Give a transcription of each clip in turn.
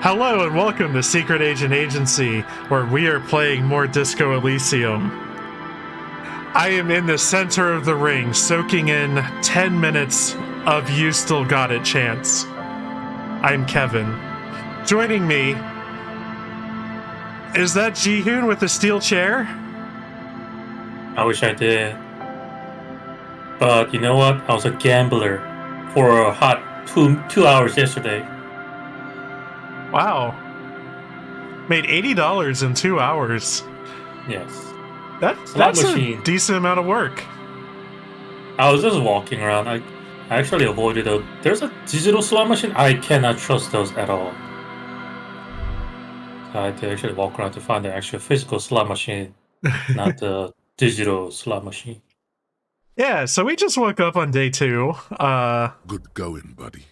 Hello and welcome to Secret Agent Agency, where we are playing more Disco Elysium. I am in the center of the ring, soaking in 10 minutes of You Still Got It chants. I'm Kevin. Joining me, is that Jihun with the steel chair? I wish I did. But you know what? I was a gambler for a hot two hours yesterday. Wow. Made $80 in 2 hours. Yes. That's machine. A decent amount of work. I was just walking around. I actually avoided there's a digital slot machine. I cannot trust those at all. So I had to actually walk around to find the actual physical slot machine, not the digital slot machine. Yeah, so we just woke up on day 2. Good going, buddy.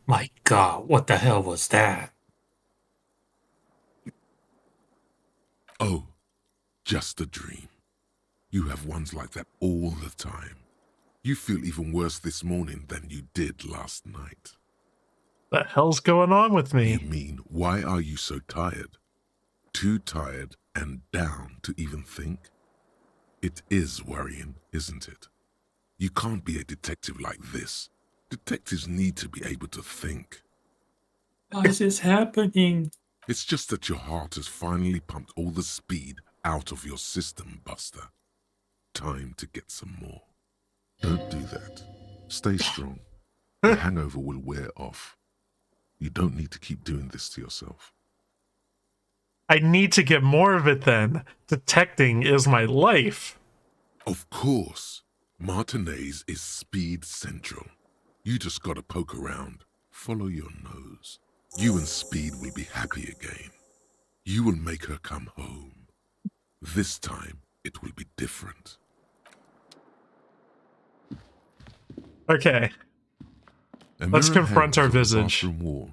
My God, what the hell was that? Oh, just a dream. You have ones like that all the time. You feel even worse this morning than you did last night. What the hell's going on with me? You mean, why are you so tired? Too tired and down to even think? It is worrying, isn't it? You can't be a detective like this. Detectives need to be able to think. Why is this happening? It's just that your heart has finally pumped all the speed out of your system, Buster. Time to get some more. Don't do that. Stay strong. The hangover will wear off. You don't need to keep doing this to yourself. I need to get more of it then. Detecting is my life. Of course. Martinez is speed central. You just gotta poke around. Follow your nose. You and Speed will be happy again. You will make her come home. This time, it will be different. Okay. Let's confront our visage. Bathroom wall.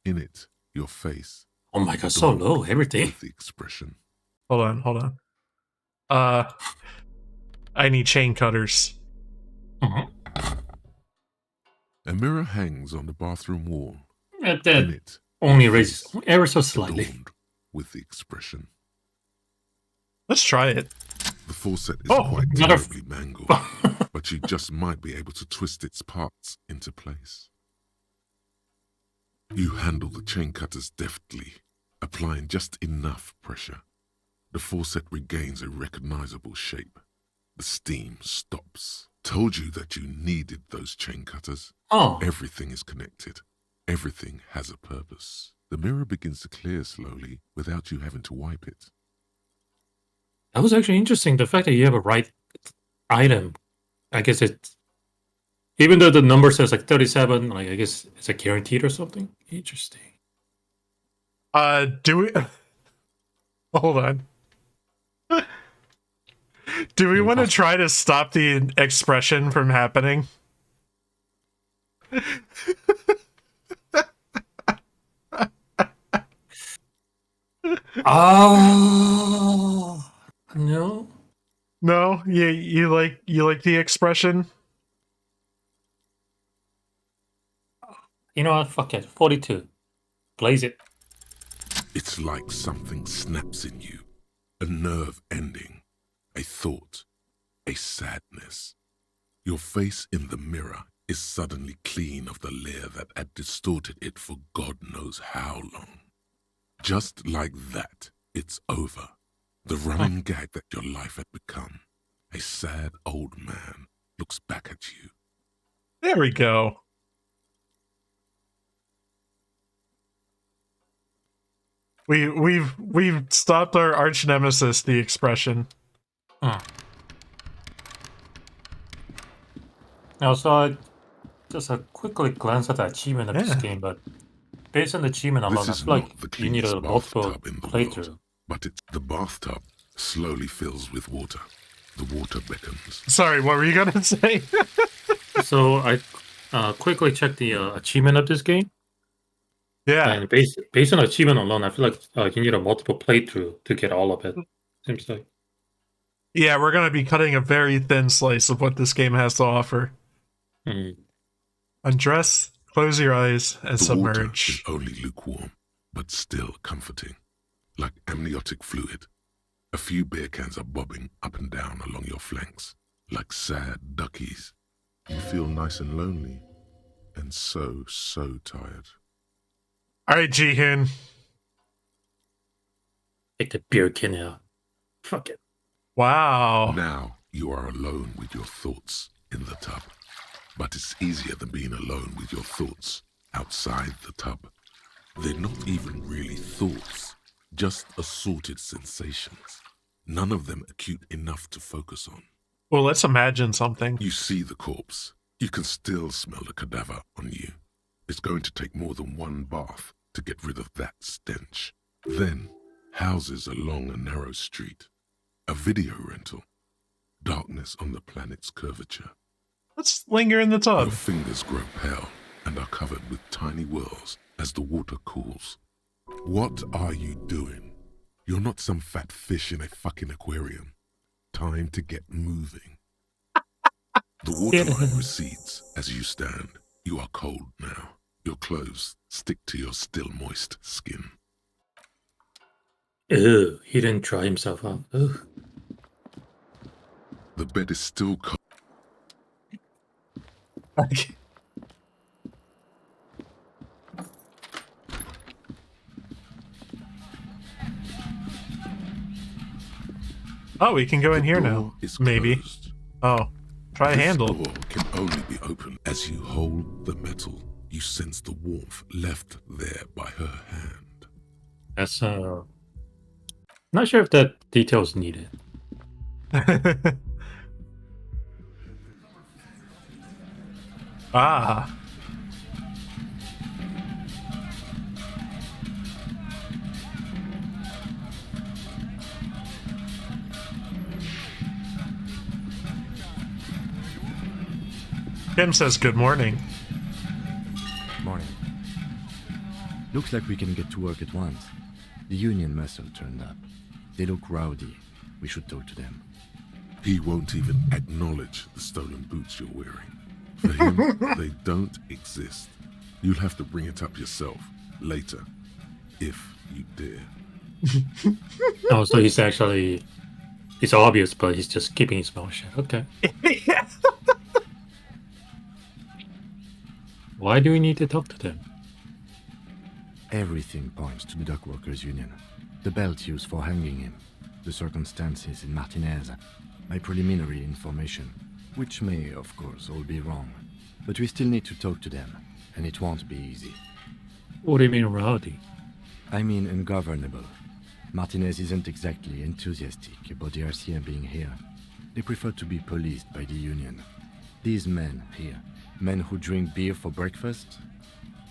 In it, your face. Oh my God, so low, everything. With the expression. Hold on. I need chain cutters. A mirror hangs on the bathroom wall. In it, only raises ever so slightly. With the expression. Let's try it. The faucet is quite terribly mangled, but you just might be able to twist its parts into place. You handle the chain cutters deftly, applying just enough pressure. The faucet regains a recognizable shape. The steam stops. Told you that you needed those chain cutters. Oh. Everything is connected. Everything has a purpose. The mirror begins to clear slowly without you having to wipe it. That was actually interesting. The fact that you have a right item. I guess it's, even though the number says like 37, like I guess it's a guaranteed or something. Interesting. Do we... Hold on. Do we want to try to stop the expression from happening? Oh no. No? You like the expression? You know what? Fuck it. 42. Blaze it. It's like something snaps in you. A nerve ending. A thought. A sadness. Your face in the mirror is suddenly clean of the layer that had distorted it for God knows how long. Just like that, it's over. The running gag that your life had become. A sad old man looks back at you. There we go. We've stopped our arch nemesis, the expression. Now, so just a quickly glance at the achievement of this game, but based on the achievement alone, I feel like you need a multiple playthrough. But the bathtub slowly fills with water. The water beckons. Sorry, what were you gonna say? So I quickly checked the achievement of this game. Yeah. And based on achievement alone, I feel like you need a multiple playthrough to get all of it. Seems like. Yeah, we're gonna be cutting a very thin slice of what this game has to offer. Undress, Close your eyes and The water is submerge. only lukewarm, but still comforting, like amniotic fluid. A few beer cans are bobbing up and down along your flanks, like sad duckies. You feel nice and lonely, and so tired. All right, Jihun. Take the beer can out. Fuck it. Wow. Now you are alone with your thoughts in the tub. But it's easier than being alone with your thoughts outside the tub. They're not even really thoughts, just assorted sensations. None of them acute enough to focus on. Well, let's imagine something. You see the corpse. You can still smell the cadaver on you. It's going to take more than one bath to get rid of that stench. Then, houses along a narrow street. A video rental. Darkness on the planet's curvature. Let's linger in the Your tub. fingers grow pale and are covered with tiny whirls as the water cools. What are you doing? You're not some fat fish in a fucking aquarium. Time to get moving. The waterline recedes as you stand. You are cold now. Your clothes stick to your still moist skin. Ew, he didn't dry himself up. Ugh. The bed is still cold. Oh, we can go in here The now. door is Maybe. closed. Oh, try a This handle. door can only be opened as you hold the metal. You sense the warmth left there by her hand. That's not sure if that detail is needed. Ah. Kim says good morning. Morning. Looks like we can get to work at once. The union muscle turned up. They look rowdy. We should talk to them. He won't even acknowledge the stolen boots you're wearing. For him, they don't exist. You'll have to bring it up yourself later, if you dare. Oh, so he's actually... It's obvious, but he's just keeping his mouth shut. Okay. Why do we need to talk to them? Everything points to the dock workers union. The belt used for hanging him. The circumstances in Martinez. My preliminary information. Which may, of course, all be wrong. But we still need to talk to them. And it won't be easy. What do you mean rowdy? I mean ungovernable. Martinez isn't exactly enthusiastic about the RCM being here. They prefer to be policed by the union. These men here, men who drink beer for breakfast,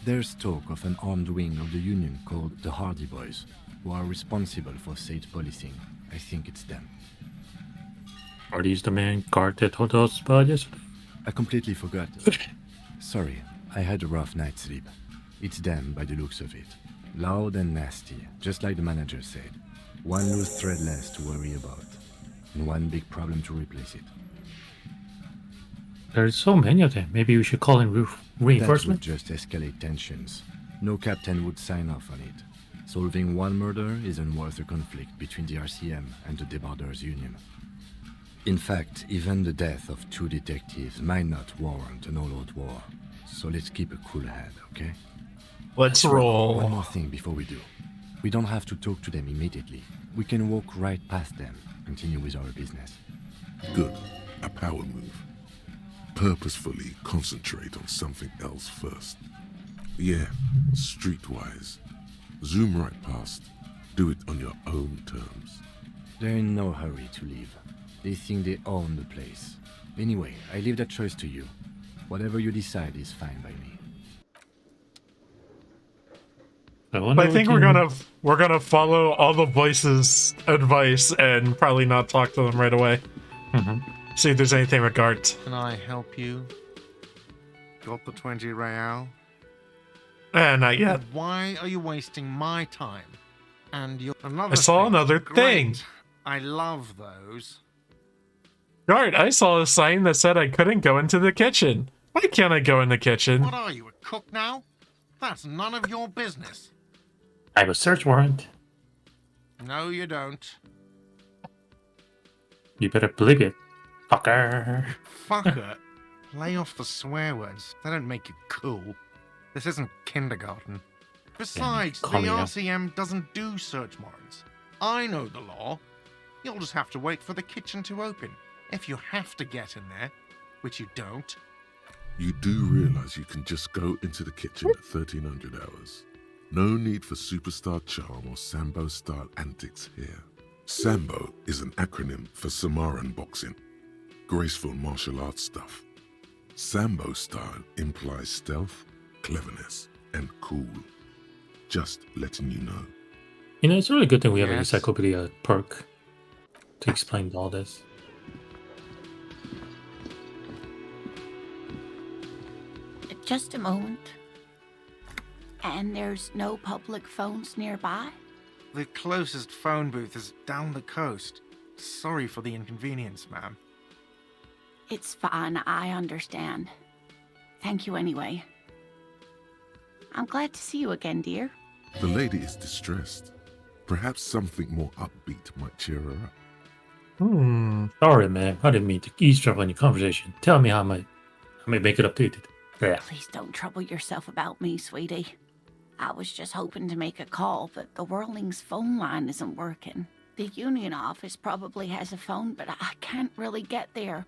there's talk of an armed wing of the union called the Hardy Boys, who are responsible for state policing. I think it's them. Are these the main guard that told us about yesterday? I completely forgot. Sorry, I had a rough night's sleep. It's them by the looks of it. Loud and nasty, just like the manager said. One loose thread less to worry about, and one big problem to replace it. There's so many of them. Maybe we should call in That reinforcement? would just escalate tensions. No captain would sign off on it. Solving one murder isn't worth a conflict between the RCM and the Debarders Union. In fact, even the death of 2 detectives might not warrant an all-out war. So let's keep a cool head, okay? Let's One roll. more thing before we do. We don't have to talk to them immediately. We can walk right past them, continue with our business. Good. A power move. Purposefully concentrate on something else first. Yeah, streetwise. Zoom right past. Do it on your own terms. They're in no hurry to leave. They think they own the place. Anyway, I leave that choice to you. Whatever you decide is fine by me. I think we're gonna follow all the voices' advice and probably not talk to them right away. See if there's anything with Gart. Can I help you? Got the 20 real? Not yet. Why are you wasting my time? And your another I saw thing. another thing. Great. I love those. Gart, I saw a sign that said I couldn't go into the kitchen. Why can't I go in the kitchen? What are you, a cook now? That's none of your business. I have a search warrant. No, you don't. You better believe it, fucker. Fucker. Lay off the swear words. They don't make you cool. This isn't kindergarten. Besides, the call me up. RCM doesn't do search warrants. I know the law. You'll just have to wait for the kitchen to open. If you have to get in there, which you don't. You do realize you can just go into the kitchen at 1300 hours. No need for superstar charm or Sambo-style antics here. Sambo is an acronym for Samoan boxing. Graceful martial arts stuff. Sambo style implies stealth, cleverness, and cool. Just letting you know. You know, it's a really good thing we have an Yes. encyclopedia perk to explain all this. Just a moment. And there's no public phones nearby? The closest phone booth is down the coast. Sorry for the inconvenience, ma'am. It's fine, I understand. Thank you anyway. I'm glad to see you again, dear. The lady is distressed. Perhaps something more upbeat might cheer her up. Sorry, man. I didn't mean to eavesdrop on your conversation. Tell me how I may make it up to you. Yeah. Please don't trouble yourself about me, sweetie. I was just hoping to make a call, but the Whirling's phone line isn't working. The union office probably has a phone, but I can't really get there.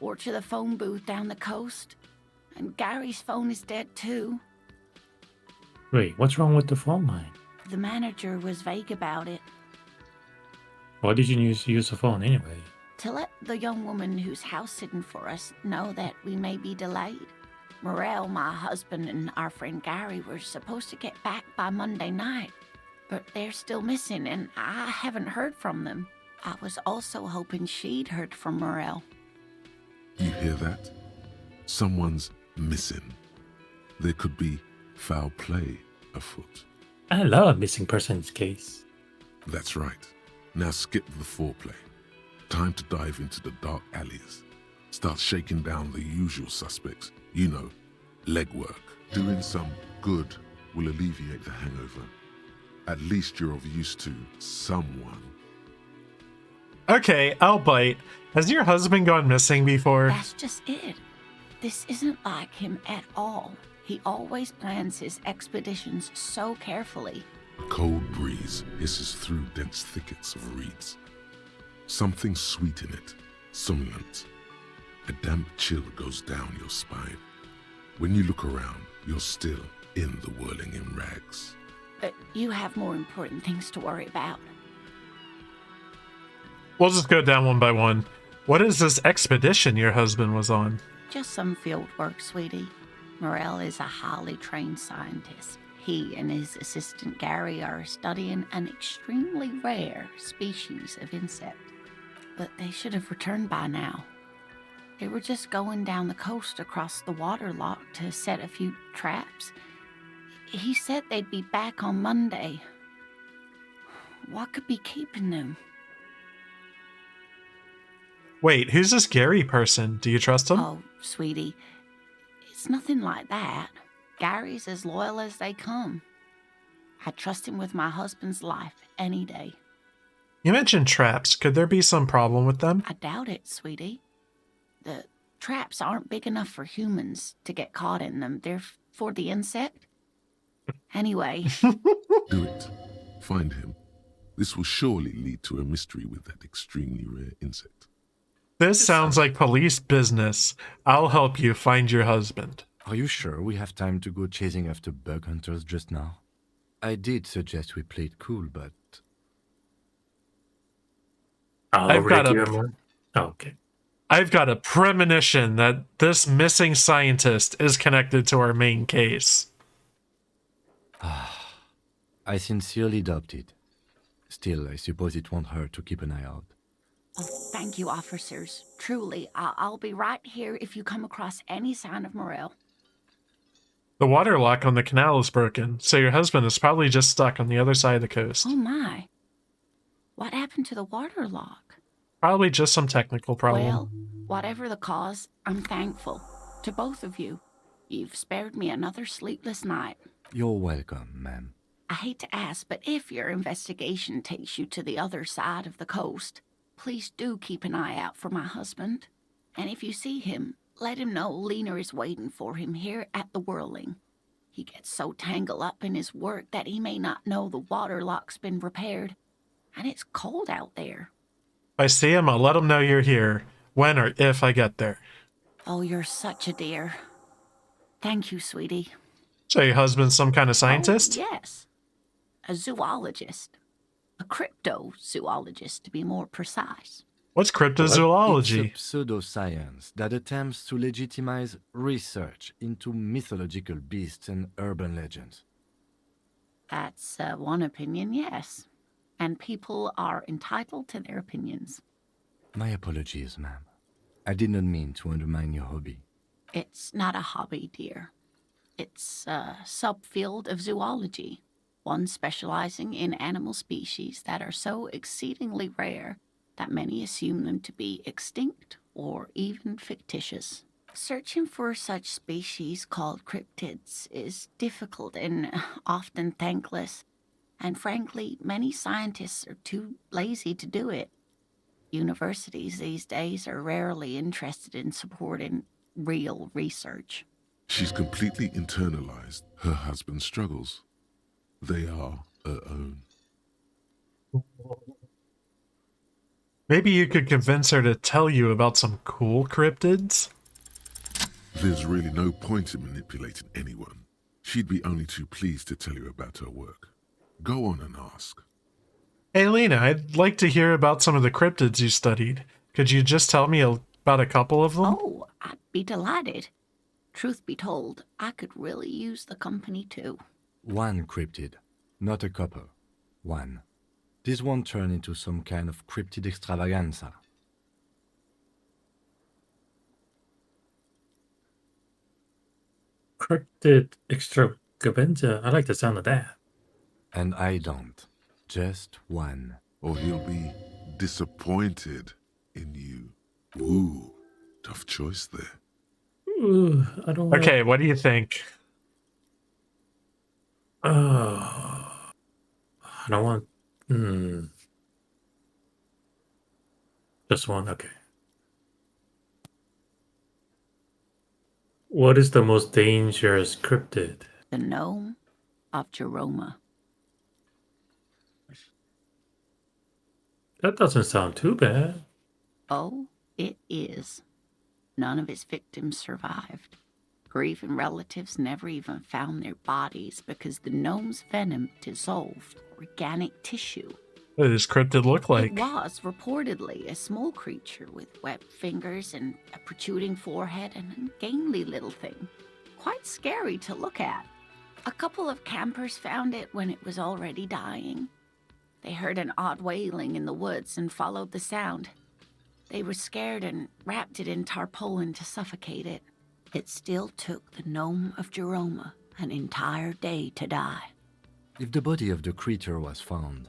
Or to the phone booth down the coast. And Gary's phone is dead too. Wait, what's wrong with the phone line? The manager was vague about it. Why did you use the phone anyway? To let the young woman who's house-sitting for us know that we may be delayed. Morel, my husband, and our friend Gary were supposed to get back by Monday night, but they're still missing, and I haven't heard from them. I was also hoping she'd heard from Morel. You hear that? Someone's missing. There could be foul play afoot. I love a missing persons case. That's right. Now skip the foreplay. Time to dive into the dark alleys. Start shaking down the usual suspects. You know, legwork. Doing some good will alleviate the hangover. At least you're of use to someone. Okay, I'll bite. Has your husband gone missing before? That's just it. This isn't like him at all. He always plans his expeditions so carefully. A cold breeze hisses through dense thickets of reeds. Something sweet in it, somnolent. A damp chill goes down your spine. When you look around, you're still in the whirling in rags. But you have more important things to worry about. We'll just go down one by one. What is this expedition your husband was on? Just some field work, sweetie. Morel is a highly trained scientist. He and his assistant Gary are studying an extremely rare species of insect. But they should have returned by now. They were just going down the coast across the waterlock to set a few traps. He said they'd be back on Monday. What could be keeping them? Wait, who's this Gary person? Do you trust him? Oh, sweetie, it's nothing like that. Gary's as loyal as they come. I trust him with my husband's life any day. You mentioned traps. Could there be some problem with them? I doubt it, sweetie. The traps aren't big enough for humans to get caught in them. They're for the insect. Anyway, Do it. Find him. This will surely lead to a mystery with that extremely rare insect. This sounds like police business. I'll help you find your husband. Are you sure we have time to go chasing after bug hunters just now? I did suggest we play it cool, but... I've got Okay. I've got a premonition that this missing scientist is connected to our main case. I sincerely doubt it. Still, I suppose it won't hurt to keep an eye out. oh, thank you, officers. Truly, I'll be right here if you come across any sign of Morel. The water lock on the canal is broken, so your husband is probably just stuck on the other side of the coast. Oh my. What happened to the water lock? Probably just some technical problem. Well, whatever the cause, I'm thankful. To both of you. You've spared me another sleepless night. You're welcome, ma'am. I hate to ask, but if your investigation takes you to the other side of the coast, please do keep an eye out for my husband. And if you see him, let him know Lena is waiting for him here at the Whirling. He gets so tangled up in his work that he may not know the water lock's been repaired. And it's cold out there. If I see him, I'll let him know you're here, when or if I get there. Oh, you're such a dear. Thank you, sweetie. So your husband's some kind of scientist? Oh, yes. A zoologist. A cryptozoologist, to be more precise. What's cryptozoology? It's a pseudoscience that attempts to legitimize research into mythological beasts and urban legends. That's one opinion, yes. And people are entitled to their opinions. My apologies, ma'am. I did not mean to undermine your hobby. It's not a hobby, dear. It's a subfield of zoology, one specializing in animal species that are so exceedingly rare that many assume them to be extinct or even fictitious. Searching for such species called cryptids is difficult and often thankless, and frankly, many scientists are too lazy to do it. Universities these days are rarely interested in supporting real research. She's completely internalized her husband's struggles. They are her own. Maybe you could convince her to tell you about some cool cryptids? There's really no point in manipulating anyone. She'd be only too pleased to tell you about her work. Go on and ask. Hey, Lena, I'd like to hear about some of the cryptids you studied. Could you just tell me about a couple of them? Oh, I'd be delighted. Truth be told, I could really use the company too. One cryptid, not a couple. One. This won't turn into some kind of cryptid extravaganza. Cryptid extravaganza. I like the sound of that. And I don't. Just one. Or he'll be disappointed in you. Ooh, tough choice there. Ooh, I don't want... Okay, what do you think? I don't want... Just one, okay. What is the most dangerous cryptid? The gnome of Jeroma. That doesn't sound too bad. Oh, it is. None of his victims survived. Grieving relatives never even found their bodies because the gnome's venom dissolved organic tissue. What does cryptid look like? It was reportedly a small creature with webbed fingers and a protruding forehead and an ungainly little thing. Quite scary to look at. A couple of campers found it when it was already dying. They heard an odd wailing in the woods and followed the sound. They were scared and wrapped it in tarpaulin to suffocate it. It still took the gnome of Jeroma an entire day to die. If the body of the creature was found,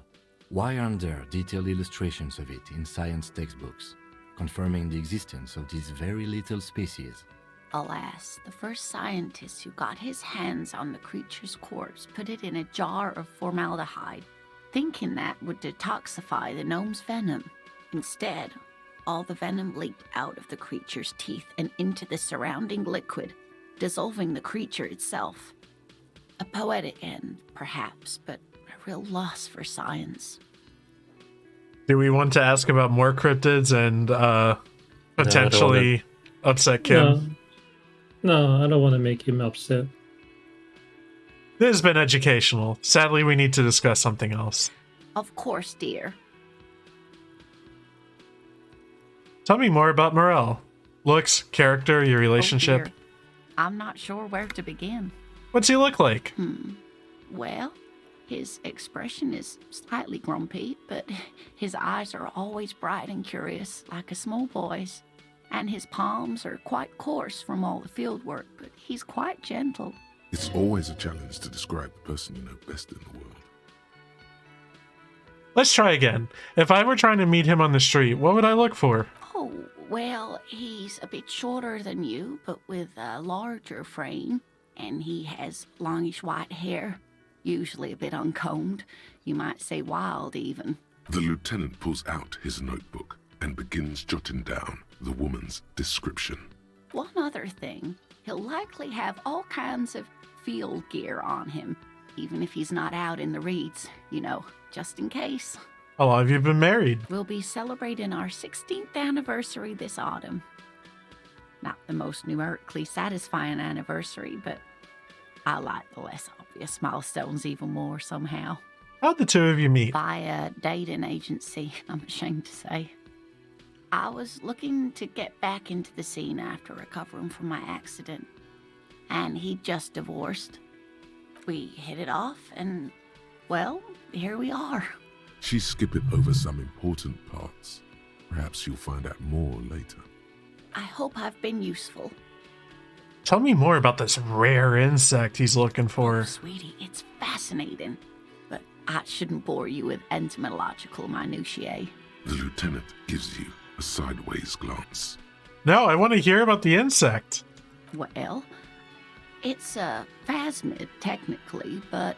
why aren't there detailed illustrations of it in science textbooks, confirming the existence of this very little species? Alas, the first scientist who got his hands on the creature's corpse put it in a jar of formaldehyde, thinking that would detoxify the gnome's venom. Instead, all the venom leaked out of the creature's teeth and into the surrounding liquid, dissolving the creature itself. A poetic end, perhaps, but a real loss for science. Do we want to ask about more cryptids and potentially upset Kim? No, I don't want to make him upset. This has been educational. Sadly, we need to discuss something else. Of course, dear. Tell me more about Morel. Looks, character, your relationship. Oh, dear. I'm not sure where to begin. What's he look like? Well, his expression is slightly grumpy, but his eyes are always bright and curious, like a small boy's. And his palms are quite coarse from all the field work, but he's quite gentle. It's always a challenge to describe the person you know best in the world. Let's try again. If I were trying to meet him on the street, what would I look for? Oh, Well, he's a bit shorter than you, but with a larger frame, and he has longish white hair, usually a bit uncombed. You might say wild, even. The lieutenant pulls out his notebook and begins jotting down the woman's description. One other thing, he'll likely have all kinds of field gear on him, even if he's not out in the reeds, you know, just in case. How long have you been married? We'll be celebrating our 16th anniversary this autumn. Not the most numerically satisfying anniversary, but I like the less obvious milestones even more somehow. How'd the two of you meet? By a dating agency, I'm ashamed to say. I was looking to get back into the scene after recovering from my accident, and he'd just divorced. We hit it off, and, well, here we are. She's skipping over some important parts. Perhaps you'll find out more later. I hope I've been useful. Tell me more about this rare insect he's looking for. Sweetie, it's fascinating, but I shouldn't bore you with entomological minutiae. The lieutenant gives you a sideways glance. No, I want to hear about the insect. Well, it's a phasmid, technically, but...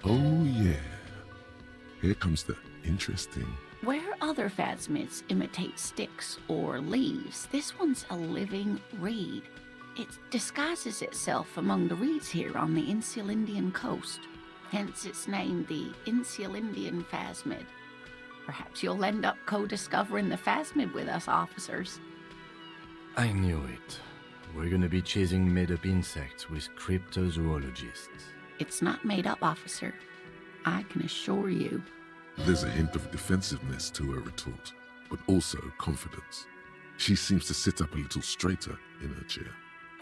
Oh, yeah. Here comes the interesting. Where other phasmids imitate sticks or leaves, this one's a living reed. It disguises itself among the reeds here on the Insular Indian coast. Hence its name, the Insular Indian phasmid. Perhaps you'll end up co-discovering the phasmid with us, officers. I knew it. We're gonna be chasing made-up insects with cryptozoologists. It's not made up, officer. I can assure you. There's a hint of defensiveness to her retort, but also confidence. She seems to sit up a little straighter in her chair.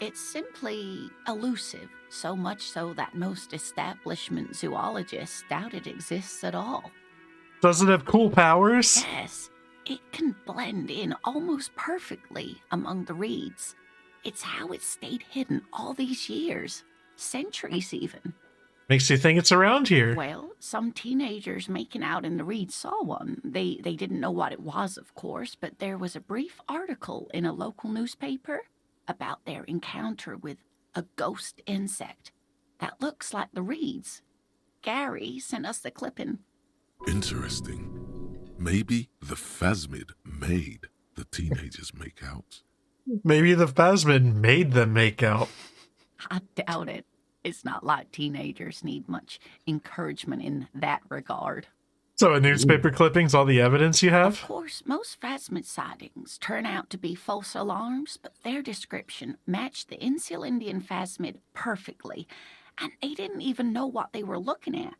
It's simply elusive, so much so that most establishment zoologists doubt it exists at all. Does it have cool powers? Yes, it can blend in almost perfectly among the reeds. It's how it's stayed hidden all these years, centuries even. Makes you think it's around here. Well, some teenagers making out in the reeds saw one. They didn't know what it was, of course, but there was a brief article in a local newspaper about their encounter with a ghost insect that looks like the reeds. Gary sent us the clipping. Interesting. Maybe the phasmid made the teenagers make out. Maybe the phasmid made them make out. I doubt it. It's not like teenagers need much encouragement in that regard. So a newspaper clipping's all the evidence you Of have? course, most phasmid sightings turn out to be false alarms, but their description matched the Insular Indian phasmid perfectly, and they didn't even know what they were looking at.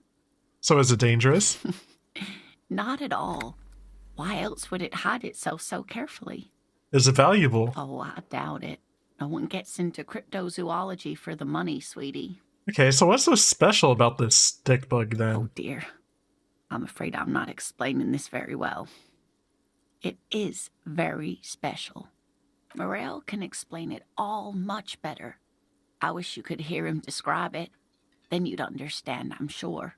So is it dangerous? Not at all. Why else would it hide itself so carefully? Is it valuable? Oh, I doubt it. No one gets into cryptozoology for the money, sweetie. Okay, so what's so special about this stick bug then? Oh dear. I'm afraid I'm not explaining this very well. It is very special. Morel can explain it all much better. I wish you could hear him describe it. Then you'd understand, I'm sure.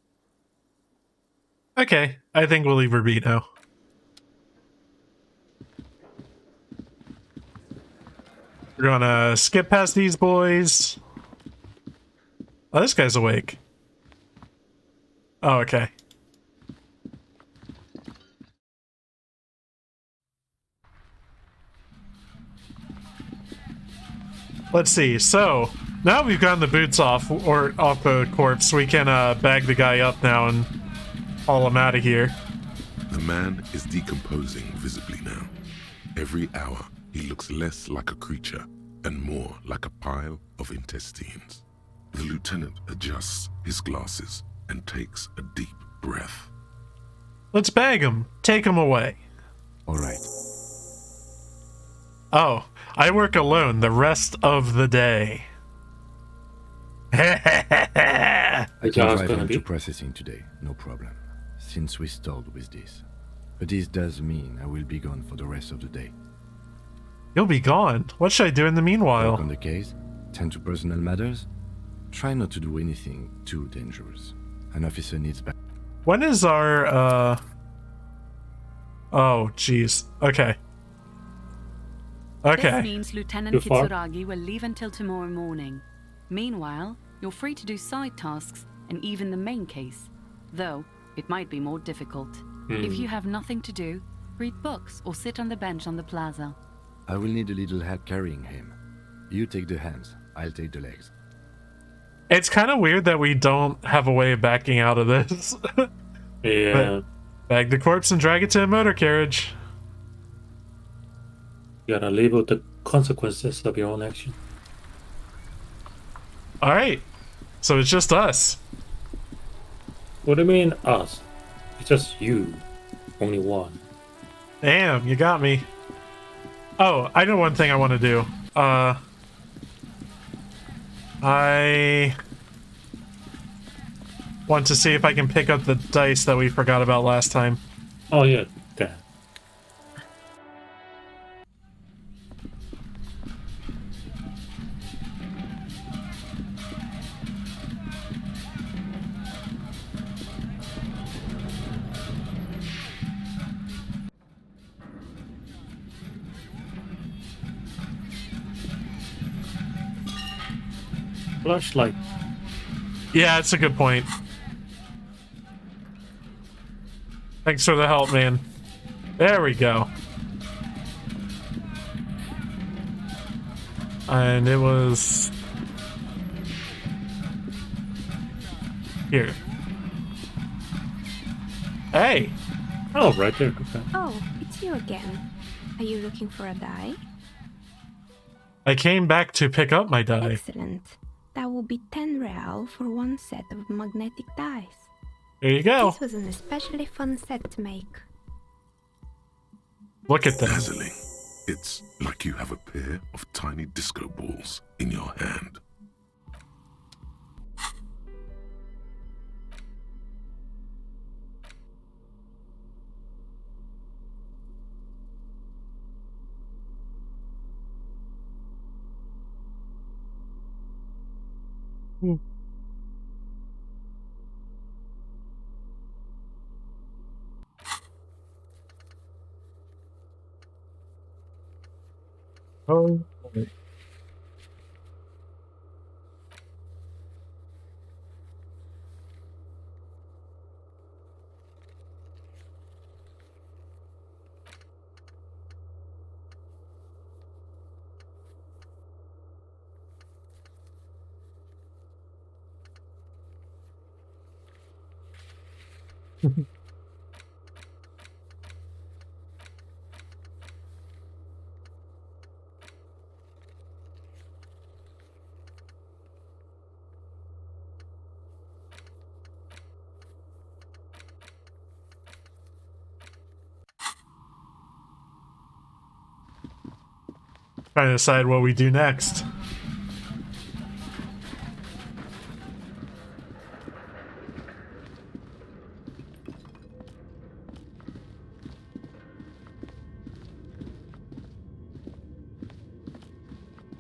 Okay, I think we'll leave her be now. We're gonna skip past these boys. Oh, this guy's awake. Oh, okay. Let's see. So, now we've gotten the boots off, or off the corpse, we can bag the guy up now and haul him out of here. The man is decomposing visibly now. Every hour, he looks less like a creature and more like a pile of intestines. The lieutenant adjusts his glasses and takes a deep breath. Let's bag him. Take him away. All right. Oh, I work alone the rest of the day. I can job's drive gonna him be? to processing today, no problem, since we stalled with this. But this does mean I will be gone for the rest of the day. You'll be gone. What should I do in the Work meanwhile? on the case, tend to personal matters, try not to do anything too dangerous. An officer needs back. When is our, Oh, jeez. Okay. Okay. This means Lieutenant Too far? Kitsuragi will leave until tomorrow morning. Meanwhile, you're free to do side tasks and even the main case. Though, it might be more difficult. If you have nothing to do, read books or sit on the bench on the plaza. I will need a little help carrying him. You take the hands, I'll take the legs. It's kind of weird that we don't have a way of backing out of this. Yeah. Bag the corpse and drag it to a motor carriage. You gotta live with the consequences of your own action. Alright. So it's just us. What do you mean, us? It's just you. Only one. Damn, you got me. Oh, I know one thing I want to do. I want to see if I can pick up the dice that we forgot about last time. Oh, yeah, that. Flashlight. Yeah, it's a good point. Thanks for the help, man. There we go. And it was... here. Hey! Oh, right there. Okay. Oh, it's you again. Are you looking for a die? I came back to pick up my die. Excellent. That will be 10 real for one set of magnetic dice. There you go. This was an especially fun set to make. Look at that. Dazzling. It's like you have a pair of tiny disco balls in your hand. Oh. Trying to decide what we do next.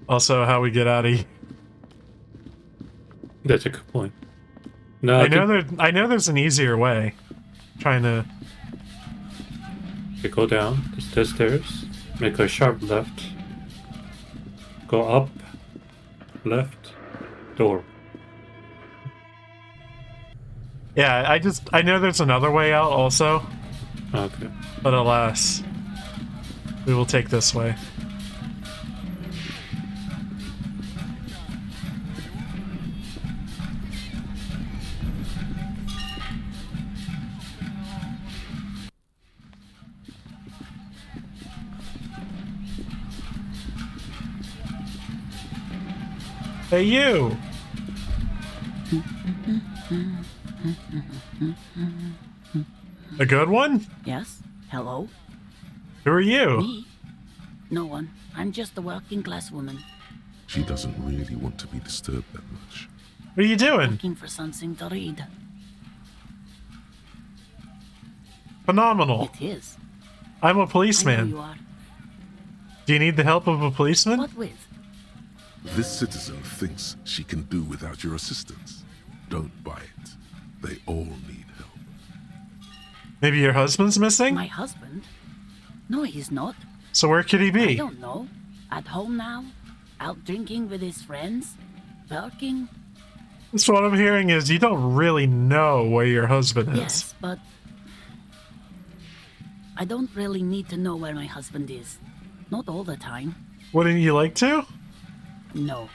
Also, how we get out of here. That's a good point. No, I know there's an easier way. Trying to... You go down the stairs, make a sharp left, go up, left, door. Yeah, I know there's another way out also, Okay. but alas, we will take this way. Hey, you! A good one? Yes? Hello? Who are you? Me? No one. I'm just a working class woman She doesn't really want to be disturbed that much. What are you doing? looking for something to read. Phenomenal. It is. I'm a I know policeman. you are. Do you need the help of a policeman? What with? This citizen thinks she can do without your assistance. Don't buy it. They all need help. Maybe your husband's missing? My husband? No, he's not. So where could he I be? don't know. At home now? Out drinking with his friends? Working? So what I'm hearing is you don't really know where your husband is. Yes, but I don't really need to know where my husband is. Not all the time. Wouldn't you like to? No.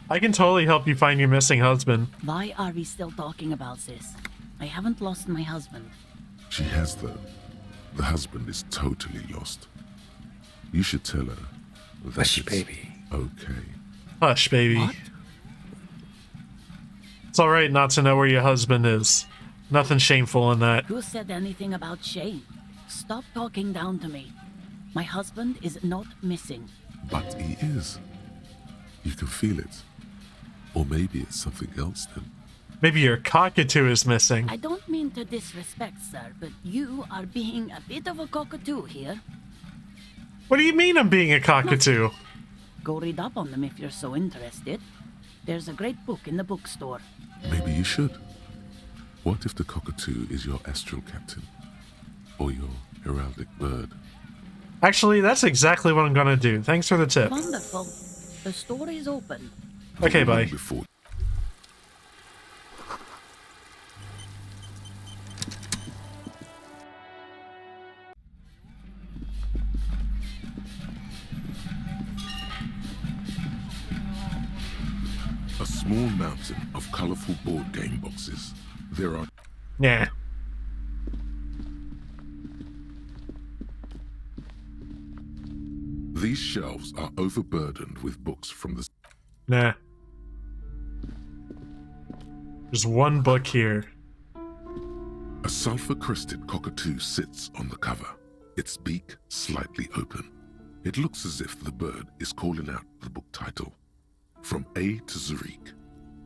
I can totally help you find your missing husband. Why are we still talking about this? I haven't lost my husband. She has, though. The husband is totally lost. You should tell her that Hush, it's baby. okay. Hush, baby. What? It's alright not to know where your husband is. Nothing shameful in that. Who said anything about shame? Stop talking down to me. My husband is not missing. But he is. You can feel it. Or maybe it's something else then. Maybe your cockatoo is missing. I don't mean to disrespect, sir, but you are being a bit of a cockatoo here. What do you mean I'm being a cockatoo? Go read up on them if you're so interested. There's a great book in the bookstore. Maybe you should. What if the cockatoo is your astral captain? Or your heraldic bird? Actually, that's exactly what I'm gonna do. Thanks for the tip. Wonderful. The store is open. Okay, bye. Before a small mountain of colorful board game boxes. There are Nah. these shelves are overburdened with books from the Nah. There's one book here. A sulfur-crested cockatoo sits on the cover, its beak slightly open. It looks as if the bird is calling out the book title, From A to Zurich,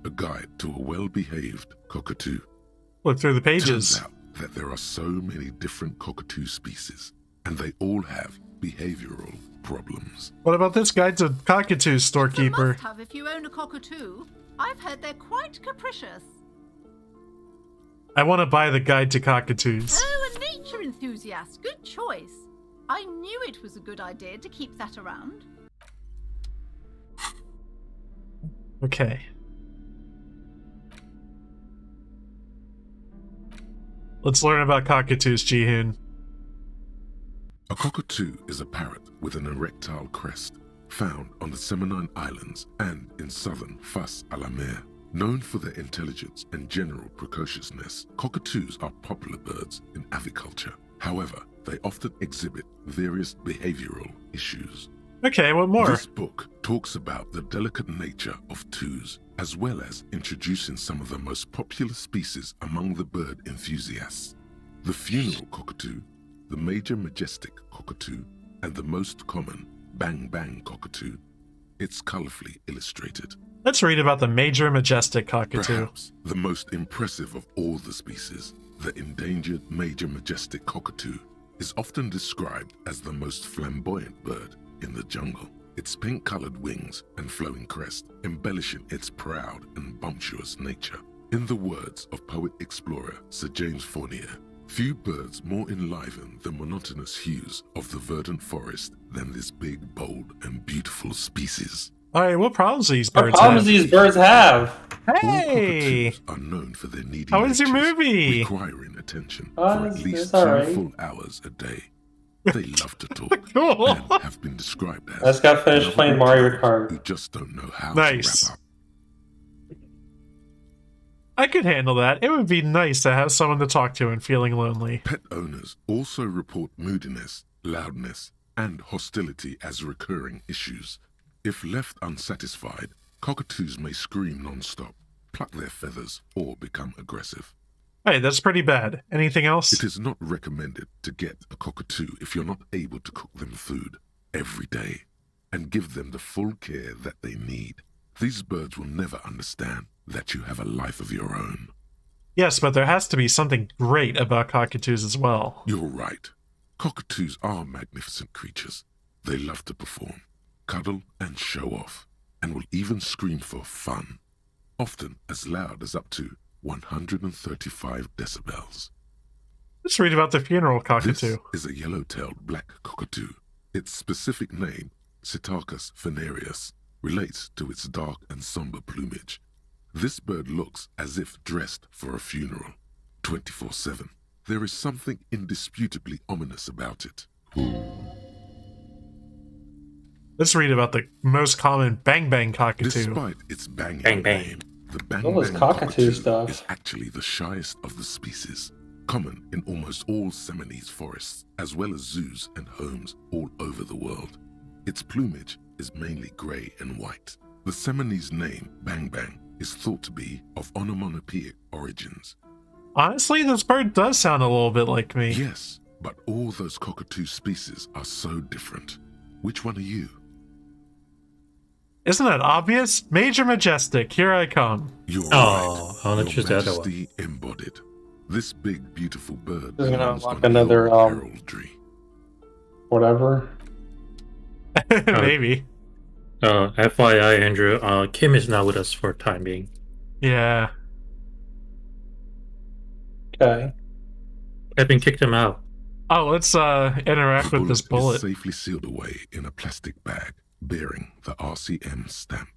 a guide to a well-behaved cockatoo. Look through the pages. Turns out that there are so many different cockatoo species, and they all have behavioral problems. What about this guide to cockatoos, You storekeeper? must have if you own a cockatoo. I've heard they're quite capricious. I want to buy the guide to cockatoos. Oh, a nature enthusiast. Good choice. I knew it was a good idea to keep that around. Okay. Let's learn about cockatoos, Jihun. A cockatoo is a parrot with an erectile crest, found on the Seminine Islands and in southern Fas a la Mer. Known for their intelligence and general precociousness, cockatoos are popular birds in aviculture. However, they often exhibit various behavioral issues. Okay, what more? This book talks about the delicate nature of toos, as well as introducing some of the most popular species among the bird enthusiasts. The funeral cockatoo, the major majestic cockatoo, and the most common bang bang cockatoo. It's colorfully illustrated. Let's read about the major majestic cockatoo. Perhaps the most impressive of all the species, the endangered major majestic cockatoo, is often described as the most flamboyant bird in the jungle. Its pink-colored wings and flowing crest embellishing its proud and bumptious nature. In the words of poet-explorer Sir James Fournier, few birds more enliven the monotonous hues of the verdant forest than this big, bold, and beautiful species. Alright, what problems do these What birds problems have? these birds have? All Hey! cockatoos are known for their needy How is your natures, movie? requiring attention Oh, for at it's least 2 alright. full hours a day. They love to talk Cool. and have been described as I just got finished playing Mario Kart. who just don't know how Nice. to wrap up. I could handle that. It would be nice to have someone to talk to and feeling lonely. Pet owners also report moodiness, loudness, and hostility as recurring issues. If left unsatisfied, cockatoos may scream non-stop, pluck their feathers, or become aggressive. Hey, that's pretty bad. Anything else? It is not recommended to get a cockatoo if you're not able to cook them food every day and give them the full care that they need. These birds will never understand that you have a life of your own. Yes, but there has to be something great about cockatoos as well. You're right. Cockatoos are magnificent creatures. They love to perform, cuddle, and show off, and will even scream for fun, often as loud as up to 135 decibels. Let's read about the funeral cockatoo. This is a yellow-tailed black cockatoo. Its specific name, Psittacus venereus, relates to its dark and somber plumage. This bird looks as if dressed for a funeral, 24/7. There is something indisputably ominous about it. Let's read about the most common bang bang cockatoo. Despite its banging Bang bang. name, the bang What was bang cockatoo cockatoo stuff? is actually the shyest of the species, common in almost all Seminoles forests, as well as zoos and homes all over the world. Its plumage is mainly grey and white. The Seminoles name, bang bang, is thought to be of onomatopoeic origins. Honestly, this bird does sound a little bit like me. Yes, but all those cockatoo species are so different. Which one are you? Isn't that obvious? Major Majestic, here I come. You're Oh, right. I wanna choose the other one. Majesty embodied. This big, beautiful bird This is gonna belongs unlock on another, your heraldry. Whatever. Maybe. FYI, Andrew, Kim is not with us for the time being. Yeah. Okay. I've been kicked him out. Oh, let's interact The with this Is bullet. safely sealed away in a plastic bag bearing the RCM stamp.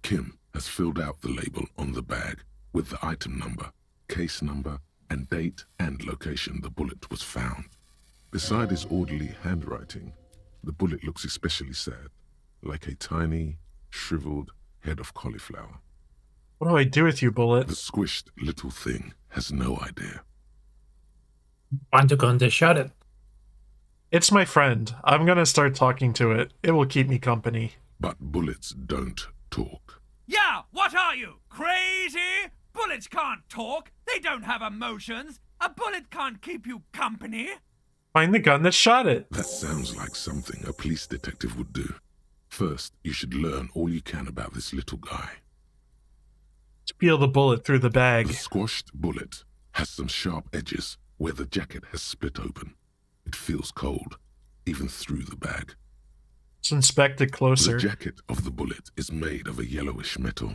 Kim has filled out the label on the bag with the item number, case number, and date and location the bullet was found. Beside his orderly handwriting, the bullet looks especially sad, like a tiny, shriveled head of cauliflower. What do I do with you, bullet? The squished little thing has no idea. Want to go and shot it? It's my friend. I'm gonna start talking to it. It will keep me company. But bullets don't talk. Yeah, what are you? Crazy? Bullets can't talk. They don't have emotions. A bullet can't keep you company. Find the gun that shot it. That sounds like something a police detective would do. First, you should learn all you can about this little guy. Feel the bullet through the bag. The squashed bullet has some sharp edges where the jacket has split open. It feels cold, even through the bag. Let's inspect it closer. The jacket of the bullet is made of a yellowish metal.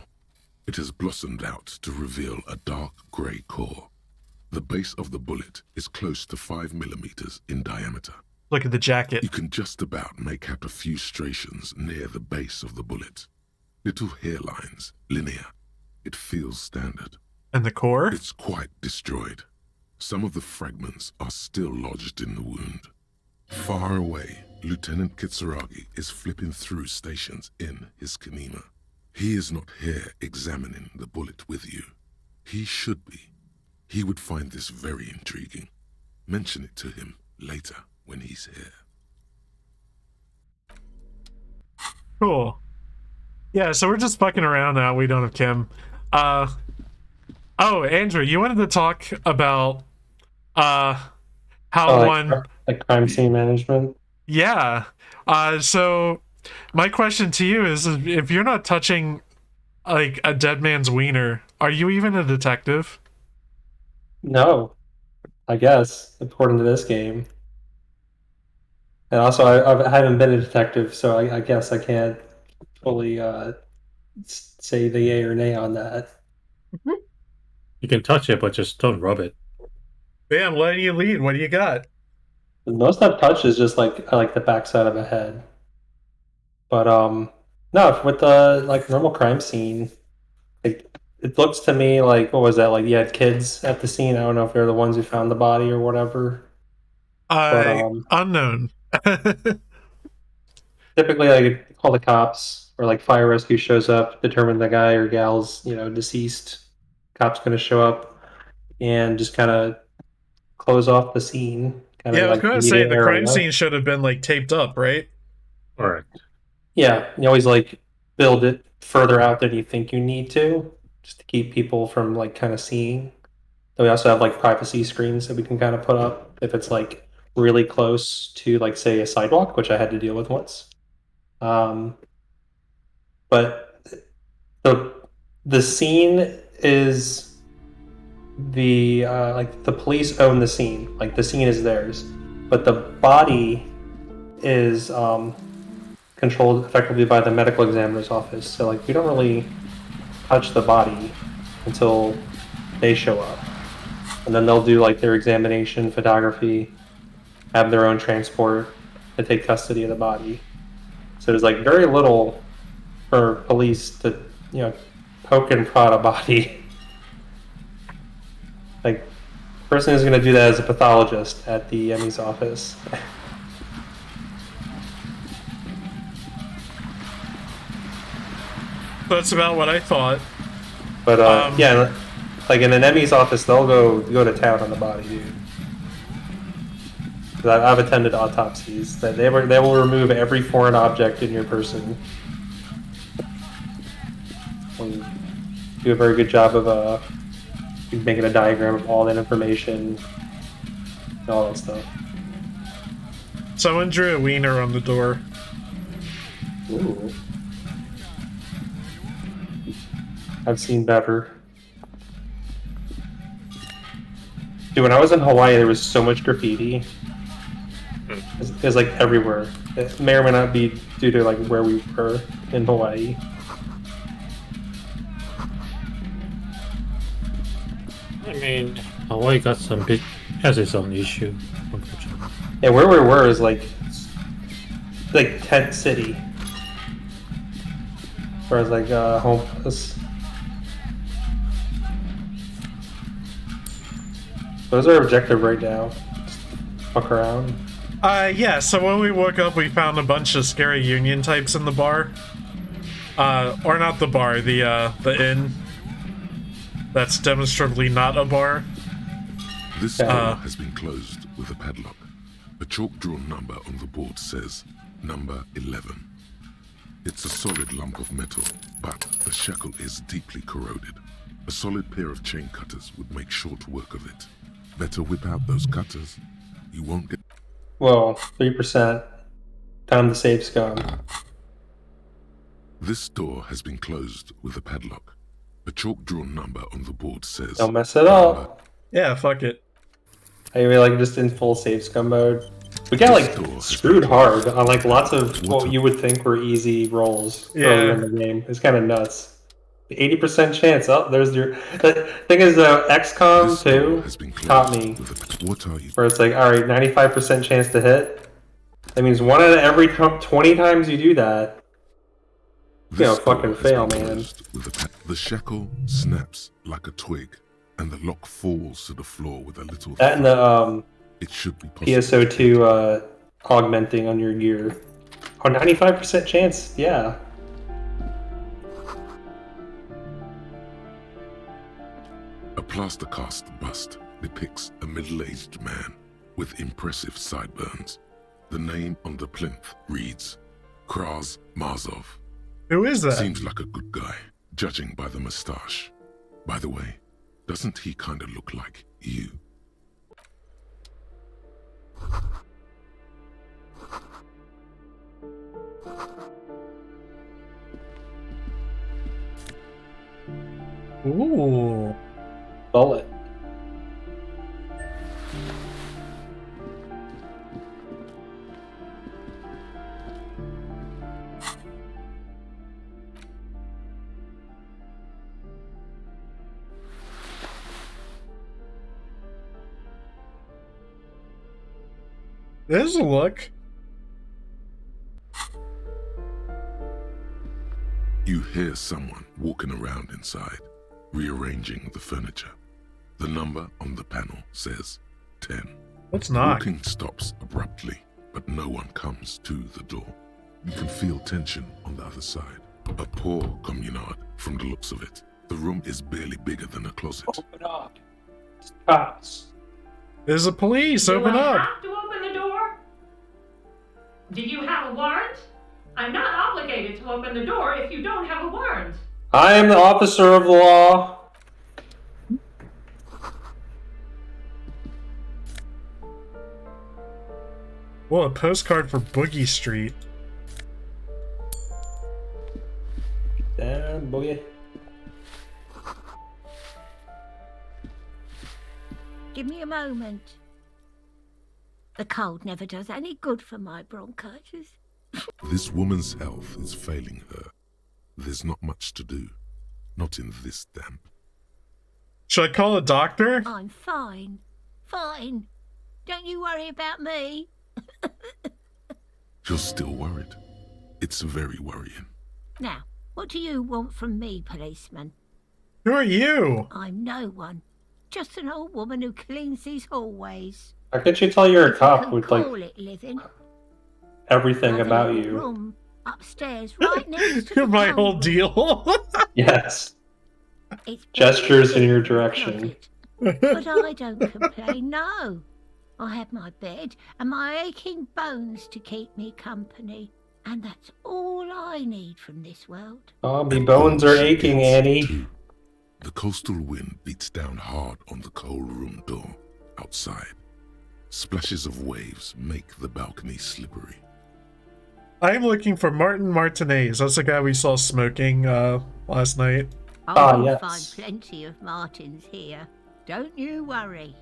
It has blossomed out to reveal a dark grey core. The base of the bullet is close to 5 millimeters in diameter. Look at the jacket. You can just about make out a few striations near the base of the bullet. Little hairlines, linear. It feels standard. And the core? It's quite destroyed. Some of the fragments are still lodged in the wound. Far away, Lieutenant Kitsuragi is flipping through stations in his Kanima. He is not here examining the bullet with you. He should be. He would find this very intriguing. Mention it to him later when he's here. Cool. Yeah, so we're just fucking around now. We don't have Kim. Oh, Andrew, you wanted to talk about how one like crime scene management. Yeah. So my question to you is, if you're not touching like a dead man's wiener, are you even a detective? No, I guess according to this game. And also, I haven't been a detective, so I guess I can't fully say the yay or nay on that. You can touch it, but just don't rub it. Yeah, I'm letting you lead. What do you got? The most I've touched is just like the backside of a head. But no, with the like normal crime scene, like it looks to me like, what was that? Like you had kids at the scene. I don't know if they're the ones who found the body or whatever. Unknown. Typically, like call the cops or like fire rescue shows up, determine the guy or gal's deceased. Cop's going to show up and just kind of close off the scene. Yeah, I was going to say the crime scene should have been like taped up, right? Correct. Yeah, you always like build it further out than you think you need to, just to keep people from like kind of seeing. Then we also have like privacy screens that we can kind of put up if it's like really close to like say a sidewalk, which I had to deal with once. But the scene is the like the police own the scene, like the scene is theirs, but the body is controlled effectively by the medical examiner's office. So like we don't really touch the body until they show up. and then they'll do like their examination, photography, have their own transport to take custody of the body. So there's like very little for police to, you know, poke and prod a body. Like, the person who's going to do that is a pathologist at the ME's office. That's about what I thought. But yeah, like in an ME's office, they'll go to town on the body, dude. 'Cause I've attended autopsies. That they will remove every foreign object in your person. And do a very good job of making a diagram of all that information and all that stuff. Someone drew a wiener on the door. Ooh. I've seen better. Dude, when I was in Hawaii, there was so much graffiti. It was like everywhere. It may or may not be due to like where we were in Hawaii. I mean, Hawaii got some big, has its own issue, unfortunately. Yeah, where we were is like tent city. As far as like homeless. Those are objective right now. Just fuck around. Yeah, so when we woke up, we found a bunch of scary union types in the bar. Or not the bar, the inn. That's demonstrably not a bar. This door has been closed with a padlock. A chalk-drawn number on the board says number 11. It's a solid lump of metal, but the shackle is deeply corroded. A solid pair of chain cutters would make short work of it. Better whip out those cutters. You won't get... Whoa, 3%. Time to save scum. This door has been closed with a padlock. A chalk-drawn number on the board says... Don't mess it up. Yeah, fuck it. I mean, like, just in full save scum mode. We got, like, screwed hard on, like, lots of what you would think were easy rolls earlier in the game. It's kind of nuts. 80% chance. Oh, there's your... The thing is, XCOM 2 taught me where it's like, alright, 95% chance to hit. That means 1 out of every 20 times you do that, you know, fucking fail, man. The shackle snaps like a twig, and the lock falls to the floor with a little... That and the it should be PSO2 augmenting on your gear. Oh, 95% chance, yeah. A plaster cast bust depicts a middle-aged man with impressive sideburns. The name on the plinth reads Kraz Marzov. Who is that? Seems like a good guy, judging by the moustache. By the way, doesn't he kind of look like you? Ooh. Bullet. There's a look. You hear someone walking around inside, rearranging the furniture. The number on the panel says 10. Let's knock. Walking stops abruptly, but no one comes to the door. You can feel tension on the other side. A poor communard from the looks of it. The room is barely bigger than a closet. Open up. Cops. There's a police. Open Do I up. have to open the door? Do you have a warrant? I'm not obligated to open the door if you don't have a warrant. I am the officer of the law. Whoa, a postcard for Boogie Street. Damn, boogie. Give me a moment. The cold never does any good for my bronchitis. This woman's health is failing her. There's not much to do. Not in this damp. Should I call a doctor? I'm fine. Fine. Don't you worry about me. You're still worried. It's very worrying. Now, what do you want from me, policeman? Who are you? I'm no one. Just an old woman who cleans these hallways. How could you tell you're a cop with like Call it living. everything Have a about little you? room upstairs, right next to the My coal whole room. deal. Yes. It's Gestures in your direction. But I don't complain, no. I have my bed and my aching bones to keep me company. And that's all I need from this world. Oh, my bones are aching, Annie. The coastal wind beats down hard on the coal room door outside. Splashes of waves make the balcony slippery. I'm looking for Martin Martinez. That's the guy we saw smoking last night. I'll yes. find plenty of Martins here. Don't you worry.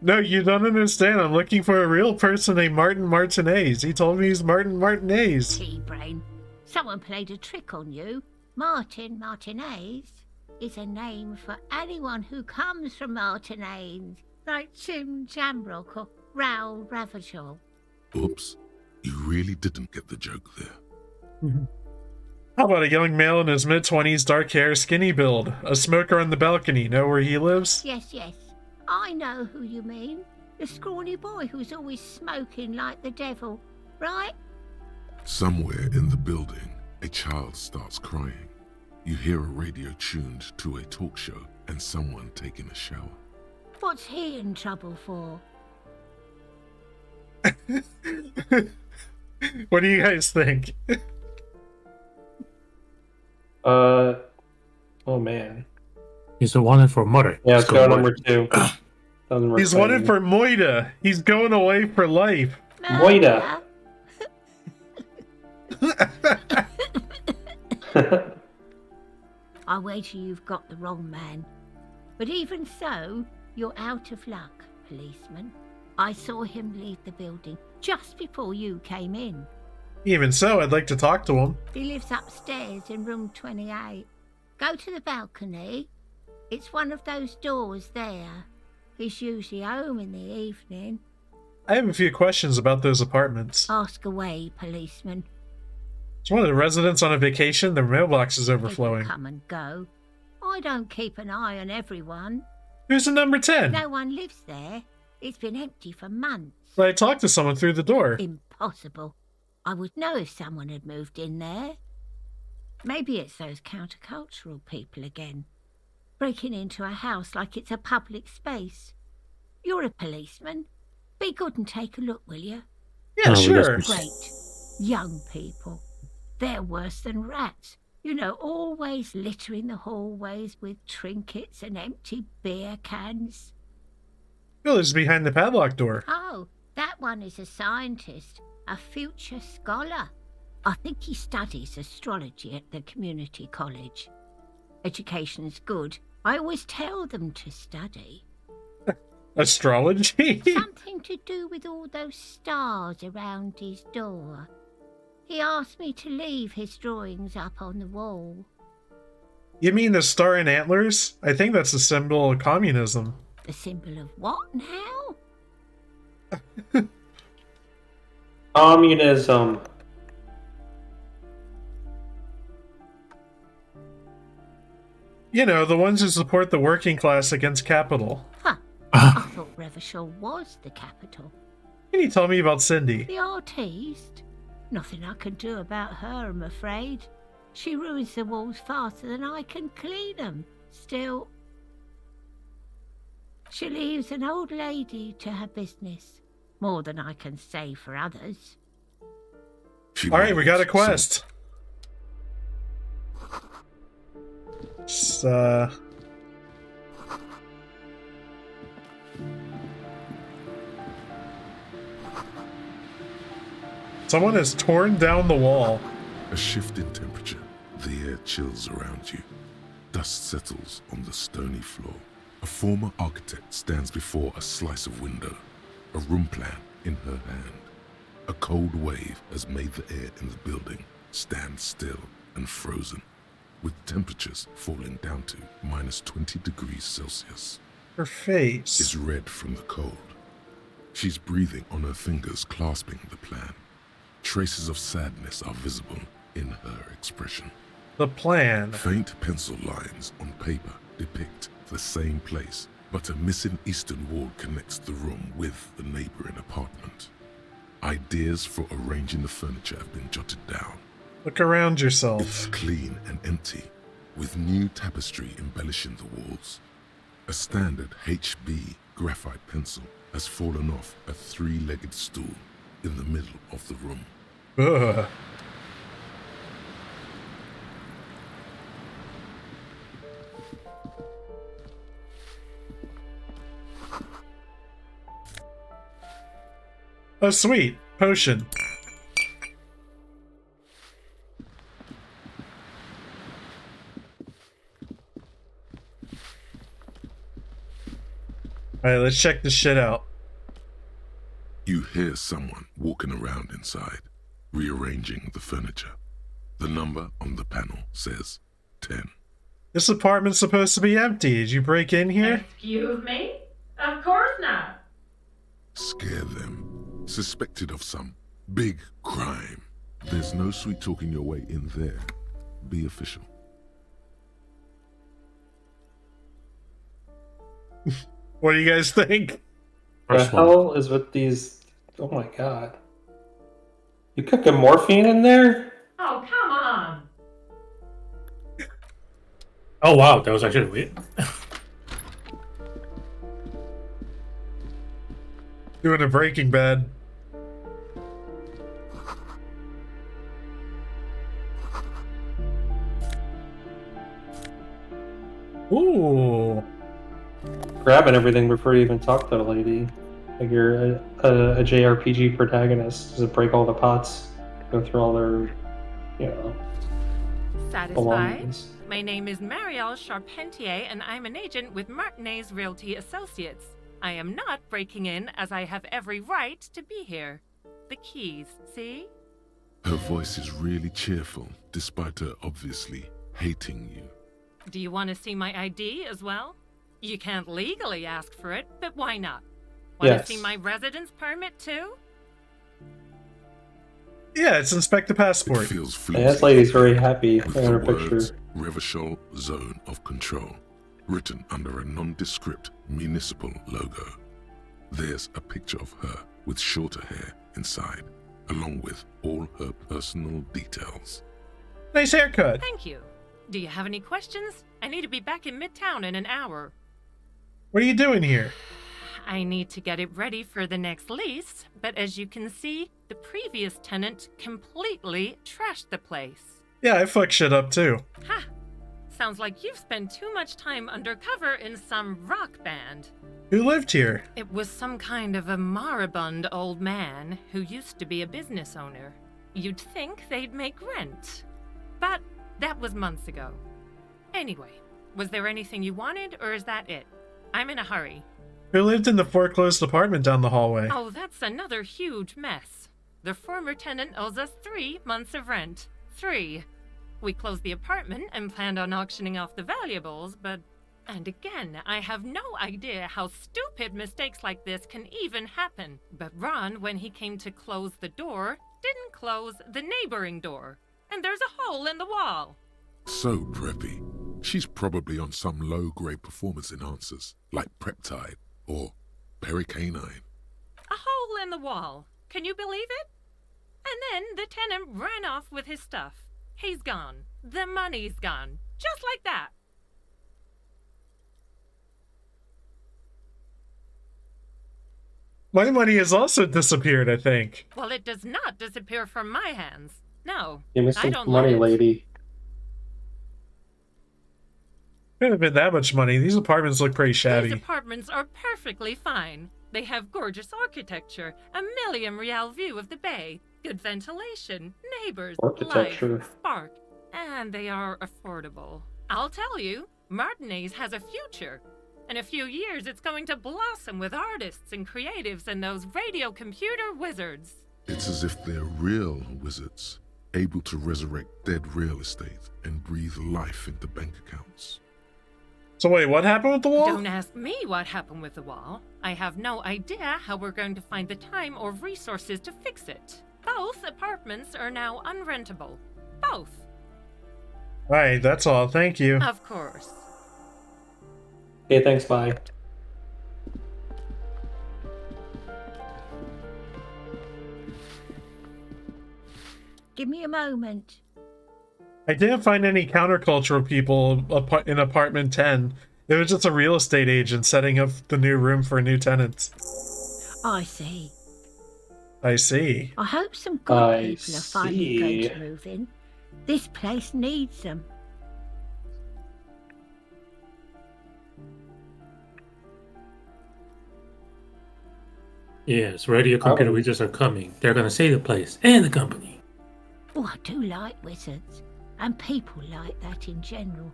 No, you don't understand. I'm looking for a real person named Martin Martinez. He told me he's Martin Martinez. T-brain. Someone played a trick on you. Martin Martinez is a name for anyone who comes from Martinez, like Jim Jamrock or Raoul Ravachol. Oops, you really didn't get the joke there. How about a young male in his mid-20s, dark hair, skinny build? A smoker on the balcony. Know where he lives? Yes, yes. I know who you mean. The scrawny boy who's always smoking like the devil, right? Somewhere in the building, a child starts crying. You hear a radio tuned to a talk show and someone taking a shower. What's he in trouble for? What do you guys think? Oh man. He's the wanted for murder. Yeah, let's go number 2. He's wanted for Moida. He's going away for life. Moida. I wager you've got the wrong man. But even so, you're out of luck, policeman. I saw him leave the building just before you came in. Even so, I'd like to talk to him. He lives upstairs in room 28. Go to the balcony. It's one of those doors there. He's usually home in the evening. I have a few questions about those apartments. Ask away, policeman. Is one of the residents on a vacation? Their mailbox is People overflowing. come and go. I don't keep an eye on everyone. Who's in number 10? No one lives there. It's been empty for months. But I talked to someone through the door. Impossible. I would know if someone had moved in there. Maybe it's those countercultural people again, breaking into a house like it's a public space. You're a policeman. Be good and take a look, will you? Yeah, sure. Great. Young people. They're worse than rats. You know, always littering the hallways with trinkets and empty beer cans. Who's behind the padlock door? Oh, that one is a scientist, a future scholar. I think he studies astrology at the community college. Education's good. I always tell them to study. Astrology? Something to do with all those stars around his door. He asked me to leave his drawings up on the wall. You mean the star and antlers? I think that's a symbol of communism. The symbol of what now? Communism. You know, the ones who support the working class against capital. Huh. I thought Revachol was the capital. Can you tell me about Cindy? The artiste? Nothing I can do about her, I'm afraid. She ruins the walls faster than I can clean them. Still, she leaves an old lady to her business. More than I can say for others. Alright, we got a quest. Someone has torn down the wall. A shift in temperature. The air chills around you. Dust settles on the stony floor. A former architect stands before a slice of window, a room plan in her hand. A cold wave has made the air in the building stand still and frozen. with temperatures falling down to minus 20 degrees Celsius. Her face is red from the cold. She's breathing on her fingers, clasping the plan. Traces of sadness are visible in her expression. The plan. Faint pencil lines on paper depict the same place, but a missing eastern wall connects the room with the neighboring apartment. Ideas for arranging the furniture have been jotted down. Look around yourself. It's clean and empty, with new tapestry embellishing the walls. A standard HB graphite pencil has fallen off a three-legged stool in the middle of the room. Ugh. Oh, sweet. Potion. Alright, let's check this shit out. You hear someone walking around inside, rearranging the furniture. The number on the panel says 10. This apartment's supposed to be empty. Did you break in here? Excuse me? Of course not. Scare them. Suspected of some big crime. There's no sweet talking your way in there. Be official. What do you guys think? The hell is with these? Oh my god! You cooking morphine in there? Oh, come on. Oh wow, that was actually weird. Doing a Breaking Bad. Ooh. Grabbing everything before you even talk to the lady. Like you're a JRPG protagonist. Just break all the pots, go through all their, you know, Satisfied? belongings. My name is Marielle Charpentier, and I'm an agent with Martinez Realty Associates. I am not breaking in, as I have every right to be here. The keys, see? Her voice is really cheerful, despite her obviously hating you. Do you want to see my ID as well? You can't legally ask for it, but why not? Want Yes. to see my residence permit too? Yeah, it's inspect the passport. It feels Yeah, flimsy. this lady's very happy with in the her words picture. Revachol Zone of Control written under a nondescript municipal logo. There's a picture of her with shorter hair inside, along with all her personal details. Nice haircut. Thank you. Do you have any questions? I need to be back in Midtown in an hour. What are you doing here? I need to get it ready for the next lease, but as you can see, the previous tenant completely trashed the place. Yeah, I fuck shit up too. Ha! Sounds like you've spent too much time undercover in some rock band. Who lived here? It was some kind of a moribund old man who used to be a business owner. You'd think they'd make rent. But that was months ago. Anyway, was there anything you wanted, or is that it? I'm in a hurry. Who lived in the foreclosed apartment down the hallway? Oh, that's another huge mess. The former tenant owes us 3 months of rent. 3. We closed the apartment and planned on auctioning off the valuables, but... And again, I have no idea how stupid mistakes like this can even happen. But Ron, when he came to close the door, didn't close the neighboring door. And there's a hole in the wall. So preppy. She's probably on some low-grade performance enhancers, like Peptide or Pericanine. A hole in the wall. Can you believe it? And then the tenant ran off with his stuff. He's gone. The money's gone. Just like that. My money has also disappeared, I think. Well, it does not disappear from my hands. No, You I missing don't money, let it. lady. Couldn't have been that much money. These apartments look pretty These shabby. apartments are perfectly fine. They have gorgeous architecture, a million-real view of the bay, good ventilation, neighbors, Architecture. life, spark, and they are affordable. I'll tell you, Martinez has a future. In a few years, it's going to blossom with artists and creatives and those radio computer wizards. It's as if they're real wizards. able to resurrect dead real estate and breathe life into bank accounts. So wait, what happened with the wall? Don't ask me what happened with the wall. I have no idea how we're going to find the time or resources to fix it. Both apartments are now unrentable. Both. Alright, that's all. Thank you. Of course. Okay, thanks, bye. Give me a moment. I didn't find any countercultural people in apartment 10. It was just a real estate agent setting up the new room for new tenants. I see. I see. I hope some good people are finally going to move in. This place needs them. Yes, radio computer wizards are coming. They're gonna save the place and the company. Oh, I do like wizards. And people like that in general.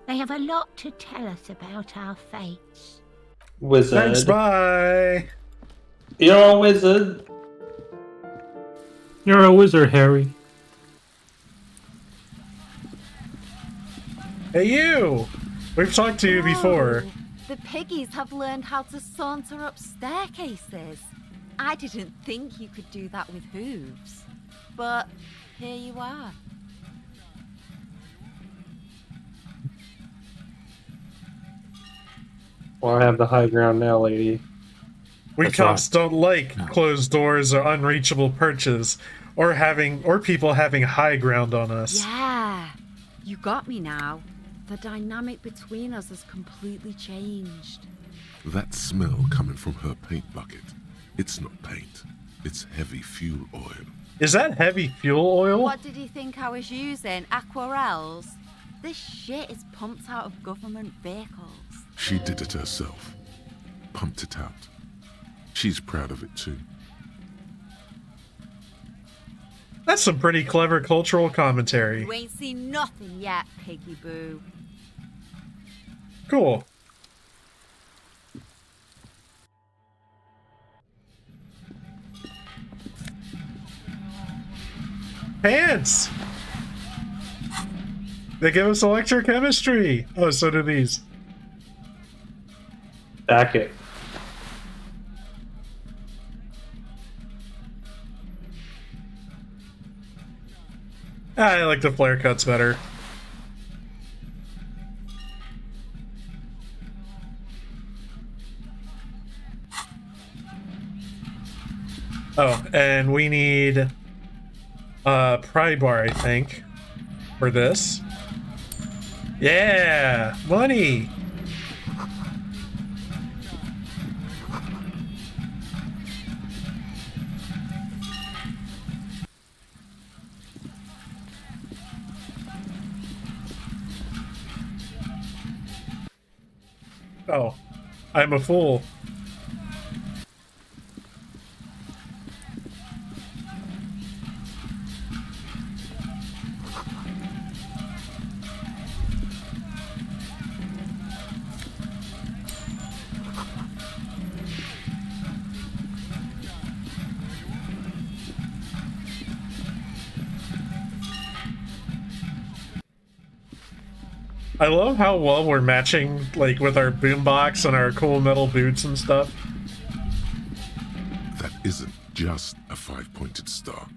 They have a lot to tell us about our fates. Wizard. Thanks, bye. You're a wizard. You're a wizard, Harry. Hey, you! We've talked to you before. The piggies have learned how to saunter up staircases. I didn't think you could do that with hooves. But here you are. Well, I have the high ground now, lady. We cops don't like closed doors or unreachable perches, or people having high ground on us. Yeah, you got me now. The dynamic between us has completely changed. That smell coming from her paint bucket. It's not paint. It's heavy fuel oil. Is that heavy fuel oil? What did you think I was using? Aquarels? This shit is pumped out of government vehicles. She did it herself. Pumped it out. She's proud of it too. That's some pretty clever cultural commentary. You ain't seen nothing yet, piggy boo. Cool. Pants! They give us electrochemistry! Oh, so do these. Back it. I like the flare cuts better. Oh, and we need pry bar, I think, for this. Yeah, money. Oh, I'm a fool. I love how well we're matching, like, with our boombox and our cool metal boots and stuff. That isn't just a five-pointed star.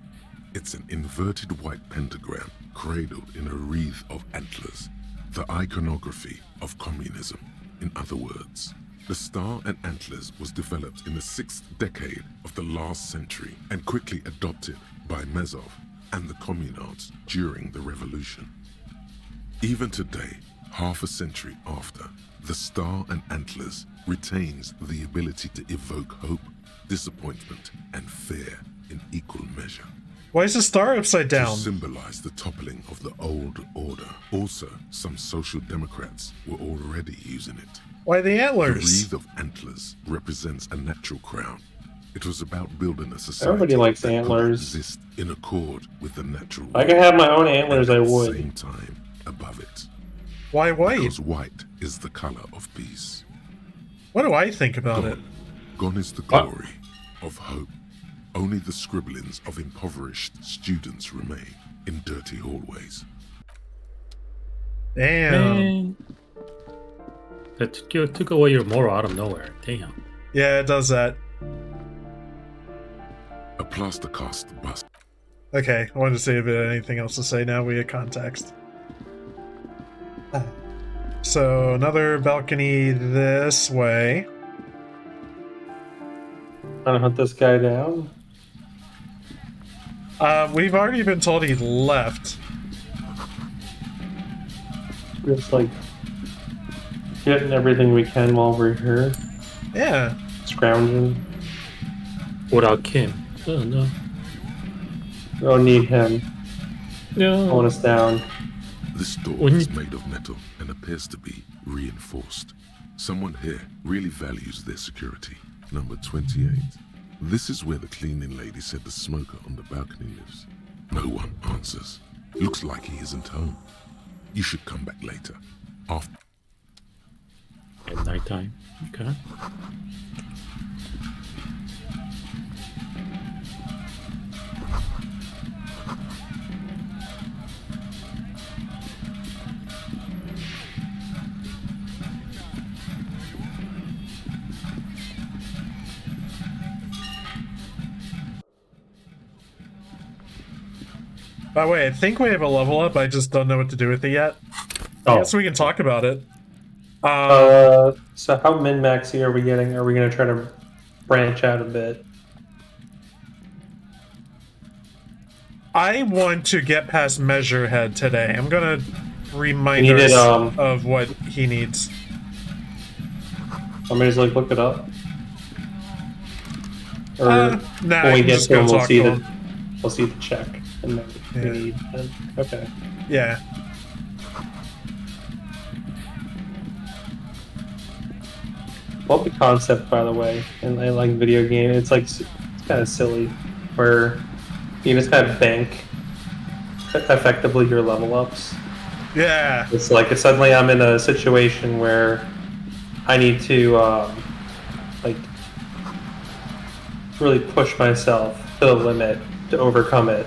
It's an inverted white pentagram cradled in a wreath of antlers. The iconography of communism, in other words. The star and antlers was developed in the 6th decade of the last century and quickly adopted by Mezov and the communards during the revolution. Even today, half a century after, the star and antlers retains the ability to evoke hope, disappointment, and fear in equal measure. Why is the star upside down? To symbolize the toppling of the old order. Also, some social democrats were already using it. Why the antlers? The wreath of antlers represents a natural crown. It was about building a society Everybody likes that antlers. could exist in accord with the natural If I could have my own antlers, I and at the would. same time, above it. Why white? Because white is the color of peace. What do I think about it? Gone is the glory of hope. Only the scribblings of impoverished students remain in dirty hallways. Damn. That took away your moral out of nowhere. Damn. Yeah, it does that. A plaster cast bust. Okay, I wanted to see if it had anything else to say now we had context. So, another balcony this way. Trying to hunt this guy down? We've already been told he left. We're just like getting everything we can while we're here. Yeah. Scrounging. Without Kim. Oh no. We don't need him. No. Pulling us down. This door is made of metal and appears to be reinforced. Someone here really values their security. Number 28. This is where the cleaning lady said the smoker on the balcony lives. No one answers. Looks like he isn't home. You should come back later. After. At nighttime. Okay. By the way, I think we have a level up, I just don't know what to do with it yet. I guess we can talk about it. So how min-maxy are we getting? Are we going to try to branch out a bit? I want to get past Measurehead today. I'm going to remind You needed, us of what he needs. Somebody's like, look it up. Or Nah, when we you get just to him, go talk to him. we'll see the check. And then we need, okay. Yeah. Love the concept, by the way, and I like video game. It's like it's kind of silly, where you just kind of bank effectively your level ups. Yeah. It's like suddenly I'm in a situation where I need to like really push myself to the limit to overcome it.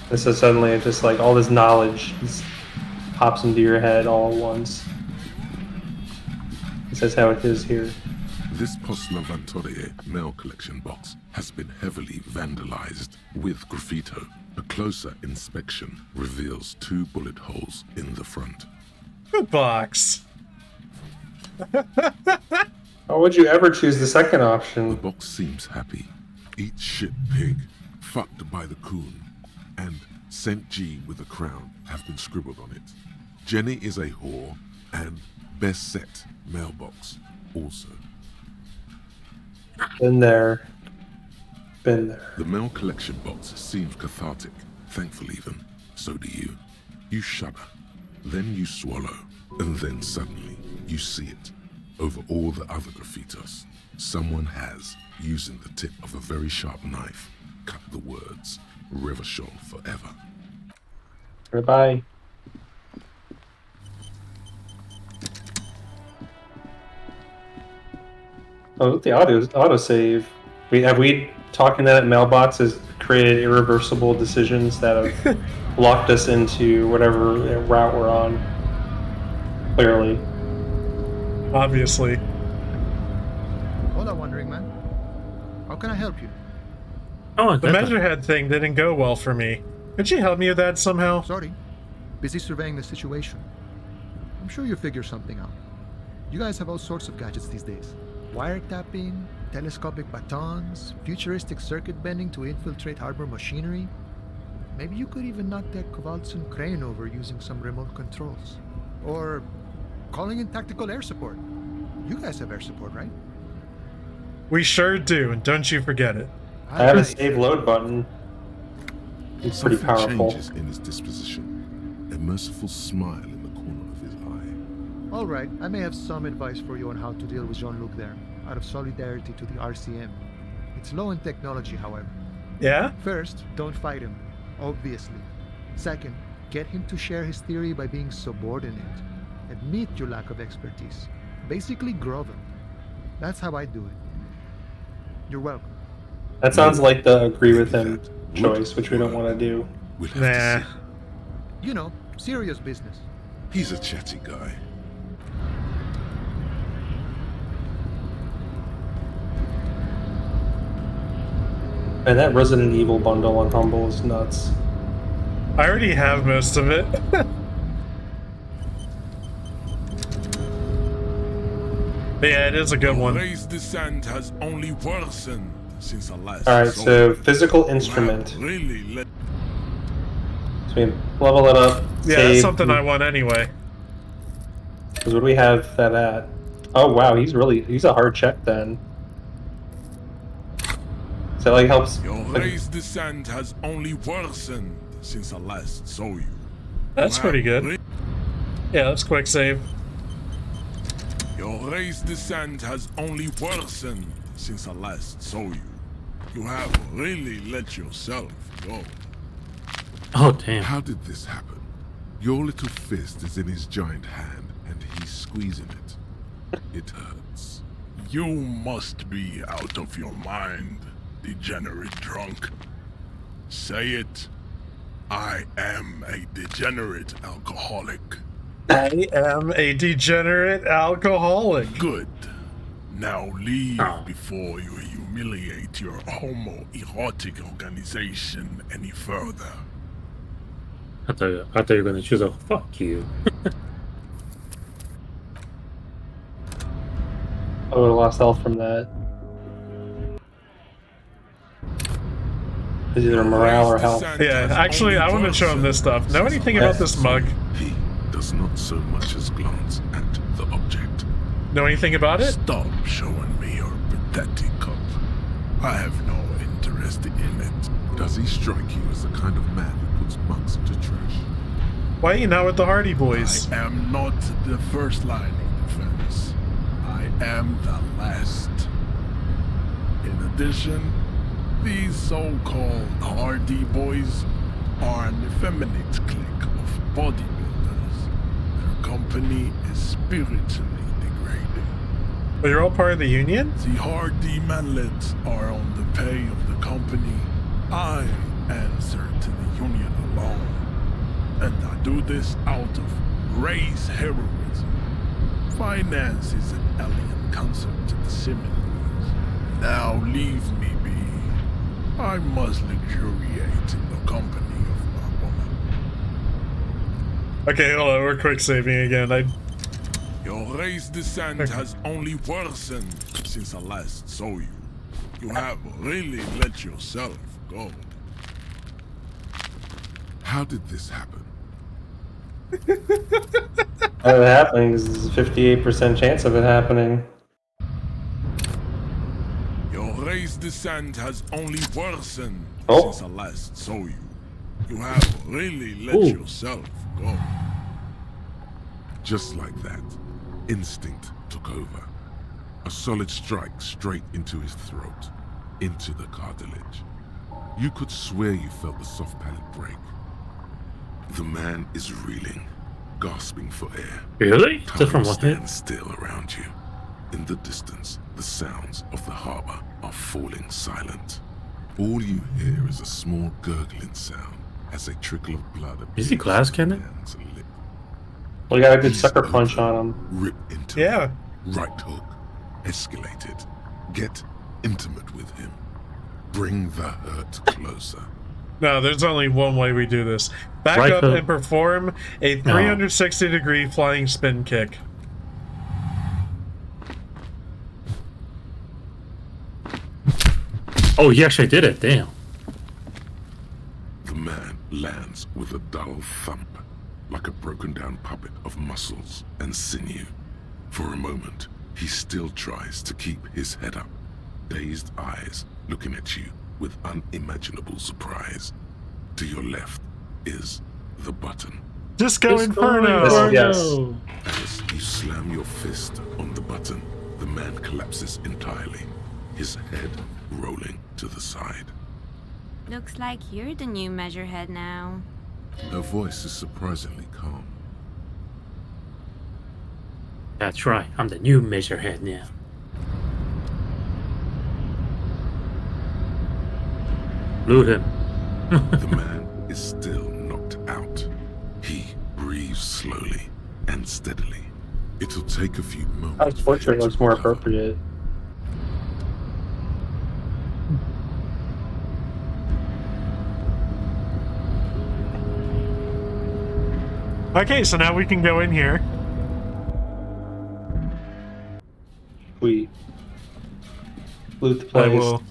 And so suddenly it's just like all this knowledge just pops into your head all at once. This is how it is here. This Post Lavantorie mail collection box has been heavily vandalized with graffito. A closer inspection reveals 2 bullet holes in the front. Good box. How would you ever choose the second option? The box seems happy. Eat shit pig, fucked by the coon, and St. G with a crown have been scribbled on it. Jenny is a whore, and best set mailbox also. Been there. Been there. The mail collection box seems cathartic, thankful even. So do you. You shudder, then you swallow, and then suddenly you see it. Over all the other graffitos, someone has, using the tip of a very sharp knife, cut the words, Revachol forever. Goodbye. Oh, the autosave. Have we talking that mailbox has created irreversible decisions that have locked us into whatever route we're on. Clearly. Obviously. Hola, wandering man. How can I help you? Oh, the Measurehead thing didn't go well for me. Could you help me with that somehow? Sorry. Busy surveying the situation. I'm sure you'll figure something out. You guys have all sorts of gadgets these days. Wiretapping, telescopic batons, futuristic circuit bending to infiltrate harbor machinery. Maybe you could even knock that Kowalczyk crane over using some remote controls. Or calling in tactical air support. You guys have air support, right? We sure do, and don't you forget it. I have a save load button. It's pretty Something powerful. changes in his disposition. A merciful smile in the corner of his eye. All right, I may have some advice for you on how to deal with Jean-Luc there, out of solidarity to the RCM. It's low in technology, however. Yeah? First, don't fight him, obviously. Second, get him to share his theory by being subordinate. Admit your lack of expertise. Basically, grovel. That's how I do it. You're welcome. That sounds like the agree with him choice, which we don't want to do. We'll have to see. You know, serious business. He's a chatty guy. And that Resident Evil bundle on Humble is nuts. I already have most of it. Yeah, it is a good one. Raise descent has only worsened since the last. Alright, so physical instrument. So we level it up. Yeah, save. that's something I want anyway. Because what do we have that at? Oh wow, he's a hard check then. So that like helps. Your race descent has only worsened since I last saw you. That's pretty good. Yeah, that's quick save. Your race descent has only worsened since I last saw you. You have really let yourself go. Oh, damn. How did this happen? Your little fist is in his giant hand, and he's squeezing it. It hurts. You must be out of your mind, degenerate drunk. Say it. I am a degenerate alcoholic. I am a degenerate alcoholic. Good. Now leave before you humiliate your homoerotic organization any further. I thought you were gonna choose a fuck you. I would have lost health from that. It's either morale or health. Yeah, actually, I want to show him this stuff. Know anything about this mug? He does not so much as glance at the object. Know anything about it? Stop showing me your pathetic cup. I have no interest in it. Does he strike you as the kind of man who puts mugs into trash? Why are you not with the Hardy Boys? I am not the first line of defense. I am the last. In addition, these so-called Hardy Boys are an effeminate clique of bodybuilders. Their company is spiritually degrading. But you're all part of the union? The Hardy manlets are on the pay of the company. I answer to the union alone. And I do this out of race heroism. Finance is an alien concept to the Simmons. Now leave me be. I must luxuriate in the company of my woman. Okay, hold on, we're quick saving again. Your race descent has only worsened since I last saw you. You have really let yourself go. How did this happen? How did it happen? There's a 58% chance of it happening. Your race descent has only worsened since I last saw you. You have really let yourself go. Just like that, instinct took over. A solid strike straight into his throat, into the cartilage. You could swear you felt the soft palate break. The man is reeling, gasping for air. Really? Time stands still around you. In the distance, the sounds of the harbor are falling silent. All you hear is a small gurgling sound as a trickle of blood appears. Is he glass cannon? We got a good sucker punch on him. Rip into him. Right hook. Escalate it. Get intimate with him. Bring the hurt closer. No, there's only one way we do this. Back Right up hook. and perform a 360-degree flying spin kick. Oh, he actually did it. Damn. The man lands with a dull thump, like a broken down puppet of muscles and sinew. For a moment, he still tries to keep his head up, dazed eyes looking at you with unimaginable surprise. To your left is the button. Disco Inferno! Yes. As you slam your fist on the button, the man collapses entirely, his head rolling to the side. Looks like you're the new measurehead now. Her voice is surprisingly calm. That's right. I'm the new measurehead now. Loot him. The man is still knocked out. He breathes slowly and steadily. It'll take a few moments. His portrait looks more appropriate. Okay, so now we can go in here. We loot the place. I will.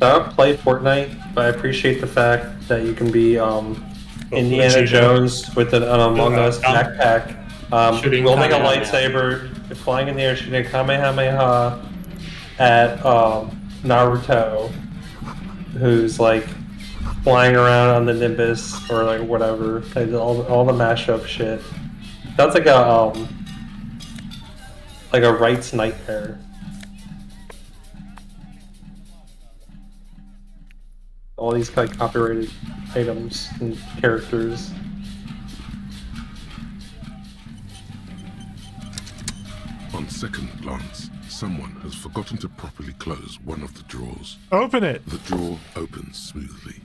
I don't play Fortnite, but I appreciate the fact that you can be Indiana Jones with an Among Us backpack, wielding a lightsaber, flying in the air, shooting a Kamehameha at Naruto, who's like flying around on the Nimbus or like whatever, like, all the mashup shit. Sounds like a rights nightmare. All these like copyrighted items and characters. On second glance, someone has forgotten to properly close one of the drawers. Open it! The drawer opens smoothly.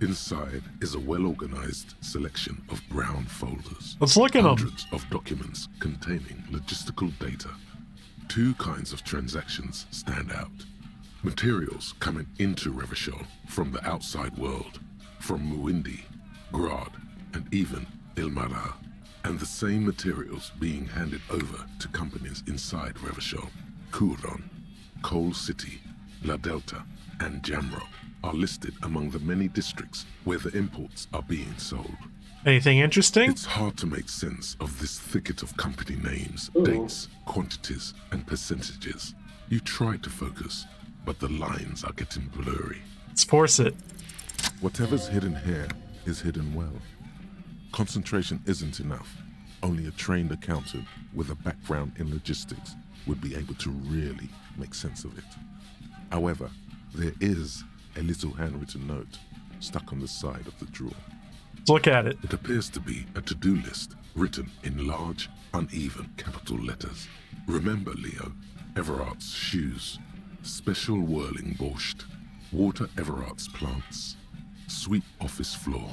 Inside is a well-organized selection of brown folders. Let's look at them. Hundreds of documents containing logistical data. Two kinds of transactions stand out. Materials coming into Revachol from the outside world, from Muindi, Grad, and even Ilmara, and the same materials being handed over to companies inside Revachol. Kuron, Coal City, La Delta, and Jamrock are listed among the many districts where the imports are being sold. Anything interesting? It's hard to make sense of this thicket of company names, dates, quantities, and percentages. You try to focus, but the lines are getting blurry. Let's force it. Whatever's hidden here is hidden well. Concentration isn't enough. Only a trained accountant with a background in logistics would be able to really make sense of it. However, there is a little handwritten note stuck on the side of the drawer. Let's look at it. It appears to be a to-do list written in large, uneven capital letters. Remember, Leo, Everart's shoes. Special whirling borscht, water Everart's plants, sweep office floor,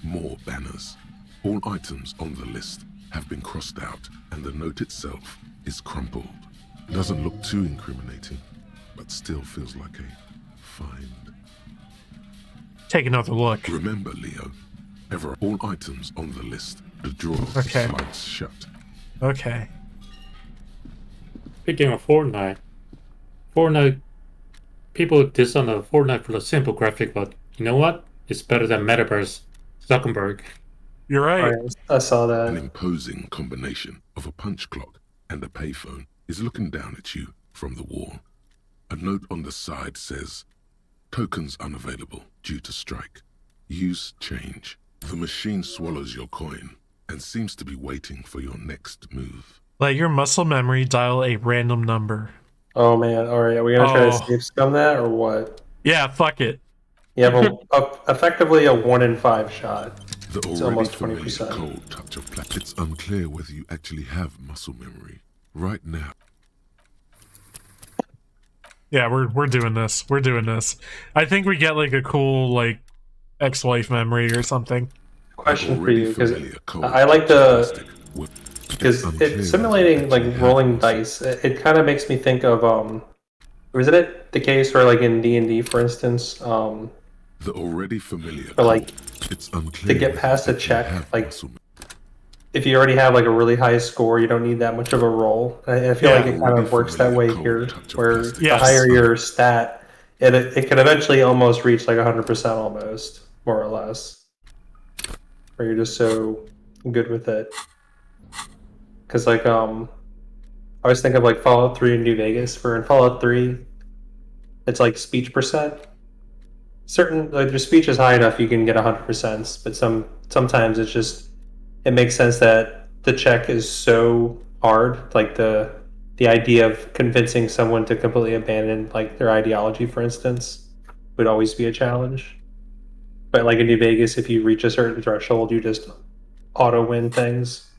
more banners. All items on the list have been crossed out and the note itself is crumpled. Doesn't look too incriminating, but still feels like a find. Take another look. Remember, Leo, all items on the list, the drawer slides shut. Okay. Speaking of Fortnite, people diss on the Fortnite for the simple graphic, but you know what? It's better than Metaverse Zuckerberg. You're right. I saw that. An imposing combination of a punch clock and a payphone is looking down at you from the wall. A note on the side says, "Tokens unavailable due to strike. Use change." The machine swallows your coin and seems to be waiting for your next move. Let your muscle memory dial a random number. Oh man, alright, are we gonna try to save scum that or what? Yeah, fuck it. You have effectively a 1 in 5 shot. It's almost 20%. Cold touch of It's unclear whether you actually have muscle memory. Right now. Yeah, we're doing this. We're doing this. I think we get like a cool like ex-wife memory or something. Question for you, because I like because it's simulating like rolling dice. It kind of makes me think of isn't it the case where like in D&D, for instance, the already familiar or like it's unclear to get past a check, like if you already have like a really high score, you don't need that much of a roll. I feel like it kind of works that way here, where the higher your stat, it can eventually almost reach like 100% almost, more or less, where you're just so good with it. Because like I always think of like Fallout 3 in New Vegas, where in Fallout 3 it's like speech percent. Certain like your speech is high enough you can get 100%, but sometimes it's just it makes sense that the check is so hard, like the idea of convincing someone to completely abandon like their ideology, for instance, would always be a challenge. But like in New Vegas, if you reach a certain threshold, you just auto win things.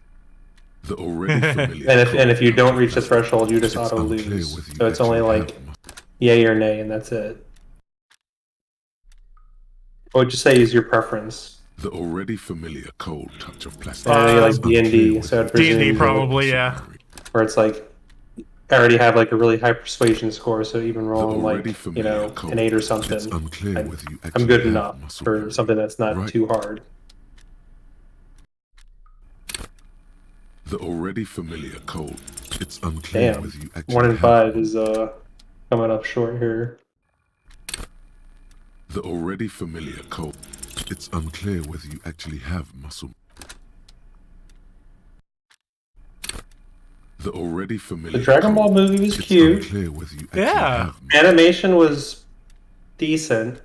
The already familiar and if you don't reach the threshold, you just auto lose. So it's only like yay or nay, and that's it. What would you say is your preference? The already familiar cold touch of plastic. Like D&D, so I'd presume D&D probably, yeah. Where it's like I already have like a really high persuasion score, so even rolling like an 8 or something, I'm good enough for something that's not too hard. The already familiar cold. It's unclear whether you actually 1 in 5 is coming up short here. The already familiar cold. It's unclear whether you actually have muscle. The already familiar. The Dragon Ball movie was cute. Yeah. Animation was decent.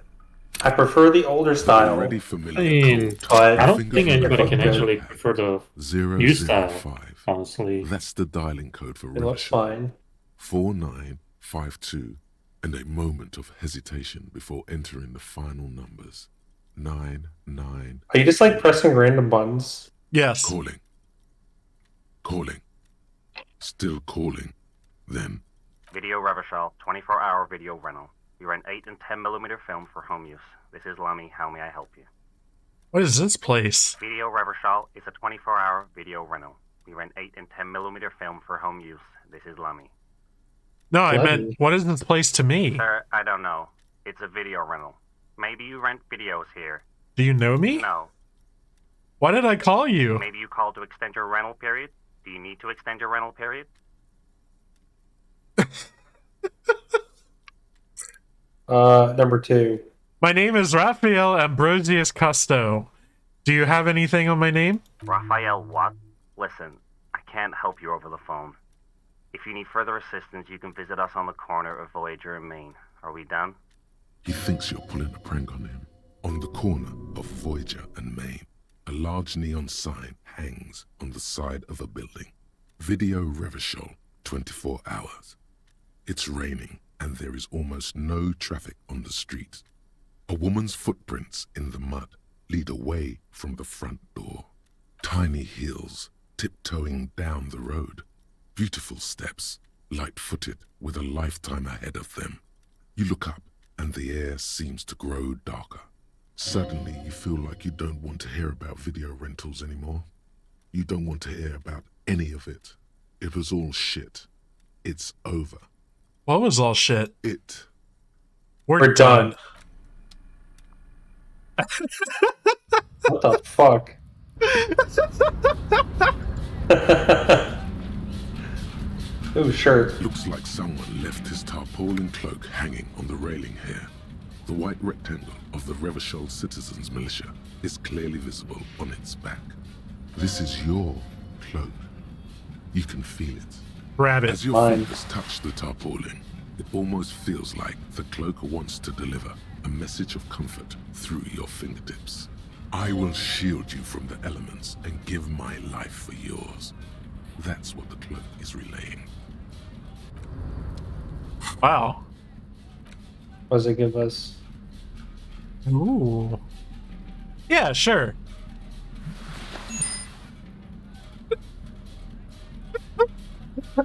I prefer the older style. I mean, I don't think anybody can actually prefer the new style, honestly. That's the dialing code for It looks fine. 4952, and a moment of hesitation before entering the final numbers. 99. Are you just like pressing random buttons? Yes. Calling. Still calling. Then. Video Revachol, 24-hour video rental. We rent 8 and 10mm film for home use. This is Lummy. How may I help you? What is this place? Video Revachol is a 24-hour video rental. We rent 8 and 10mm film for home use. This is Lummy. No, I meant, what is this place to me? Sir, I don't know. It's a video rental. Maybe you rent videos here. Do you know me? No. Why did I call you? Maybe you called to extend your rental period? Do you need to extend your rental period? Number 2. My name is Raphael Ambrosius Custo. Do you have anything on my name? Raphael what? Listen, I can't help you over the phone. If you need further assistance, you can visit us on the corner of Voyager and Main. Are we done? He thinks you're pulling a prank on him. On the corner of Voyager and Main, a large neon sign hangs on the side of a building. Video Revachol, 24 hours. It's raining and there is almost no traffic on the street. A woman's footprints in the mud lead away from the front door. Tiny heels tiptoeing down the road. Beautiful steps, light-footed with a lifetime ahead of them. You look up and the air seems to grow darker. Suddenly you feel like you don't want to hear about video rentals anymore. You don't want to hear about any of it. It was all shit. It's over. What was all shit? We're done. What the fuck? Oh, shirt. Looks like someone left his tarpaulin cloak hanging on the railing here. The white rectangle of the Revachol Citizens Militia is clearly visible on its back. This is your cloak. You can feel it. Grab it. As your fingers touch the tarpaulin, it almost feels like the cloak wants to deliver a message of comfort through your fingertips. I will shield you from the elements and give my life for yours. That's what the cloak is relaying. Wow. What does it give us? Ooh. Yeah, sure.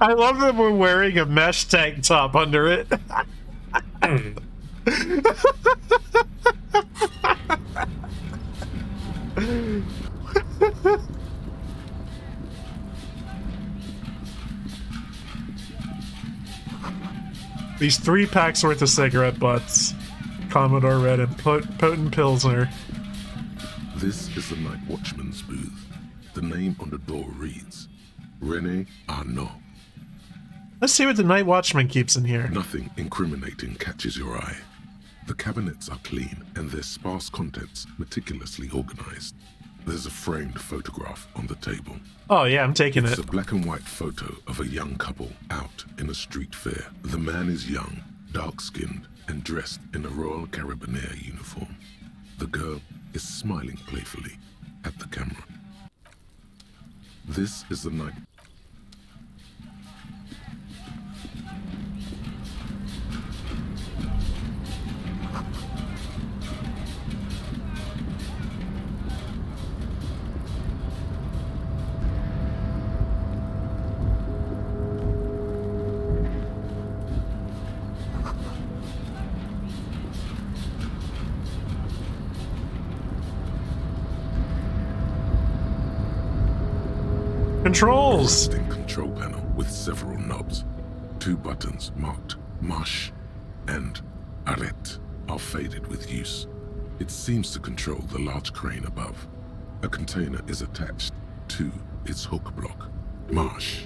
I love that we're wearing a mesh tank top under it. These 3 packs worth of cigarette butts. Commodore Red and Potent Pilsner. This is the Night Watchman's booth. The name on the door reads, René Arnaud. Let's see what the Night Watchman keeps in here. Nothing incriminating catches your eye. The cabinets are clean and their sparse contents meticulously organized. There's a framed photograph on the table. Oh yeah, I'm taking it. It's a black and white photo of a young couple out in a street fair. The man is young, dark-skinned, and dressed in a Royal Carabinieri uniform. The girl is smiling playfully at the camera. This is the night. Controls! A rusting control panel with several knobs. 2 buttons marked Marsh and Arrête are faded with use. It seems to control the large crane above. A container is attached to its hook block. Marsh.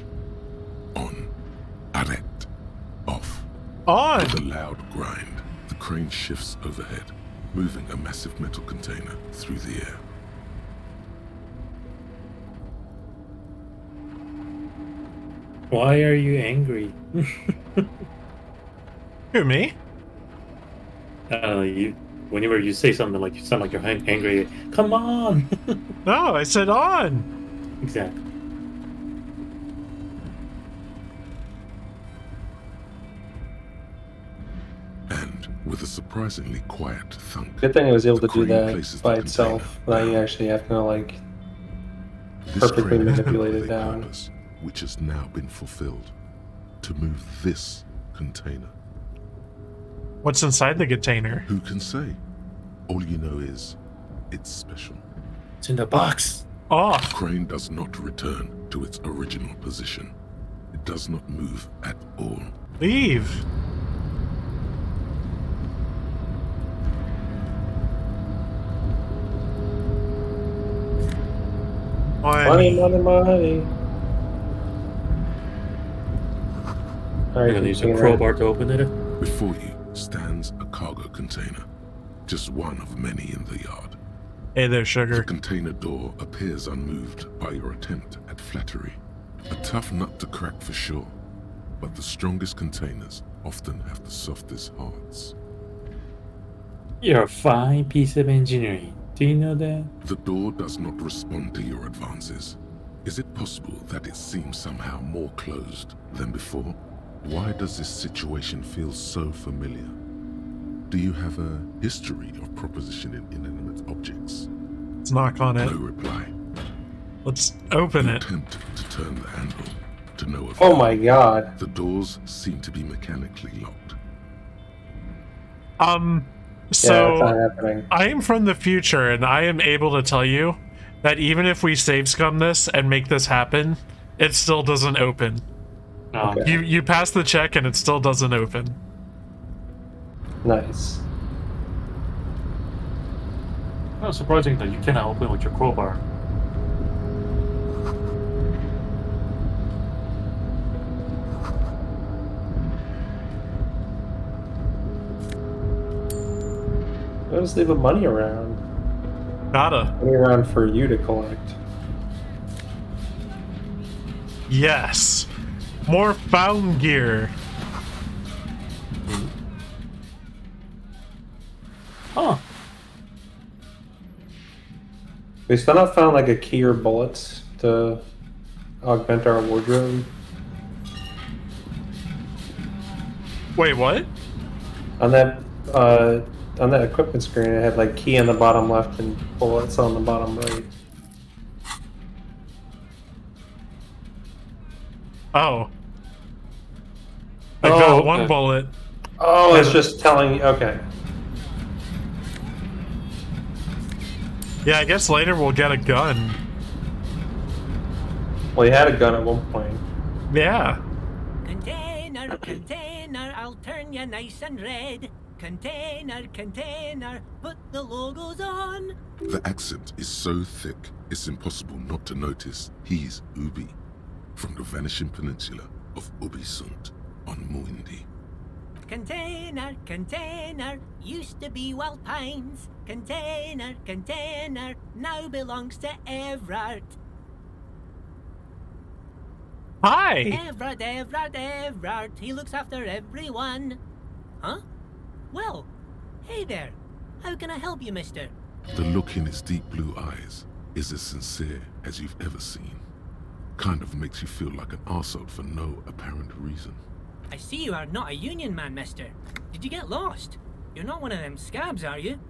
On. Arrête. Off. On! With a loud grind, the crane shifts overhead, moving a massive metal container through the air. Why are you angry? Who, me? Whenever you say something like you sound like you're angry. Come on! No, I said on! Exactly. And with a surprisingly quiet thunk. Good thing I was able to do crane that places by the itself. Now you actually have to like This perfectly crane has no manipulate it other down. purpose, which has now been fulfilled. To move this container. What's inside the container? Who can say? All you know is, it's special. It's in the box. Oh. The crane does not return to its original position. It does not move at all. Leave. Money, money, money. You're gonna use a crowbar to open it? Before you stands a cargo container. Just one of many in the yard. Hey there, sugar. The container door appears unmoved by your attempt at flattery. A tough nut to crack for sure, but the strongest containers often have the softest hearts. You're a fine piece of engineering. Do you know that? The door does not respond to your advances. Is it possible that it seems somehow more closed than before? Why does this situation feel so familiar? Do you have a history of propositioning inanimate objects? Let's knock on it. No reply. Let's open it. Attempt to turn the handle to no avail. Oh my god. The doors seem to be mechanically locked. So it's not happening. I am from the future, and I am able to tell you that even if we save scum this and make this happen, it still doesn't open. Okay. You pass the check and it still doesn't open. Nice. Well, surprising that you cannot open with your crowbar. Let's leave the money around. Gotta. Money around for you to collect. Yes. More found gear. Huh. We still not found like a key or bullets to augment our wardrobe. Wait, what? On that equipment screen, it had like key on the bottom left and bullets on the bottom right. Oh. I got one okay. bullet. Oh, it's just telling you. Okay. Yeah, I guess later we'll get a gun. Well, he had a gun at one point. Yeah. Container, container, I'll turn you nice and red. Container, container, put the logos on. The accent is so thick, it's impossible not to notice he's Ubi, from the vanishing peninsula of Ubisunt on Muindi. Container, container, used to be Wild Pines. Container, container, now belongs to Everard. Hi! Everard, he looks after everyone. Huh? Well, hey there. How can I help you, mister? The look in his deep blue eyes is as sincere as you've ever seen. Kind of makes you feel like an arsehole for no apparent reason. I see you are not a union man, mister. Did you get lost? You're not one of them scabs, are you?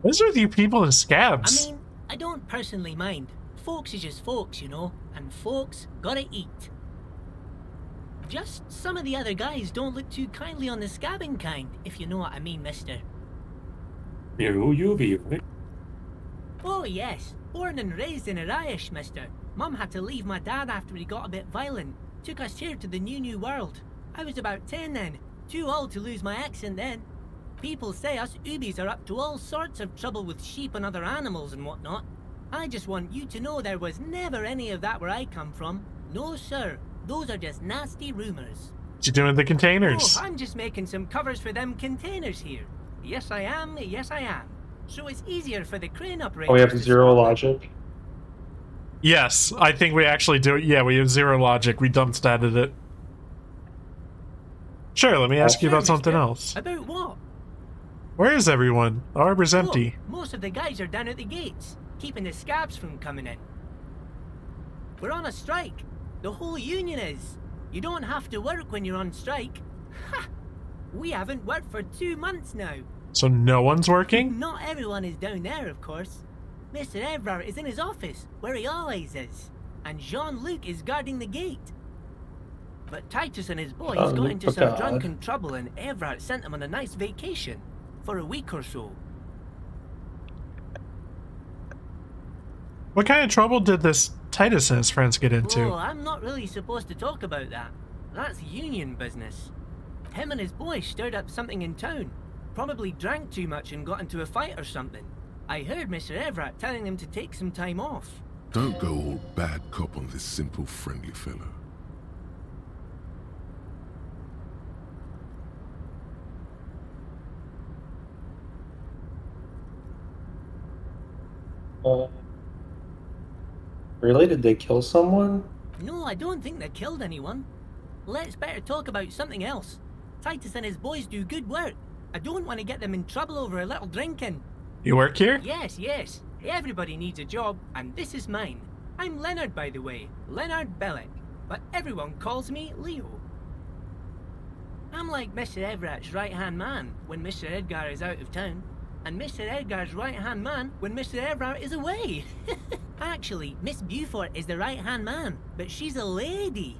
What's with you people in scabs? I mean, I don't personally mind. Folks is just folks, you know, and folks gotta eat. Just some of the other guys don't look too kindly on the scabbing kind, if you know what I mean, mister. You'll be, right? Oh yes, Born and raised in Arish, mister. Mum had to leave my dad after he got a bit violent. Took us here to the new world. I was about 10 then. Too old to lose my accent then. People say us Ubis are up to all sorts of trouble with sheep and other animals and whatnot. I just want you to know there was never any of that where I come from. No, sir. Those are just nasty rumors. What you doing with the containers? Oh, I'm just making some covers for them containers here. Yes, I am. Yes, I am. So it's easier for the crane operators. Oh, we have zero logic. Yes, I think we actually do. Yeah, we have zero logic. We dump statted it. Sure, let me ask you about something else. About what? Where is everyone? The harbor's empty. Most of the guys are down at the gates, keeping the scabs from coming in. We're on a strike. The whole union is. You don't have to work when you're on strike. Ha! We haven't worked for 2 months now. So no one's working? Not everyone is down there, of course. Mr. Evrard is in his office, where he always is. And Jean-Luc is guarding the gate. But Titus and his boys got into some drunken trouble and Evrard sent them on a nice vacation. For a week or so. What kind of trouble did this Titus and his friends get into? Oh, I'm not really supposed to talk about that. That's union business. Him and his boys stirred up something in town. Probably drank too much and got into a fight or something. I heard Mr. Everett telling them to take some time off. Don't go all bad cop on this simple, friendly fellow. Really? Did they kill someone? No, I don't think they killed anyone. Let's better talk about something else. Titus and his boys do good work. I don't want to get them in trouble over a little drinking. You work here? Yes, yes. Everybody needs a job, and this is mine. I'm Leonard, by the way. Leonard Bellick. But everyone calls me Leo. I'm like Mr. Everett's right-hand man when Mr. Edgar is out of town. And Mr. Edgar's right-hand man when Mr. Everett is away. Actually, Miss Beaufort is the right-hand man, but she's a lady.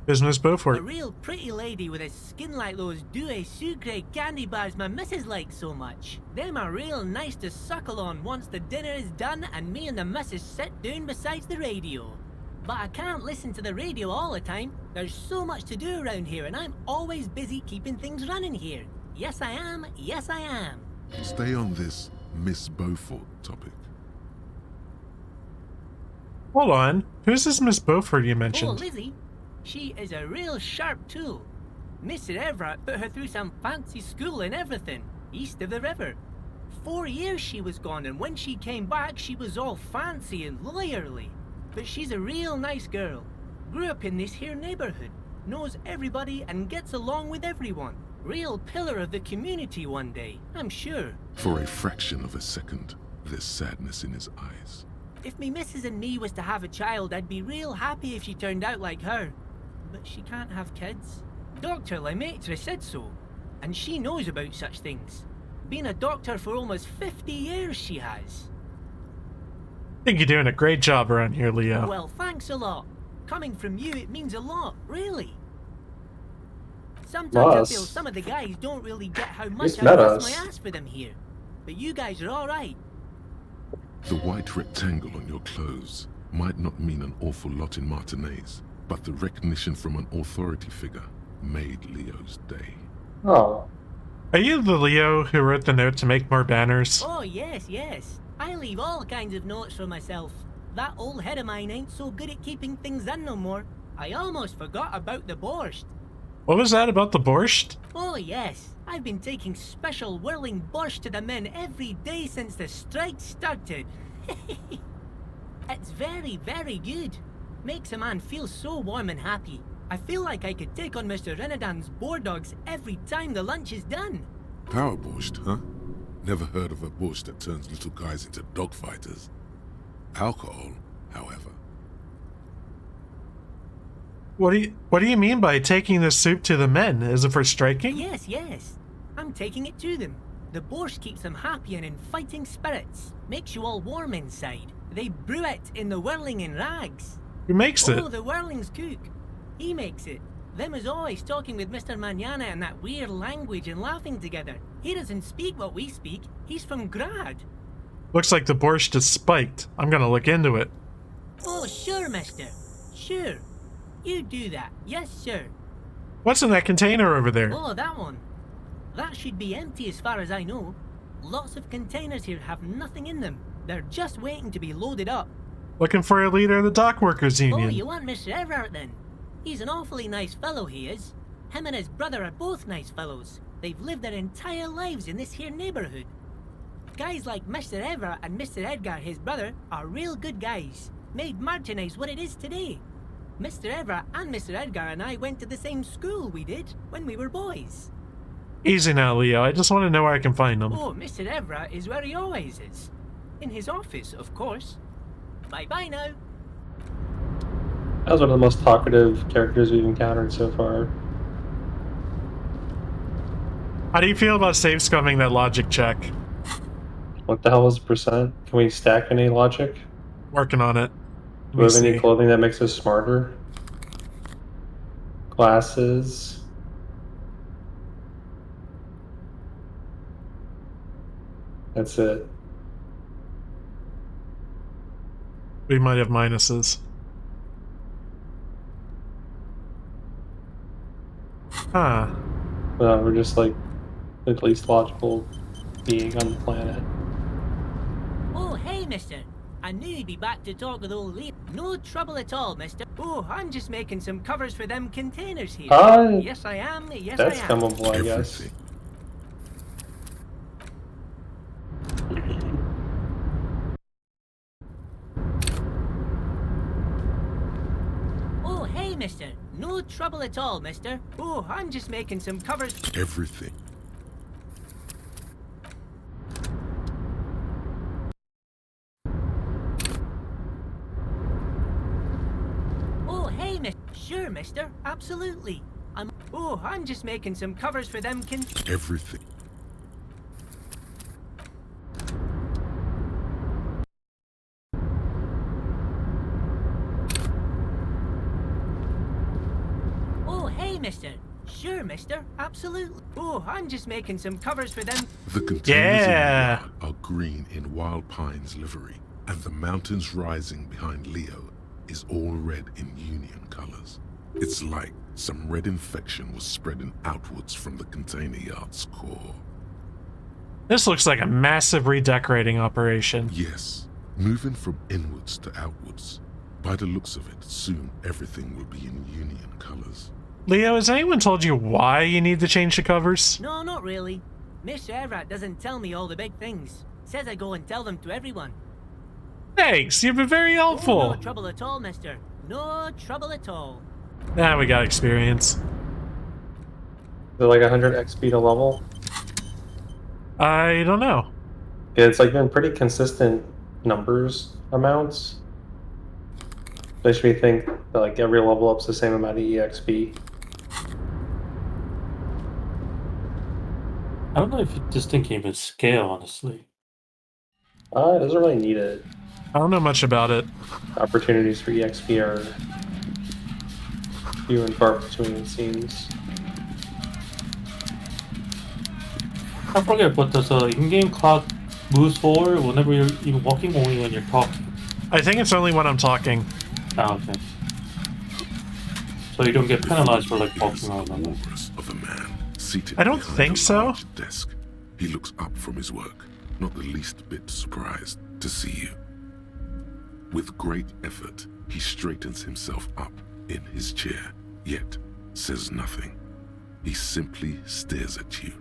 Who's Miss Beaufort? A real pretty lady with a skin like those Douai Sucre candy bars my missus likes so much. Them are real nice to suckle on once the dinner is done and me and the missus sit down beside the radio. But I can't listen to the radio all the time. There's so much to do around here and I'm always busy keeping things running here. Yes, I am. Yes, I am. Stay on this Miss Beaufort topic. Hold on. Who's this Miss Beaufort you mentioned? Oh, Lizzie. She is a real sharp tool. Mr. Everett put her through some fancy school and everything, east of the river. 4 years she was gone, and when she came back, she was all fancy and lawyerly. But she's a real nice girl. Grew up in this here neighborhood, knows everybody and gets along with everyone. Real pillar of the community one day, I'm sure. For a fraction of a second, there's sadness in his eyes. If me missus and me was to have a child, I'd be real happy if she turned out like her. But she can't have kids. Dr. Lemaitre said so, and she knows about such things. Been a doctor for almost 50 years she has. I think you're doing a great job around here, Leo. Well, thanks a lot. Coming from you, it means a lot, really. Sometimes I feel some of the guys don't really get how much I bust my ass for them here. But you guys are alright. The white rectangle on your clothes might not mean an awful lot in Martinez, but the recognition from an authority figure made Leo's day. Oh. Are you the Leo who wrote the note to make more banners? Oh, yes, yes. I leave all kinds of notes for myself. That old head of mine ain't so good at keeping things in no more. I almost forgot about the borscht. What was that about the borscht? Oh, yes. I've been taking special whirling borscht to the men every day since the strike started. It's very, very good. Makes a man feel so warm and happy. I feel like I could take on Mr. Renadan's boar dogs every time the lunch is done. Power borscht, huh? Never heard of a borscht that turns little guys into dogfighters. Alcohol, however. What do you mean by taking the soup to the men? Is it for striking? Yes, yes. I'm taking it to them. The borscht keeps them happy and in fighting spirits. Makes you all warm inside. They brew it in the whirling in rags. Who makes it? Oh, the whirling's cook. He makes it. Them is always talking with Mr. Manana in that weird language and laughing together. He doesn't speak what we speak. He's from Grad. Looks like the borscht is spiked. I'm gonna look into it. Oh, sure, mister. Sure. You do that. Yes, sir. What's in that container over there? Oh, that one. That should be empty as far as I know. Lots of containers here have nothing in them. They're just waiting to be loaded up. Looking for a leader of the Dock Workers Union. Oh, you want Mr. Everard then? He's an awfully nice fellow, he is. Him and his brother are both nice fellows. They've lived their entire lives in this here neighborhood. Guys like Mr. Everard and Mr. Edgar, his brother, are real good guys. Made Martinez what it is today. Mr. Everard and Mr. Edgar and I went to the same school we did when we were boys. Easy now, Leo. I just want to know where I can find them. Oh, Mr. Everard is where he always is. In his office, of course. Bye-bye now. That was one of the most talkative characters we've encountered so far. How do you feel about save scumming that logic check? What the hell is the percent? Can we stack any logic? Working on it. Do we have any clothing that makes us smarter? Glasses. That's it. We might have minuses. Huh. Well, we're just like the least logical being on the planet. Oh, hey, mister. I knew you'd be back to talk with old Lee. No trouble at all, mister. Oh, I'm just making some covers for them containers here. Yes, I am. Yes, That's I am. comable, I guess. Oh, hey, mister. No trouble at all, mister. Oh, I'm just making some covers. Everything. Oh, hey, mister. Sure, mister. Absolutely. I'm just making some covers for them Everything. Oh, hey, mister. Sure, mister. Absolutely. Oh, I'm just making some covers for them. The containers in the yard are green in Wild Pine's livery, and the mountains rising behind Leo is all red in Union colors. It's like some red infection was spreading outwards from the container yard's core. This looks like a massive redecorating operation. Yes, moving from inwards to outwards. By the looks of it, soon everything will be in Union colors. Leo, has anyone told you why you need to change the covers? No, not really. Mr. Everett doesn't tell me all the big things. Says I go and tell them to everyone. Thanks, you've been very helpful. Oh, no trouble at all, mister. No trouble at all. Ah, we got experience. Is it like 100 XP to level? I don't know. Yeah, it's like been pretty consistent amounts. Makes me think that like every level up's the same amount of EXP. I don't know if this thing can even scale, honestly. It doesn't really need it. I don't know much about it. Opportunities for EXP are few and far between, it seems. I forget, but does in-game clock moves forward whenever you're even walking, only when you're talking? I think it's only when I'm talking. Oh, okay. So you don't get penalized for like walking around. Of a man seated I don't behind think a so. large desk. He looks up from his work, not the least bit surprised to see you. With great effort, he straightens himself up in his chair, yet says nothing. He simply stares at you.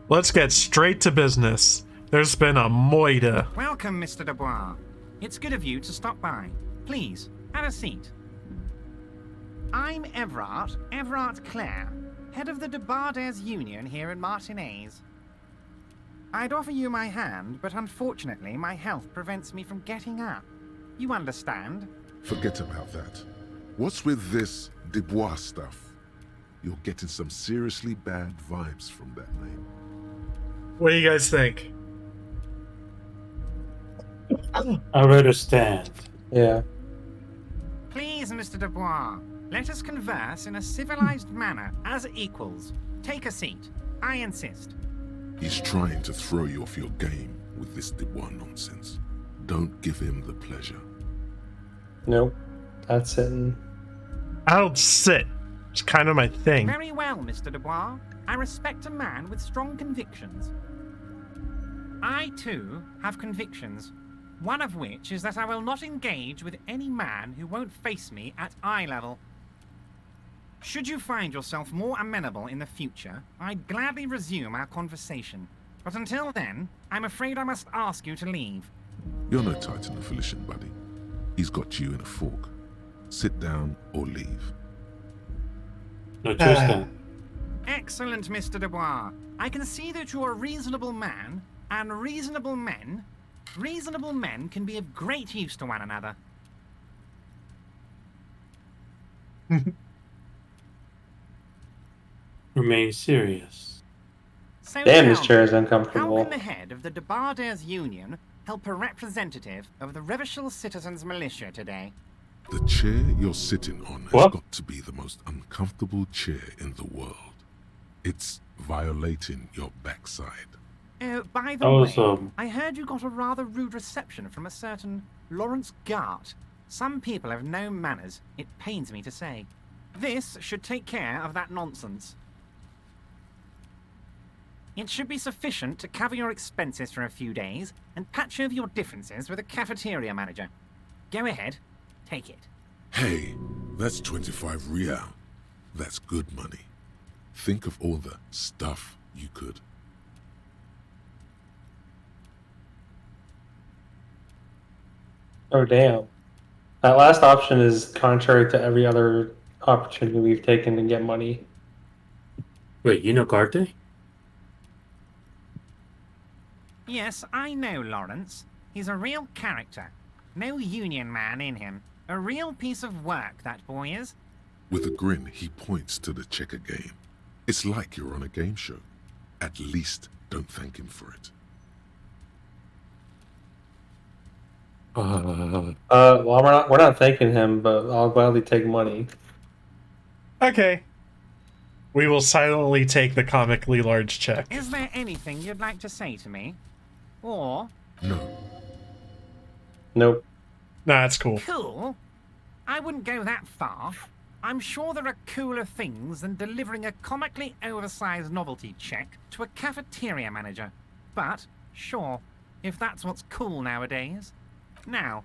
Let's get straight to business. There's been a moida. Welcome, Mr. Dubois. It's good of you to stop by. Please, have a seat. I'm Everard Clare, head of the Debarders Union here in Martinez. I'd offer you my hand, but unfortunately my health prevents me from getting up. You understand? Forget about that. What's with this Dubois stuff? You're getting some seriously bad vibes from that name. What do you guys think? I understand. Yeah. Please, Mr. Dubois, let us converse in a civilized manner, as equals. Take a seat. I insist. He's trying to throw you off your game with this Dubois nonsense. Don't give him the pleasure. Nope. That's it. I don't sit. It's kind of my thing. Very well, Mr. Dubois. I respect a man with strong convictions. I, too, have convictions. One of which is that I will not engage with any man who won't face me at eye level. Should you find yourself more amenable in the future, I'd gladly resume our conversation. But until then, I'm afraid I must ask you to leave. You're no Titan of Volition, buddy. He's got you in a fork. Sit down or leave. No choice then. Excellent, Mr. Dubois. I can see that you're a reasonable man, and reasonable men can be of great use to one another. Remain serious. So Damn, this tell chair me, is uncomfortable. How can the head of the Debarders Union help a representative of the Revachol Citizens Militia today? The chair you're sitting on has got to be the most uncomfortable chair in the world. It's violating your backside. Oh, by the way, I heard you got a rather rude reception from a certain Lawrence Gart. Some people have no manners, it pains me to say. This should take care of that nonsense. It should be sufficient to cover your expenses for a few days and patch over your differences with a cafeteria manager. Go ahead, take it. Hey, that's 25 real. That's good money. Think of all the stuff you could. Oh, damn. That last option is contrary to every other opportunity we've taken to get money. Wait, you know Carte? Yes, I know Lawrence. He's a real character. No union man in him. A real piece of work, that boy is. With a grin, he points to the checker game. It's like you're on a game show. At least don't thank him for it. Well, we're not thanking him, but I'll gladly take money. Okay. We will silently take the comically large check. Is there anything you'd like to say to me? Or... No. Nope. Nah, that's cool. Cool? I wouldn't go that far. I'm sure there are cooler things than delivering a comically oversized novelty check to a cafeteria manager. But, sure, if that's what's cool nowadays. Now,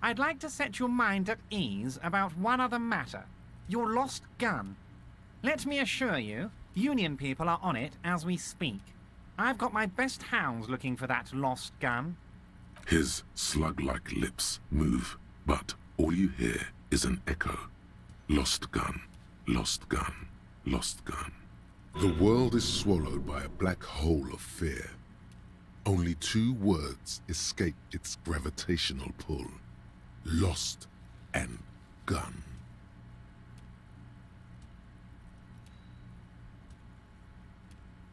I'd like to set your mind at ease about one other matter. Your lost gun. Let me assure you, Union people are on it as we speak. I've got my best hounds looking for that lost gun. His slug-like lips move, but all you hear is an echo. Lost gun, lost gun, lost gun. The world is swallowed by a black hole of fear. Only two words escape its gravitational pull. Lost and gun.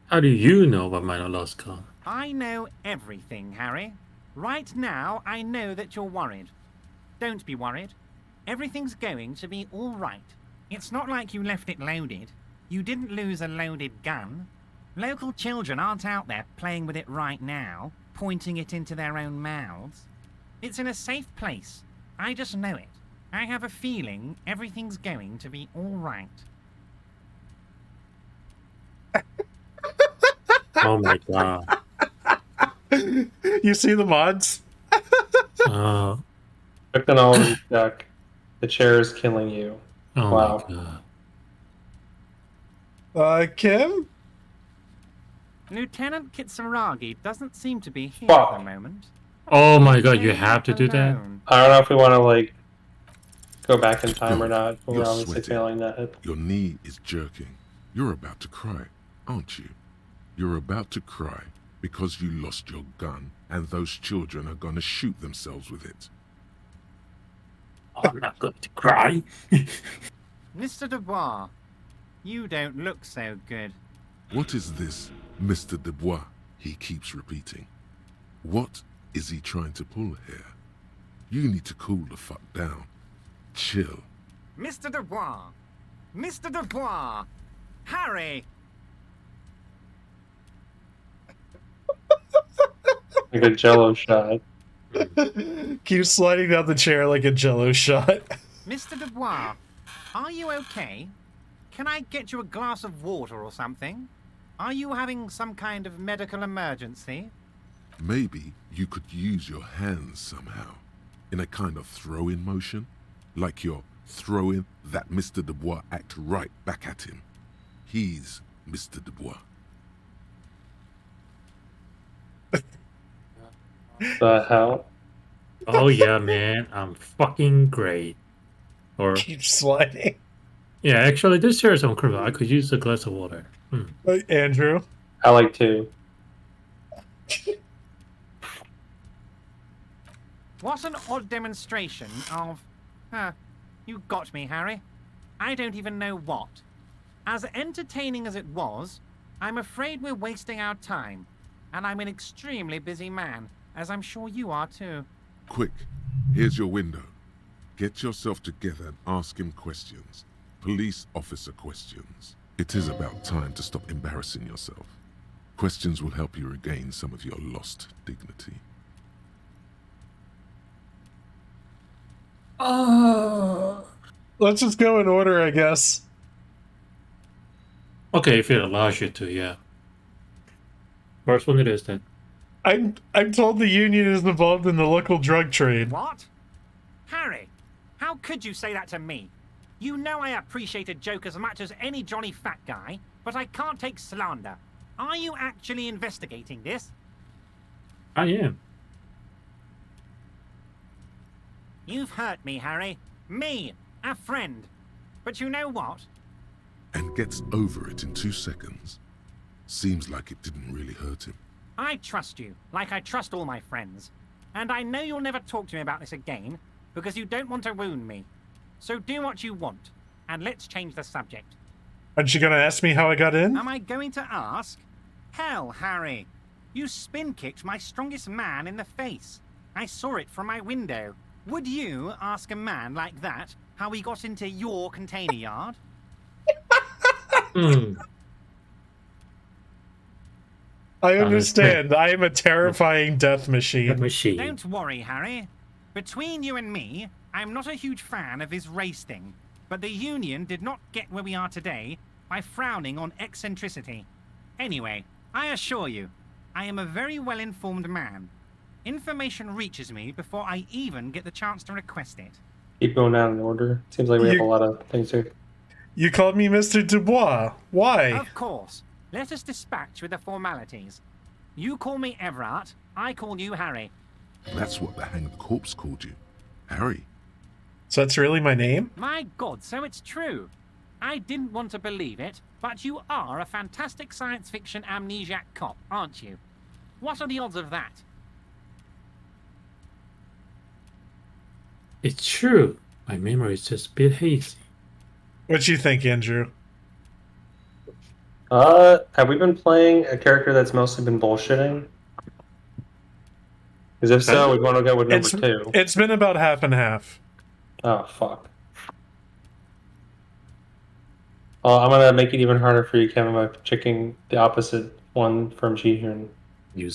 How do you know about my lost gun? I know everything, Harry. Right now, I know that you're worried. Don't be worried. Everything's going to be all right. It's not like you left it loaded. You didn't lose a loaded gun. Local children aren't out there playing with it right now, pointing it into their own mouths. It's in a safe place. I just know it. I have a feeling everything's going to be all right. Oh my god. You see the mods? Technology duck. The chair is killing you. Oh wow. my god. Kim? Lieutenant Kitsuragi doesn't seem to be here Fuck. at the moment. Oh my god, you have to do that? I don't know if we want to, like, go back in time or not. We're You're obviously sweating. failing that. Your knee is jerking. You're about to cry, aren't you? You're about to cry because you lost your gun and those children are going to shoot themselves with it. I'm not going to cry. Mr. Dubois, you don't look so good. What is this, Mr. Dubois? He keeps repeating. What is he trying to pull here? You need to cool the fuck down. Chill. Mr. Dubois! Mr. Dubois! Harry! Like a jello shot. Keep sliding down the chair like a jello shot. Mr. Dubois, are you okay? Can I get you a glass of water or something? Are you having some kind of medical emergency? Maybe you could use your hands somehow, in a kind of throw-in motion, like you're throwing that Mr. Dubois act right back at him. He's Mr. Dubois. The hell? Oh yeah, man, I'm fucking great. Or keep sliding. Yeah, actually, this chair is uncomfortable. I could use a glass of water. Andrew? I like to. What an odd demonstration of... you got me, Harry. I don't even know what. As entertaining as it was, I'm afraid we're wasting our time. And I'm an extremely busy man, as I'm sure you are too. Quick, here's your window. Get yourself together and ask him questions. Police officer questions. It is about time to stop embarrassing yourself. Questions will help you regain some of your lost dignity. Let's just go in order, I guess. Okay, if it allows you to, yeah. First one it is then. I'm told the union is involved in the local drug trade. What? Harry, how could you say that to me? You know I appreciate a joke as much as any Johnny Fat Guy, but I can't take slander. Are you actually investigating this? I am. You've hurt me, Harry. Me, a friend. But you know what? And gets over it in 2 seconds. Seems like it didn't really hurt him. I trust you, like I trust all my friends. And I know you'll never talk to me about this again, because you don't want to wound me. So do what you want, and let's change the subject. Aren't you gonna ask me how I got in? Am I going to ask? Hell, Harry. You spin-kicked my strongest man in the face. I saw it from my window. Would you ask a man like that how he got into your container yard? I understand. I am a terrifying death machine. Don't worry, Harry. Between you and me, I'm not a huge fan of his race thing, but the Union did not get where we are today by frowning on eccentricity. Anyway, I assure you, I am a very well-informed man. Information reaches me before I even get the chance to request it. Keep going down in order. Seems like we have a lot of things here. You called me Mr. Dubois. Why? Of course. Let us dispatch with the formalities. You call me Everard, I call you Harry. That's what the hanged corpse called you. Harry. So that's really my name? My God, so it's true. I didn't want to believe it, but you are a fantastic science fiction amnesiac cop, aren't you? What are the odds of that? It's true. My memory is just a bit hazy. What you think, Andrew? Have we been playing a character that's mostly been bullshitting? Because if so, we'd want to go with number 2. It's been about half and half. Oh, fuck. I'm going to make it even harder for you, Kevin, by picking the opposite one from Jihun.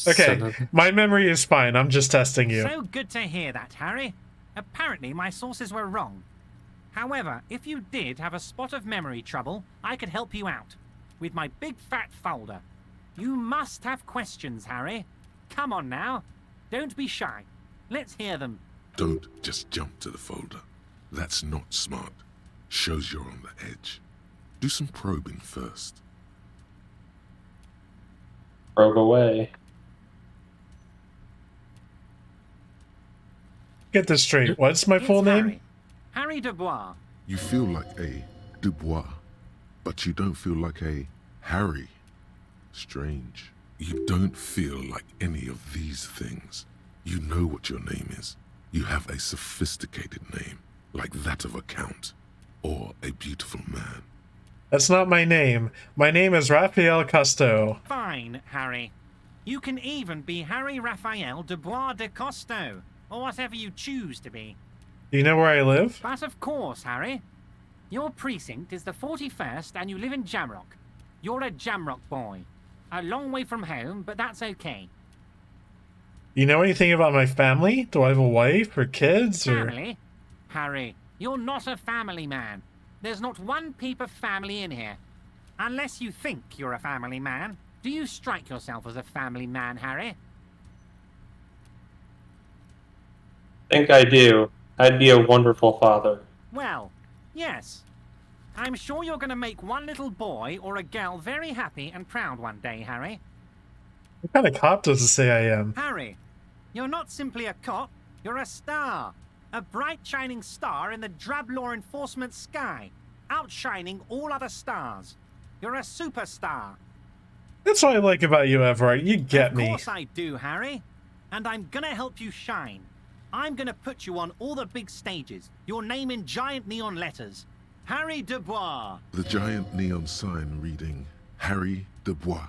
Okay, my memory is fine. I'm just testing you. So good to hear that, Harry. Apparently, my sources were wrong. However, if you did have a spot of memory trouble, I could help you out. With my big fat folder. You must have questions, Harry. Come on now. Don't be shy. Let's hear them. Don't just jump to the folder. That's not smart. Shows you're on the edge. Do some probing first. Probe away. Get this straight. What's my full name? Harry Dubois. You feel like a Dubois, but you don't feel like a Harry. Strange. You don't feel like any of these things. You know what your name is. You have a sophisticated name, like that of a count, or a beautiful man. That's not my name. My name is Raphael Cousteau. Fine, Harry. You can even be Harry Raphael Dubois de Costeau, or whatever you choose to be. Do you know where I live? But of course, Harry. Your precinct is the 41st and you live in Jamrock. You're a Jamrock boy. A long way from home, but that's okay. You know anything about my family? Do I have a wife or kids? Or... Family? Harry, you're not a family man. There's not one peep of family in here. Unless you think you're a family man. Do you strike yourself as a family man, Harry? I think I do. I'd be a wonderful father. Well, yes. I'm sure you're going to make one little boy or a girl very happy and proud one day, Harry. What kind of cop does it say I am? Harry, you're not simply a cop, you're a star. A bright shining star in the drab law enforcement sky, outshining all other stars. You're a superstar. That's what I like about you, Everett. You get me. Of course I do, Harry. And I'm gonna help you shine. I'm gonna put you on all the big stages. Your name in giant neon letters. Harry Dubois. The giant neon sign reading Harry Dubois,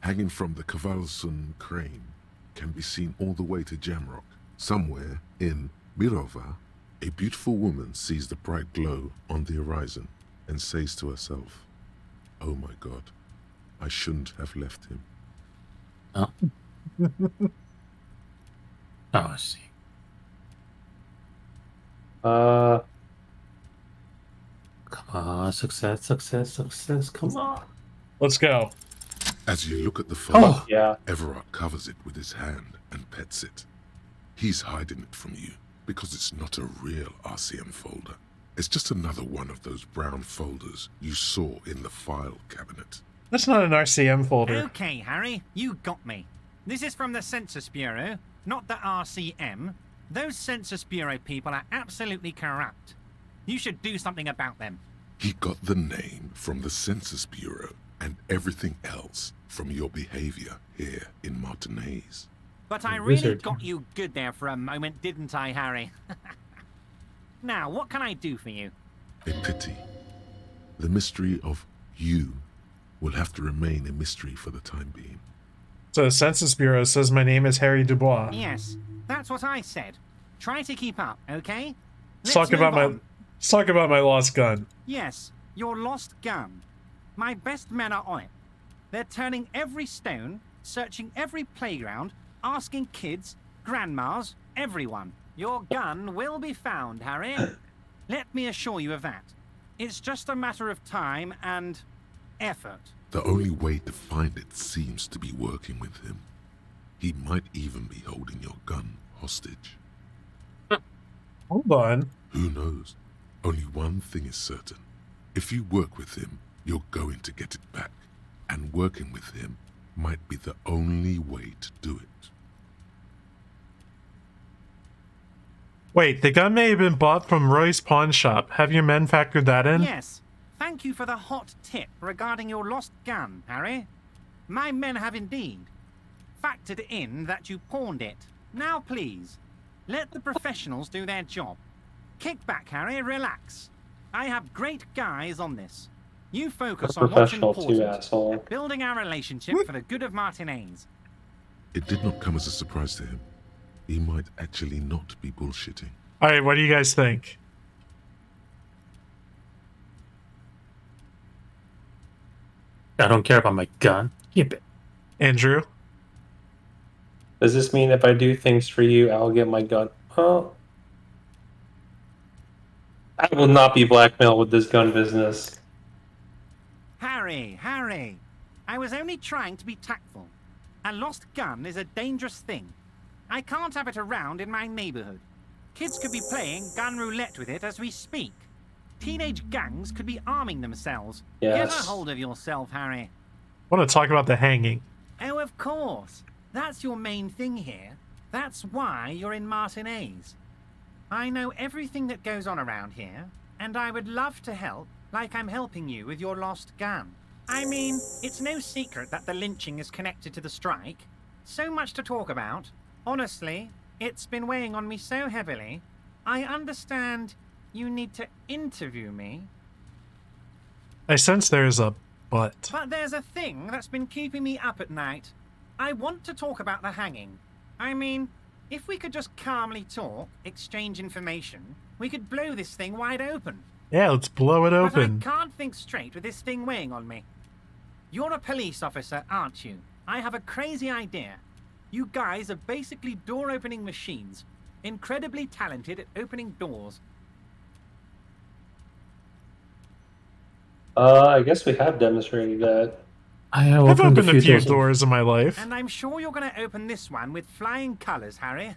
hanging from the Cavalson crane, can be seen all the way to Jamrock. Somewhere in Mirova, a beautiful woman sees the bright glow on the horizon and says to herself, "Oh my God, I shouldn't have left him." Oh. Oh, I see. Come on, success, success, success, come on. Let's go. As you look at the phone, yeah. Everard covers it with his hand and pets it. He's hiding it from you because it's not a real RCM folder. It's just another one of those brown folders you saw in the file cabinet. That's not an RCM folder. Okay, Harry, you got me. This is from the Census Bureau, not the RCM. Those Census Bureau people are absolutely corrupt. You should do something about them. He got the name from the Census Bureau and everything else from your behavior here in Martinez. But I really got you good there for a moment, didn't I, Harry? Now, what can I do for you? A pity. The mystery of you will have to remain a mystery for the time being. So the Census Bureau says my name is Harry Dubois. Yes, that's what I said. Try to keep up, okay? Let's talk about my lost gun. Yes, your lost gun. My best men are on it. They're turning every stone, searching every playground, asking kids, grandmas, everyone. Your gun will be found, Harry. Let me assure you of that. It's just a matter of time and effort. The only way to find it seems to be working with him. He might even be holding your gun hostage. Hold on. Who knows? Only one thing is certain. If you work with him, you're going to get it back. And working with him might be the only way to do it. Wait, the gun may have been bought from Roy's pawn shop. Have your men factored that in? Yes. Thank you for the hot tip regarding your lost gun, Harry. My men have indeed factored in that you pawned it. Now, please, let the professionals do their job. Kick back, Harry, relax. I have great guys on this. You focus on what's important, building our relationship for the good of Martinez. It did not come as a surprise to him. He might actually not be bullshitting. Alright, what do you guys think? I don't care about my gun. Keep it. Andrew? Does this mean if I do things for you, I'll get my gun? Well, I will not be blackmailed with this gun business. Harry, I was only trying to be tactful. A lost gun is a dangerous thing. I can't have it around in my neighborhood. Kids could be playing gun roulette with it as we speak. Teenage gangs could be arming themselves. Yes. Get a hold of yourself, Harry. I want to talk about the hanging. Oh, of course. That's your main thing here. That's why you're in Martinez. I know everything that goes on around here, and I would love to help, like I'm helping you with your lost gun. I mean, it's no secret that the lynching is connected to the strike. So much to talk about. Honestly, it's been weighing on me so heavily. I understand you need to interview me. I sense there's a but. But there's a thing that's been keeping me up at night. I want to talk about the hanging. I mean, if we could just calmly talk, exchange information, we could blow this thing wide open. Yeah, let's blow it open. But I can't think straight with this thing weighing on me. You're a police officer, aren't you? I have a crazy idea. You guys are basically door-opening machines. Incredibly talented at opening doors. I guess we have demonstrated that. I've opened a few doors in my life. And I'm sure you're going to open this one with flying colours, Harry.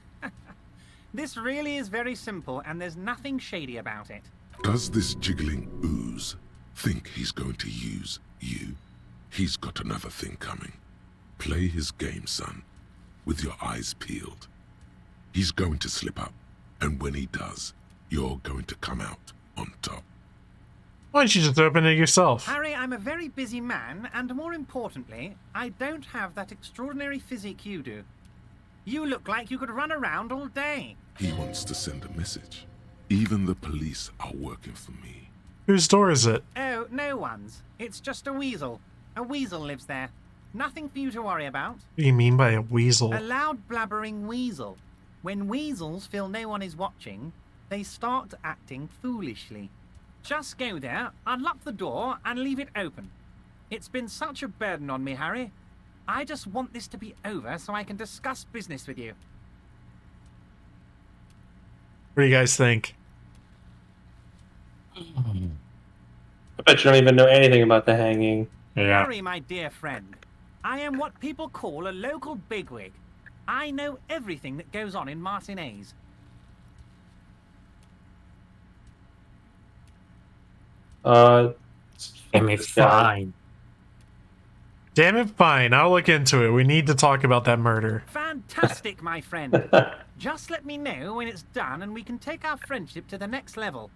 This really is very simple, and there's nothing shady about it. Does this jiggling ooze think he's going to use you? He's got another thing coming. Play his game, son, with your eyes peeled. He's going to slip up, and when he does, you're going to come out on top. Why don't you just open it yourself? Harry, I'm a very busy man, and more importantly, I don't have that extraordinary physique you do. You look like you could run around all day. He wants to send a message. Even the police are working for me. Whose door is it? Oh, no one's. It's just a weasel. A weasel lives there. Nothing for you to worry about. What do you mean by a weasel? A loud blabbering weasel. When weasels feel no one is watching, they start acting foolishly. Just go there, unlock the door, and leave it open. It's been such a burden on me, Harry. I just want this to be over so I can discuss business with you. What do you guys think? I bet you don't even know anything about the hanging. Yeah. Harry, my dear friend, I am what people call a local bigwig. I know everything that goes on in Martinez. Damn it, fine. Damn it, fine. I'll look into it. We need to talk about that murder. Fantastic, my friend. Just let me know when it's done and we can take our friendship to the next level.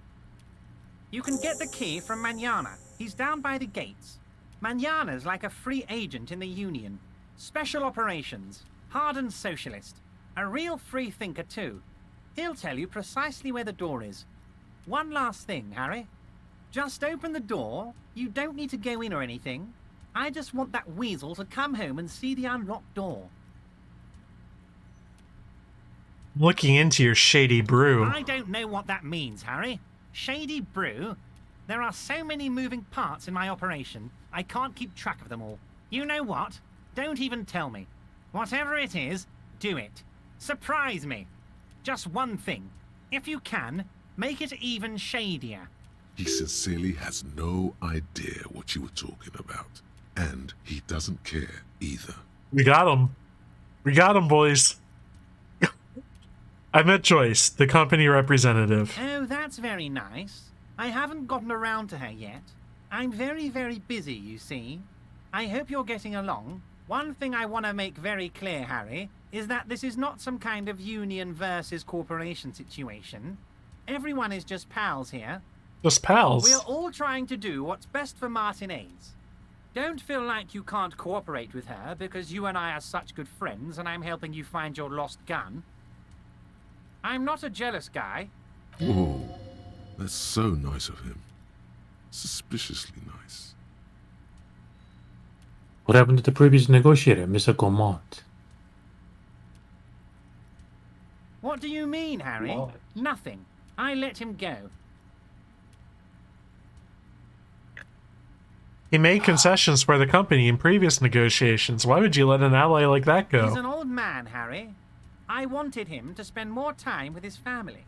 You can get the key from Manana. He's down by the gates. Manana's like a free agent in the Union. Special operations. Hardened socialist. A real free thinker, too. He'll tell you precisely where the door is. One last thing, Harry. Just open the door. You don't need to go in or anything. I just want that weasel to come home and see the unlocked door. Looking into your shady brew. I don't know what that means, Harry. Shady brew? There are so many moving parts in my operation, I can't keep track of them all. You know what? Don't even tell me. Whatever it is, do it. Surprise me. Just one thing. If you can, make it even shadier. He sincerely has no idea what you were talking about. And he doesn't care either. We got him. We got him, boys. I met Joyce, the company representative. Oh, that's very nice. I haven't gotten around to her yet. I'm very, very busy, you see. I hope you're getting along. One thing I want to make very clear, Harry, is that this is not some kind of union versus corporation situation. Everyone is just pals here. Just pals? We're all trying to do what's best for Martinez. Don't feel like you can't cooperate with her because you and I are such good friends and I'm helping you find your lost gun. I'm not a jealous guy. Whoa, that's so nice of him. Suspiciously nice. What happened to the previous negotiator, Mr. Gaumont? What do you mean, Harry? What? Nothing. I let him go. He made concessions for the company in previous negotiations. Why would you let an ally like that go? He's an old man, Harry. I wanted him to spend more time with his family.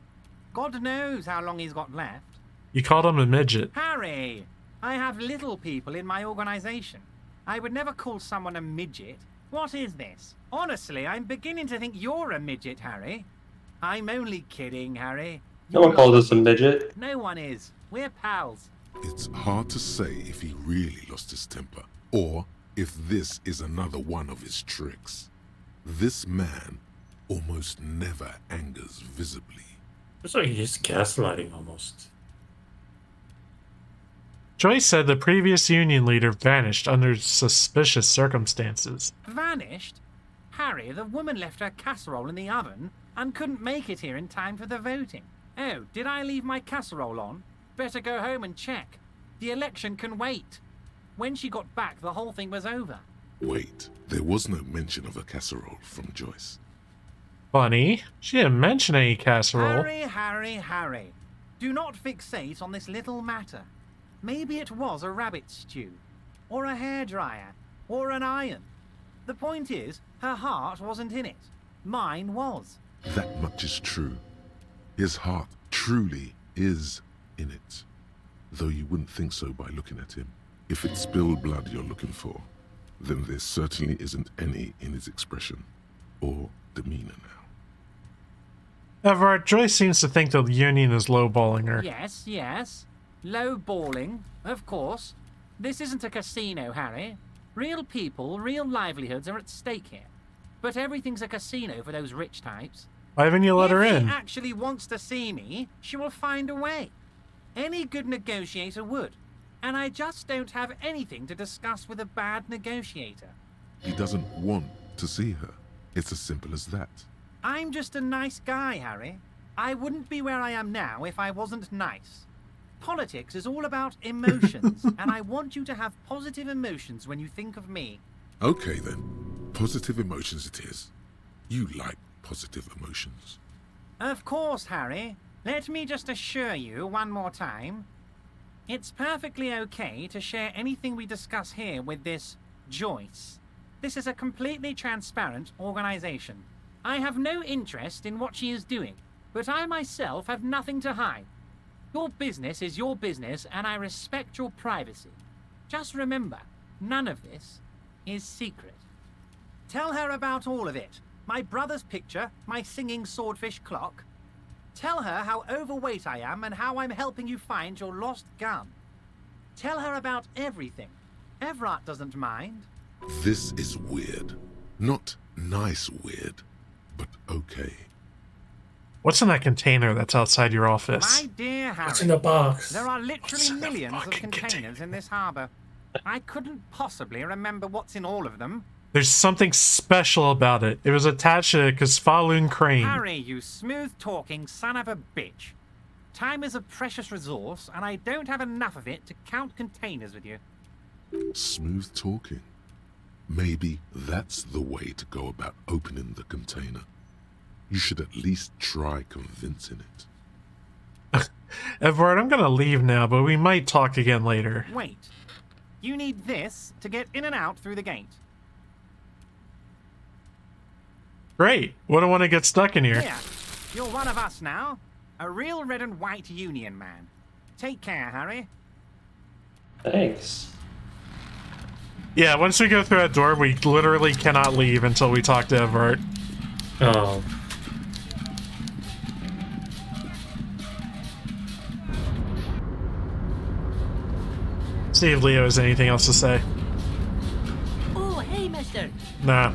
God knows how long he's got left. You called him a midget. Harry, I have little people in my organization. I would never call someone a midget. What is this? Honestly, I'm beginning to think you're a midget, Harry. I'm only kidding, Harry. No one called us a midget. No one is. We're pals. It's hard to say if he really lost his temper, or if this is another one of his tricks. This man almost never angers visibly. It's like he's gaslighting almost. Joyce said the previous union leader vanished under suspicious circumstances. Vanished? Harry, the woman left her casserole in the oven and couldn't make it here in time for the voting. Oh, did I leave my casserole on? Better go home and check. The election can wait. When she got back, the whole thing was over. Wait, there was no mention of a casserole from Joyce. Funny. She didn't mention any casserole. Harry. Do not fixate on this little matter. Maybe it was a rabbit stew, or a hairdryer, or an iron. The point is, her heart wasn't in it. Mine was. That much is true. His heart truly is in it. Though you wouldn't think so by looking at him. If it's spilled blood you're looking for, then there certainly isn't any in his expression or demeanor now. Everett, Joyce seems to think the Union is lowballing her. Yes, yes. Low balling, of course. This isn't a casino, Harry. Real people, real livelihoods are at stake here. But everything's a casino for those rich types. Why haven't you let her If in? she actually wants to see me, she will find a way. Any good negotiator would. And I just don't have anything to discuss with a bad negotiator. He doesn't want to see her. It's as simple as that. I'm just a nice guy, Harry. I wouldn't be where I am now if I wasn't nice. Politics is all about emotions, and I want you to have positive emotions when you think of me. Okay then. Positive emotions it is. You like positive emotions. Of course, Harry. Let me just assure you one more time. It's perfectly okay to share anything we discuss here with this Joyce. This is a completely transparent organization. I have no interest in what she is doing, but I myself have nothing to hide. Your business is your business, and I respect your privacy. Just remember, none of this is secret. Tell her about all of it. My brother's picture, my singing swordfish clock. Tell her how overweight I am and how I'm helping you find your lost gun. Tell her about everything. Everett doesn't mind. This is weird. Not nice weird, but okay. What's in that container that's outside your office? My dear Harry, What's in the box? There are literally millions of containers in this harbor. I couldn't possibly remember what's in all of them. There's something special about it. It was attached to a Kefaloon crane. Harry, you smooth-talking son of a bitch. Time is a precious resource, and I don't have enough of it to count containers with you. Smooth talking. Maybe that's the way to go about opening the container. You should at least try convincing it. Everett, I'm gonna leave now, but we might talk again later. Wait. You need this to get in and out through the gate. Great. Wouldn't want to get stuck in here. Here, you're one of us now. A real red and white Union man. Take care, Harry. Thanks. Yeah, once we go through that door, we literally cannot leave until we talk to Everett. Oh. See if Leo has anything else to say. Oh, hey, mister. Nah.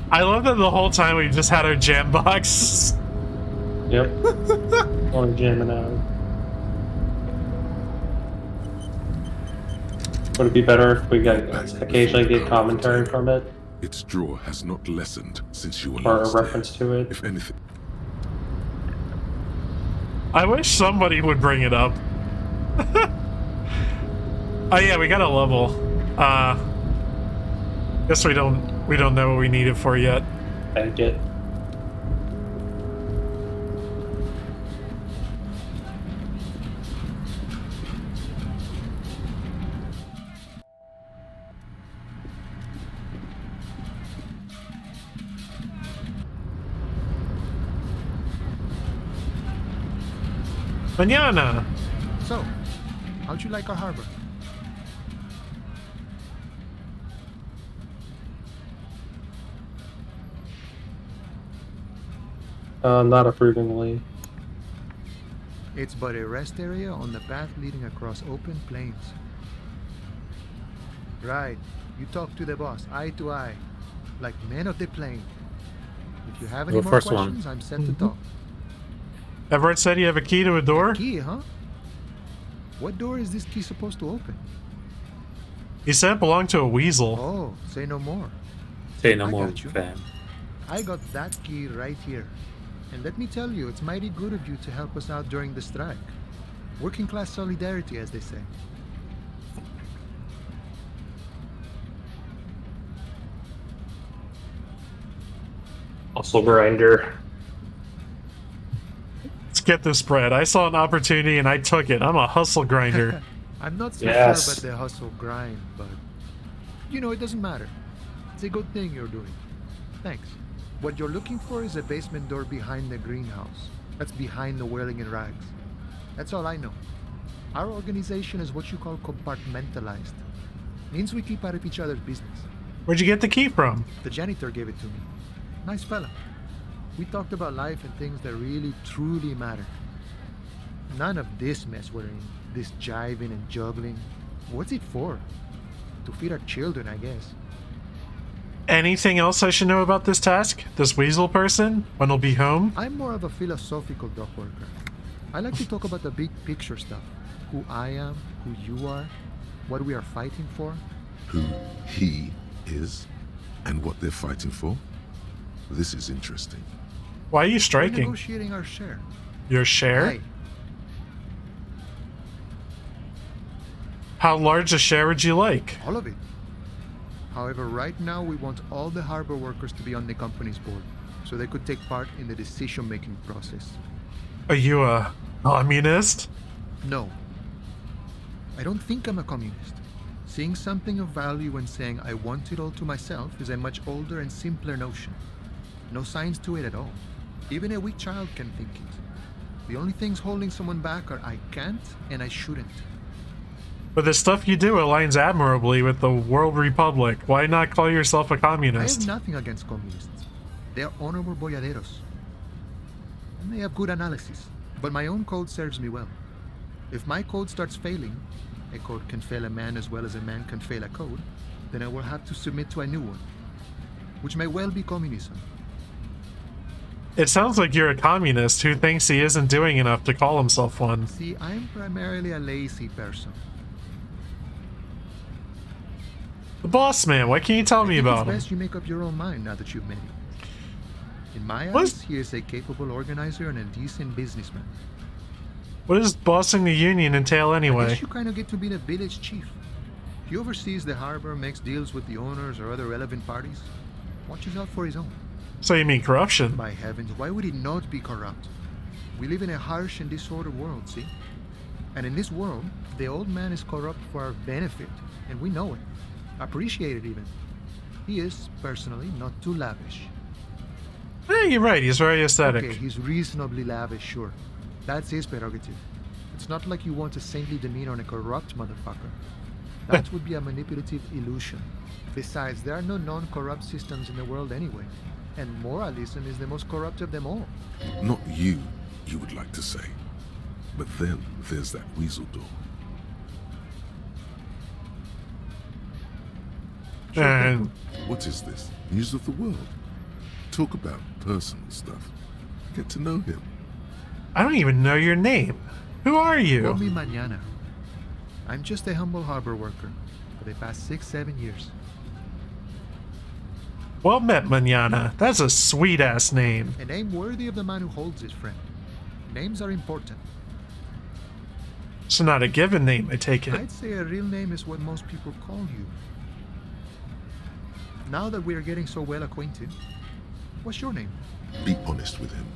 I love that the whole time we just had our jam box. Yep. Or jamming out. Would it be better if we got occasionally get commentary from it? Its draw has not lessened since you were Or a last reference to it? If anything. I wish somebody would bring it up. Oh yeah, we got a level. Guess we don't know what we need it for yet. Thank it. Mañana. So, how'd you like our harbor? Not approvingly. It's but a rest area on the path leading across open plains. Right, you talk to the boss, eye to eye, like men of the plain. If you have any more questions, I'm set to talk. Everett said you have a key to a door? Key, huh? What door is this key supposed to open? He said it belonged to a weasel. Oh, say no more. Say no I more, got you. fam. I got that key right here. And let me tell you, it's mighty good of you to help us out during the strike. Working class solidarity, as they say. Also grinder. get this bread. I saw an opportunity and I took it. I'm a hustle grinder. I'm not so Yes. sure about the hustle grind, but you know, it doesn't matter. It's a good thing you're doing. Thanks. What you're looking for is a basement door behind the greenhouse. That's behind the whirling in rags. That's all I know. Our organization is what you call compartmentalized. Means we keep out of each other's business. Where'd you get the key from? The janitor gave it to me. Nice fella. We talked about life and things that really, truly matter. None of this mess we're in. This jiving and juggling. What's it for? To feed our children, I guess. Anything else I should know about this task? This weasel person? When he'll be home? I'm more of a philosophical dock worker. I like to talk about the big picture stuff. Who I am, who you are, what we are fighting for. Who he is, and what they're fighting for? This is interesting. Why are you We're striking? negotiating our share. Your share? Hey, How large a share would you like? all of it. However, right now we want all the harbor workers to be on the company's board, so they could take part in the decision-making process. Are you a communist? No. I don't think I'm a communist. Seeing something of value and saying I want it all to myself is a much older and simpler notion. No science to it at all. Even a weak child can think it. The only things holding someone back are I can't and I shouldn't. But the stuff you do aligns admirably with the World Republic. Why not call yourself a I communist? have nothing against communists. They are honorable boyaderos. And they have good analysis. But my own code serves me well. If my code starts failing, a code can fail a man as well as a man can fail a code, then I will have to submit to a new one, which may well be communism. It sounds like you're a communist who thinks he isn't doing enough to call himself one. See, I'm primarily a lazy person. The boss man, what can you tell me about It's him? best you make up your own mind now that you've met him. In my What? eyes, he is a capable organizer and a decent businessman. What does bossing the union entail I anyway? guess you kind of get to be the village chief. He oversees the harbor, makes deals with the owners or other relevant parties, watches out for his own. So you mean corruption? By heavens, why would he not be corrupt? We live in a harsh and disordered world, see? And in this world, the old man is corrupt for our benefit, and we know it. Appreciate it even. He is, personally, not too lavish. Yeah, you're right, he's very aesthetic. Okay, he's reasonably lavish, sure. That's his prerogative. It's not like you want a saintly demeanor on a corrupt motherfucker. That would be a manipulative illusion. Besides, there are no non-corrupt systems in the world anyway. And moralism is the most corrupt of them all. Not you, you would like to say. But then there's that weasel door. And What is this? News of the world? Talk about personal stuff. Get to know him. I don't even know your name. Who are Call you? me Mañana. I'm just a humble harbor worker for the past 6-7 years. Well met, Mañana. That's a sweet-ass name. A name worthy of the man who holds it, friend. Names are important. So not a given name, I take it. I'd say a real name is what most people call you. Now that we are getting so well acquainted, what's your name? Be honest with him.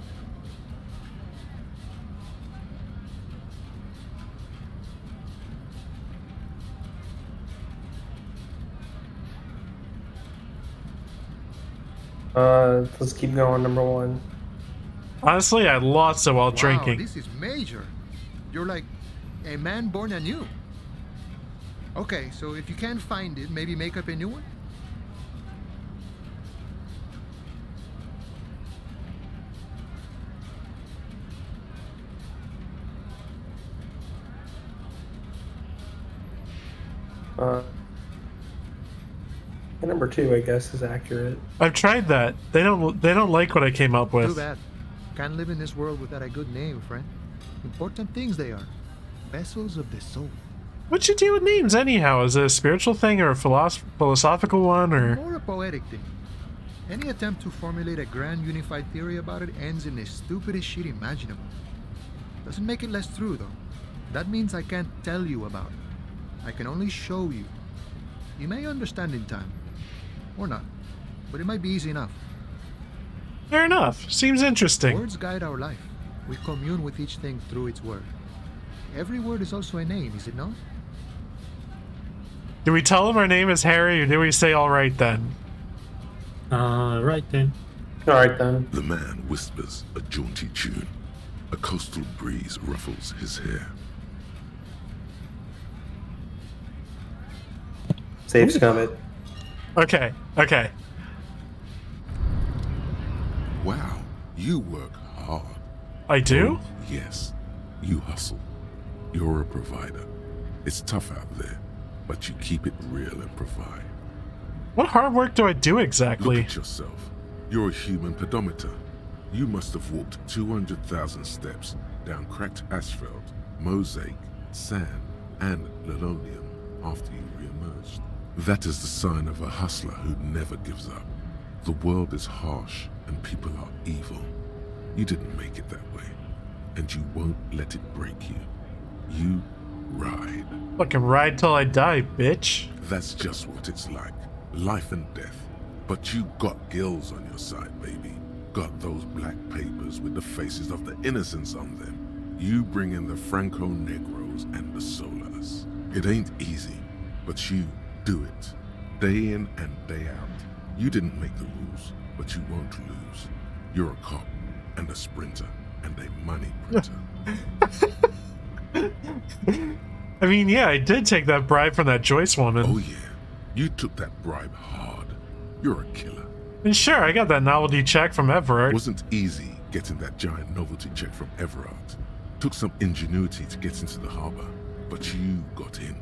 Let's keep going. Number one. Honestly, I lost it while Wow, drinking. this is major. You're like a man born anew. Okay, so if you can't find it, maybe make up a new one? Number two, I guess, is accurate. I've tried that. They don't like what I came up Too with. bad. Can't live in this world without a good name, friend. Important things they are. Vessels of the soul. What you do with names anyhow? Is it a spiritual thing or a philosophical one or? More a poetic thing. Any attempt to formulate a grand unified theory about it ends in the stupidest shit imaginable. Doesn't make it less true, though. That means I can't tell you about it. I can only show you. You may understand in time. Or not. But it might be easy enough. Fair enough. Seems interesting. Words guide our life. We commune with each thing through its word. Every word is also a name, is it not? Do we tell him our name is Harry, or do we say all right then? Right then. All right then. The man whispers a jaunty tune. A coastal breeze ruffles his hair. Saves comment. Okay, okay. Wow, you work hard. I do? Oh, yes, you hustle. You're a provider. It's tough out there, but you keep it real and provide. What hard work do I do exactly? Look at yourself. You're a human pedometer. You must have walked 200,000 steps down cracked asphalt, mosaic, sand, and linoleum after you re-emerged. That is the sign of a hustler who never gives up. The world is harsh and people are evil. You didn't make it that way, and you won't let it break you. You ride. Fucking ride till I die, bitch. That's just what it's like. Life and death. But you got gills on your side, baby. Got those black papers with the faces of the innocents on them. You bring in the Franco Negros and the Solas. It ain't easy, but you do it. Day in and day out. You didn't make the rules, but you won't lose. You're a cop and a sprinter and a money printer. I mean, yeah, I did take that bribe from that Joyce woman. Oh yeah, you took that bribe hard. You're a killer. And sure, I got that novelty check from Everard. Wasn't easy getting that giant novelty check from Everard. Took some ingenuity to get into the harbor, but you got in,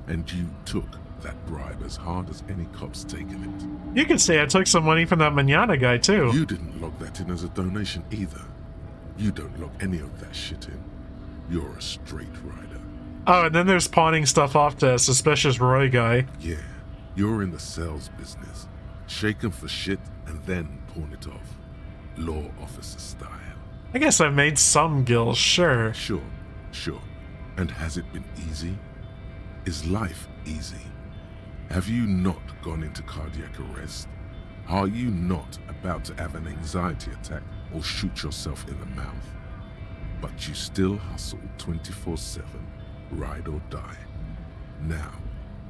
and you took that bribe as hard as any cop's taken it. You could say I took some money from that manana guy too. You didn't log that in as a donation either. You don't log any of that shit in. You're a straight rider. Oh, and then there's pawning stuff off to a suspicious Roy guy. Yeah, you're in the sales business. Shake 'em for shit and then pawn it off. Law officer style. I guess I've made some gills, sure. Sure. And has it been easy? Is life easy? Have you not gone into cardiac arrest? Are you not about to have an anxiety attack or shoot yourself in the mouth? But you still hustle 24/7, ride or die. Now,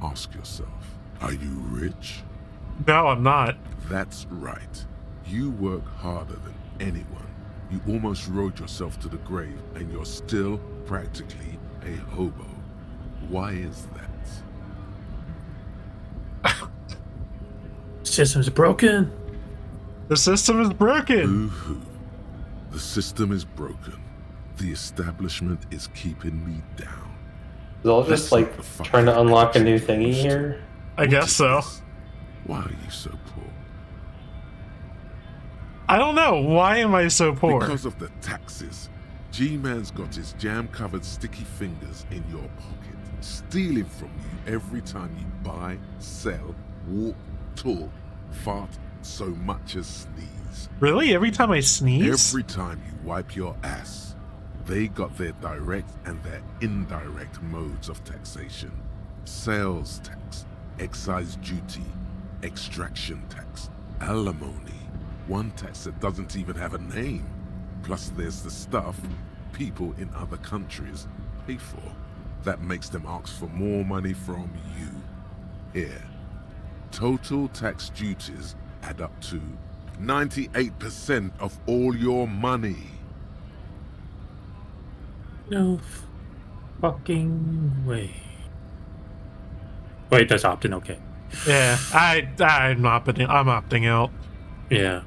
ask yourself, are you rich? No, I'm not. That's right. You work harder than anyone. You almost rode yourself to the grave, and you're still practically a hobo. Why is that? System's broken. The system is broken. Boo-hoo. The system is broken. The establishment is keeping me down. Is all just like trying to unlock a new thingy here? I guess so. Why are you so poor? I don't know. Why am I so poor? Because of the taxes. G-Man's got his jam-covered sticky fingers in your pocket, stealing from you every time you buy, sell, walk, talk, fart, so much as sneeze. Really? Every time I sneeze? Every time you wipe your ass. They got their direct and their indirect modes of taxation. Sales tax, excise duty, extraction tax, alimony. One tax that doesn't even have a name. Plus there's the stuff people in other countries pay for. That makes them ask for more money from you. Here. Total tax duties add up to 98% of all your money. No fucking way. Wait, that's opting, okay. Yeah, I'm opting out. Yeah.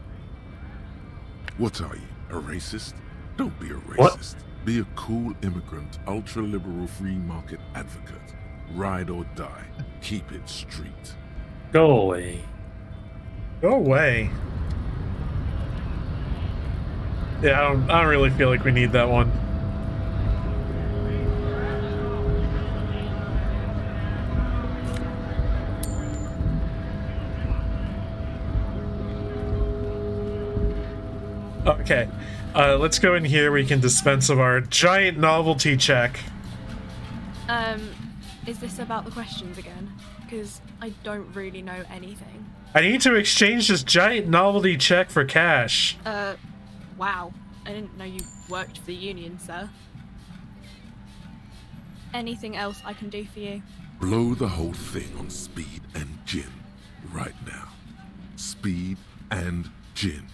What are you, a racist? Don't be a racist. What? Be a cool immigrant, ultra-liberal free market advocate. Ride or die. Keep it street. Go away. Go away. Yeah, I don't really feel like we need that one. Okay, let's go in here. We can dispense of our giant novelty check. Is this about the questions again? Because I don't really know anything. I need to exchange this giant novelty check for cash. Wow. I didn't know you worked for the Union, sir. Anything else I can do for you? Blow the whole thing on speed and gin right now. Speed and gin.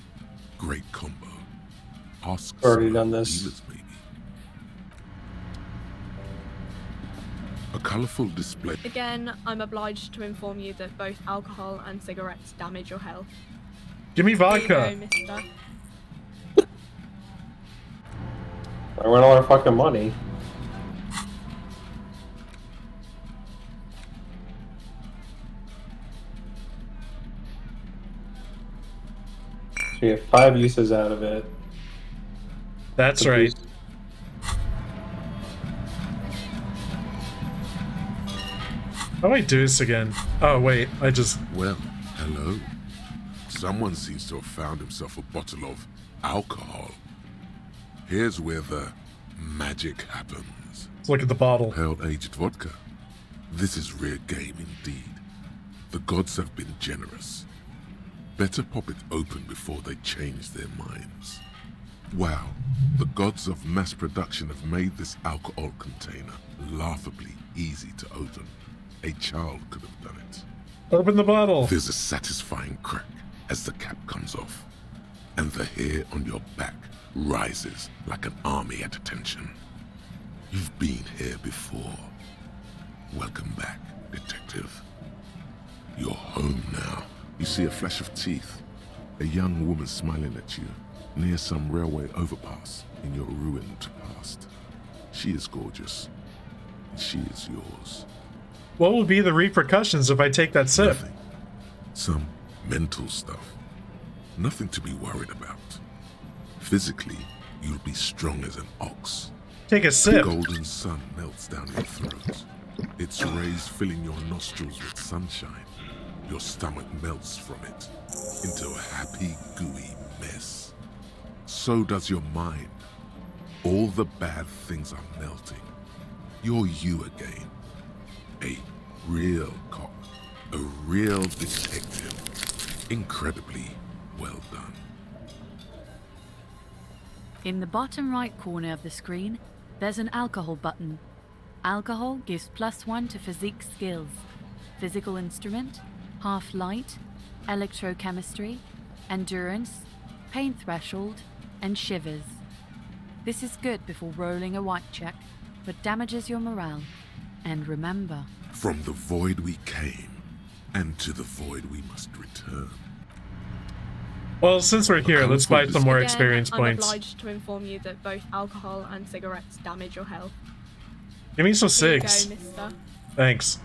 Great combo. Ask Already done this. dealers, maybe. A colourful display. Again, I'm obliged to inform you that both alcohol and cigarettes damage your health. Give me vodka. Here you go, mister. I went all our fucking money. So you have 5 uses out of it. That's right. How do I do this again? Oh, wait. I just... Well, hello. Someone seems to have found himself a bottle of alcohol. Here's where the magic happens. Let's look at the bottle. Pale-aged vodka. This is rare game indeed. The gods have been generous. Better pop it open before they change their minds. Wow, the gods of mass production have made this alcohol container laughably easy to open. A child could have done it. Open the bottle. There's a satisfying crack as the cap comes off, and the hair on your back rises like an army at attention. You've been here before. Welcome back, detective. You're home now. You see a flash of teeth. A young woman smiling at you near some railway overpass in your ruined past. She is gorgeous. And she is yours. What will be the repercussions if I take that sip? Nothing. Some mental stuff. Nothing to be worried about. Physically, you'll be strong as an ox. Take a sip. The golden sun melts down your throat. Its rays filling your nostrils with sunshine. Your stomach melts from it into a happy, gooey mess. So does your mind. All the bad things are melting. You're you again. A real cop. A real detective. Incredibly well done. In the bottom right corner of the screen, there's an alcohol button. Alcohol gives +1 to physique skills. Physical instrument, half light, electrochemistry, endurance, pain threshold, and shivers. This is good before rolling a white check, but damages your morale. And remember, from the void we came, and to the void we must return. Well, since we're here, let's buy some more Again, experience I'm points. obliged to inform you that both alcohol and cigarettes damage your health. Give me some Here you cigs. go, mister. Thanks.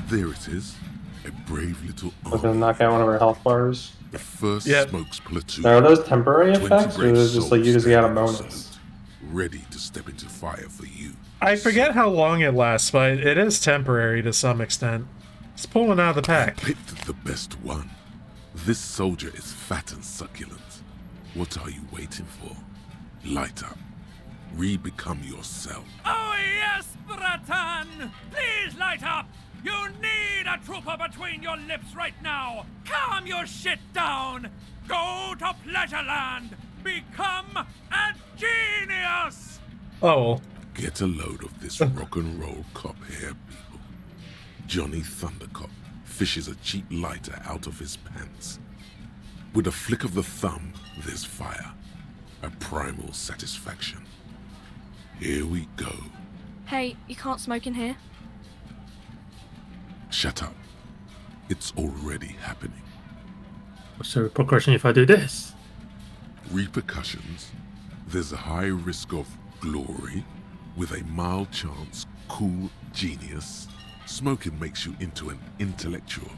There it is. A brave little I was gonna knock out one of our health bars. The first smokes platoon. Now, are those temporary 20 effects, or brave is it just like you just got a souls bonus? ready to step into fire for you. I forget how long it lasts, but it is temporary to some extent. It's pulling out of the pack. Picked the best one. This soldier is fat and succulent. What are you waiting for? Light up. Re-become yourself. Oh yes, Bratan! Please light up! You need a trooper between your lips right now! Calm your shit down! Go to Pleasureland! Become a genius! Oh. Get a load of this rock and roll cop here, people. Johnny Thundercop fishes a cheap lighter out of his pants. With a flick of the thumb, there's fire. A primal satisfaction. Here we go. Hey, you can't smoke in here. Shut up. It's already happening. What's the repercussion if I do this? Repercussions? There's a high risk of glory, with a mild chance, cool genius. Smoking makes you into an intellectual.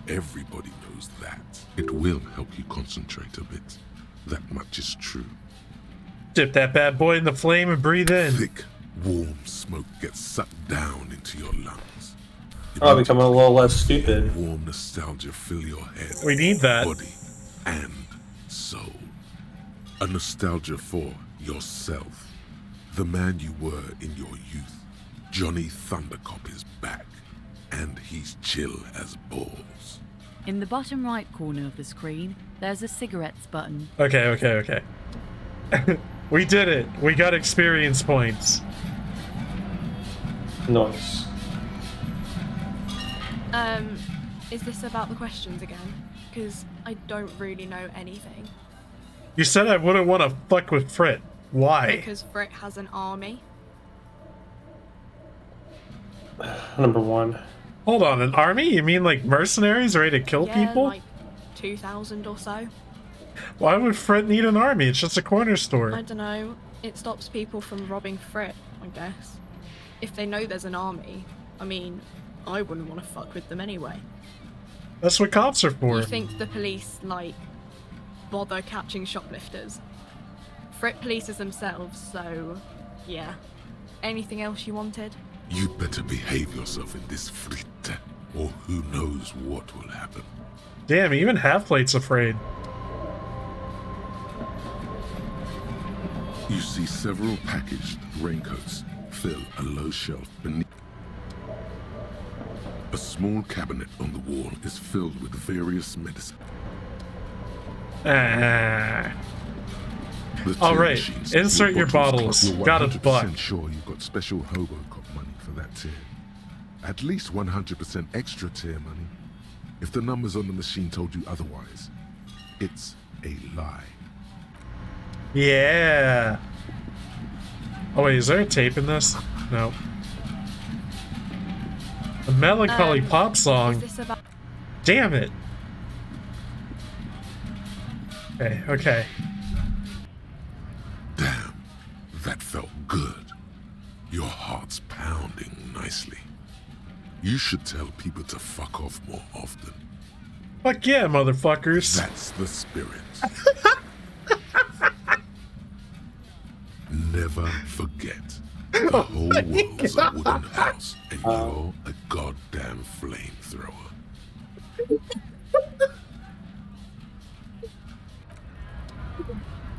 Everybody knows that. It will help you concentrate a bit. That much is true. Dip that bad boy in the flame and breathe in. Thick, warm smoke gets sucked down into your lungs. Oh, becoming a little less stupid. Warm nostalgia fill your head. We need that. Body and soul. A nostalgia for yourself. The man you were in your youth. Johnny Thundercop is back. and he's chill as balls. In the bottom right corner of the screen, there's a cigarettes button. Okay. We did it. We got experience points. Nice. Is this about the questions again? Because I don't really know anything. You said I wouldn't want to fuck with Frit. Why? Because Frick has an army. Number one. Hold on, an army? You mean like mercenaries ready to kill Yeah, people? like 2,000 or so. Why would Frit need an army? It's just a corner store. I don't know. It stops people from robbing Frick, I guess. If they know there's an army, I mean, I wouldn't want to fuck with them anyway. That's what cops are for. You think the police, like, bother catching shoplifters? Frick polices themselves, so yeah. Anything else you wanted? You better behave yourself in this fritte, or who knows what will happen. Damn, even Half-Plate's afraid. You see several packaged raincoats fill a low shelf beneath. A small cabinet on the wall is filled with various medicine. Alright, insert your bottles. Got a buck. Sure you've got special hobo cop money for that tier. At least 100% extra tier money. If the numbers on the machine told you otherwise, it's a lie. Yeah. Oh wait, is there a tape in this? No. A melancholy pop song. Damn it. Okay. Damn, that felt good. Your heart's pounding nicely. You should tell people to fuck off more often. Fuck yeah, motherfuckers. That's the spirit. Never forget, the whole world's a wooden house, and you're a goddamn flamethrower.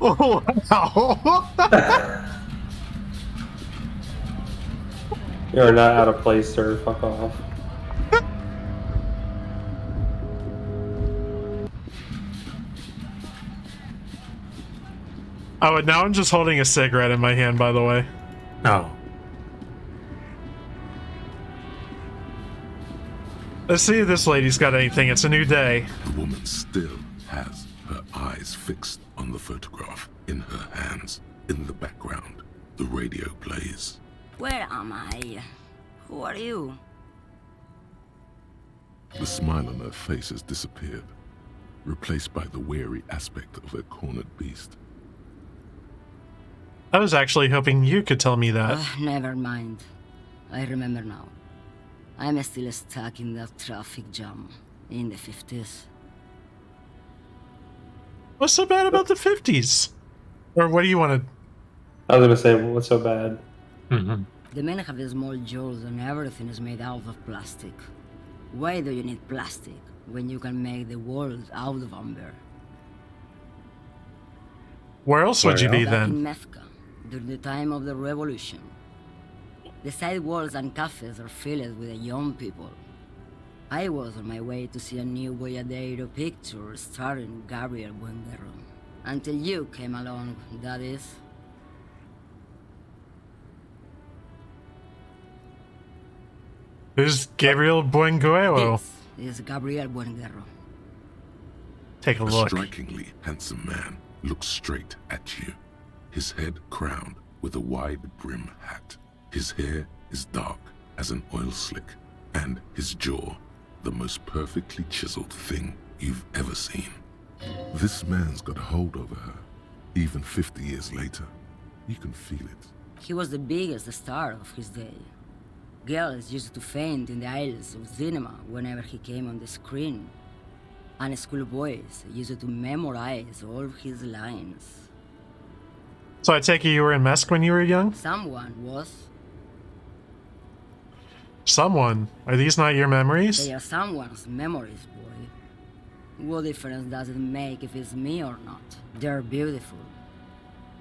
Oh, wow. You're not out of place, sir. Fuck off. Oh, and now I'm just holding a cigarette in my hand, by the way. Oh. Let's see if this lady's got anything. It's a new day. The woman still has her eyes fixed on the photograph in her hands. In the background, the radio plays. Where am I? Who are you? The smile on her face has disappeared, replaced by the wary aspect of a cornered beast. I was actually hoping you could tell me that. Never mind. I remember now. I'm still stuck in that traffic jam in the 50s. What's so bad about the 50s? Or what do you want to... I was gonna say, what's so bad? The men have small jaws and everything is made out of plastic. Why do you need plastic when you can make the world out of amber? Where else would you be Back then? in Mecca, during the time of the revolution. The side walls and cafes are filled with young people. I was on my way to see a new Boyadero picture starring Gabriel Buenguerro. Until you came along, that is. Who's Gabriel Buenguerro? This is Gabriel Buenguerro. Take a A look. strikingly handsome man looks straight at you, his head crowned with a wide brim hat. His hair is dark as an oil slick, and his jaw the most perfectly chiseled thing you've ever seen. This man's got a hold over her. Even 50 years later, you can feel it. He was the biggest star of his day. Girls used to faint in the aisles of cinema whenever he came on the screen. And schoolboys used to memorize all his lines. So I take it you were in Mesk when you were young? Someone was. Someone? Are these not your memories? They are someone's memories, boy. What difference does it make if it's me or not? They're beautiful.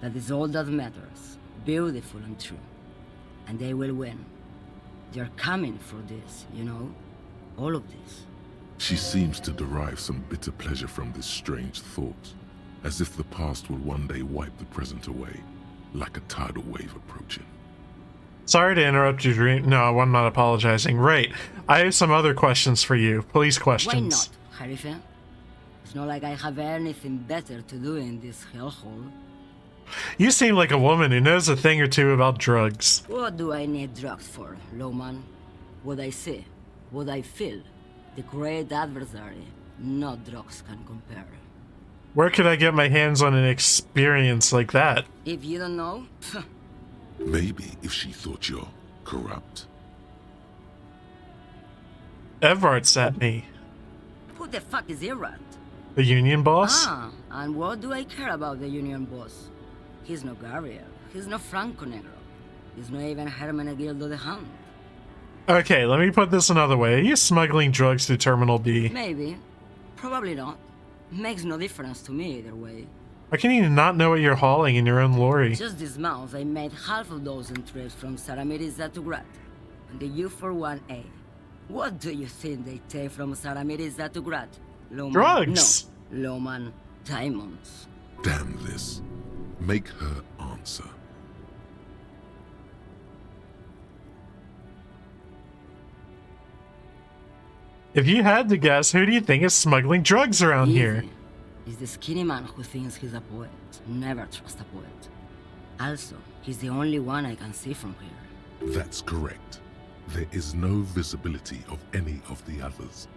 That is all that matters. Beautiful and true. And they will win. They're coming for this, you know? All of this. She seems to derive some bitter pleasure from this strange thought, as if the past will one day wipe the present away, like a tidal wave approaching. Sorry to interrupt your dream. No, I'm not apologizing. Right. I have some other questions for you. Police questions. Why not, Harife? It's not like I have anything better to do in this hellhole. You seem like a woman who knows a thing or two about drugs. What do I need drugs for, Lowman? What I see, what I feel. The great adversary, no drugs can compare. Where could I get my hands on an experience like that? If you don't know, Maybe if she thought you're corrupt. Evrart sent me. who the fuck is Evrart? The union boss? Ah, and what do I care about the union boss? He's no Gabriel, he's no Franco Negro, he's not even Hermenegildo the Hound. Okay, let me put this another way. Are you smuggling drugs through Terminal B? Maybe, probably not. Makes no difference to me either way. How can you not know what you're hauling in your own lorry? Just this month, I made half a dozen trips from Saramiriza to Grat, on the U41A. What do you think they take from Saramiriza to Grat? Lowman? Drugs! No, Lowman, diamonds. Damn this. Make her answer. If you had to guess, who do you think is smuggling drugs around here? He's the skinny man who thinks he's a poet. Never trust a poet. Also, he's the only one I can see from here. That's correct. There is no visibility of any of the others.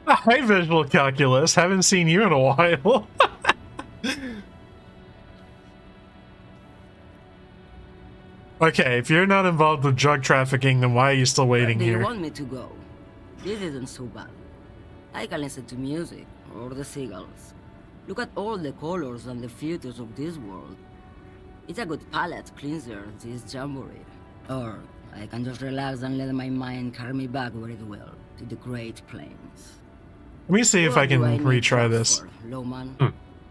Hi, visual calculus. Haven't seen you in a while. Okay, if you're not involved with drug trafficking, then why are you still waiting Where do here? you want me to go? This isn't so bad. I can listen to music, or the seagulls. Look at all the colors and the futures of this world. It's a good palate cleanser, this jamboree. Or I can just relax and let my mind carry me back where it will, to the Great Plains. Let me see if I What can do need retry drugs this. for, Lowman?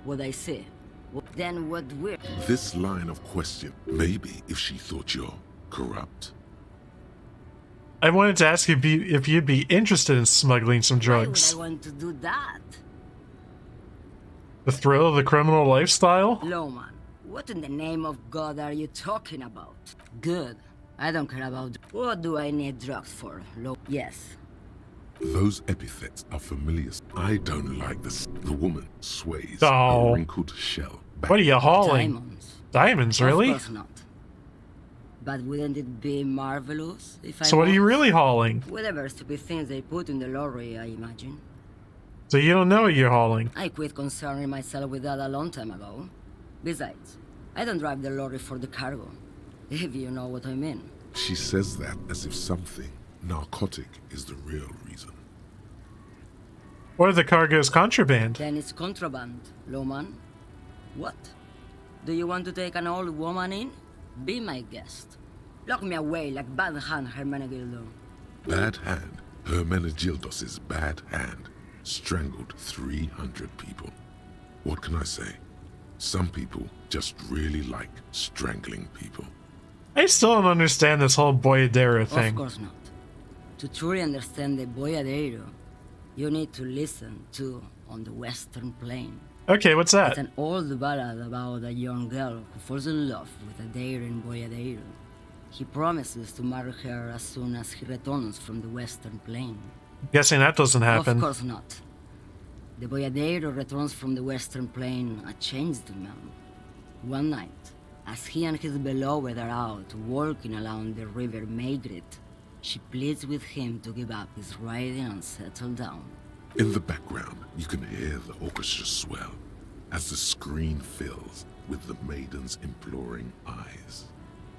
What I say? Then what we're... This line of question, maybe if she thought you're corrupt. I wanted to ask if you'd be interested in smuggling some Why drugs. would I want to do that? The thrill of the criminal lifestyle? Lowman, what in the name of God are you talking about? Good. I don't care about... What do I need drugs for? Yes. Those epithets are familiar. I don't like this. The woman sways Oh. a wrinkled shell. What are you hauling? Diamonds. Diamonds, really? Of course not. But wouldn't it be marvelous if I So what are you was? really hauling? Whatever stupid things they put in the lorry, I imagine. So you don't know what you're hauling? I quit concerning myself with that a long time ago. Besides, I don't drive the lorry for the cargo, if you know what I mean. She says that as if something narcotic is the real reason. What if the cargo is contraband? Then it's contraband, Lowman. What? Do you want to take an old woman in? Be my guest. Lock me away like bad hand Hermenegildo. Bad hand. Hermenegildos' bad hand strangled 300 people. What can I say? Some people just really like strangling people. I still don't understand this whole Boyadero Of thing. course not. To truly understand the Boyadero, you need to listen to On the Western Plain. Okay, what's that? It's an old ballad about a young girl who falls in love with a daring Boyadero. He promises to marry her as soon as he returns from the Western Plain. Guessing that doesn't happen. Of course not. The Boyadero returns from the Western Plain a changed man. One night, as he and his beloved are out walking along the river Maygrit, she pleads with him to give up his riding and settle down. In the background, you can hear the orchestra swell as the screen fills with the maiden's imploring eyes.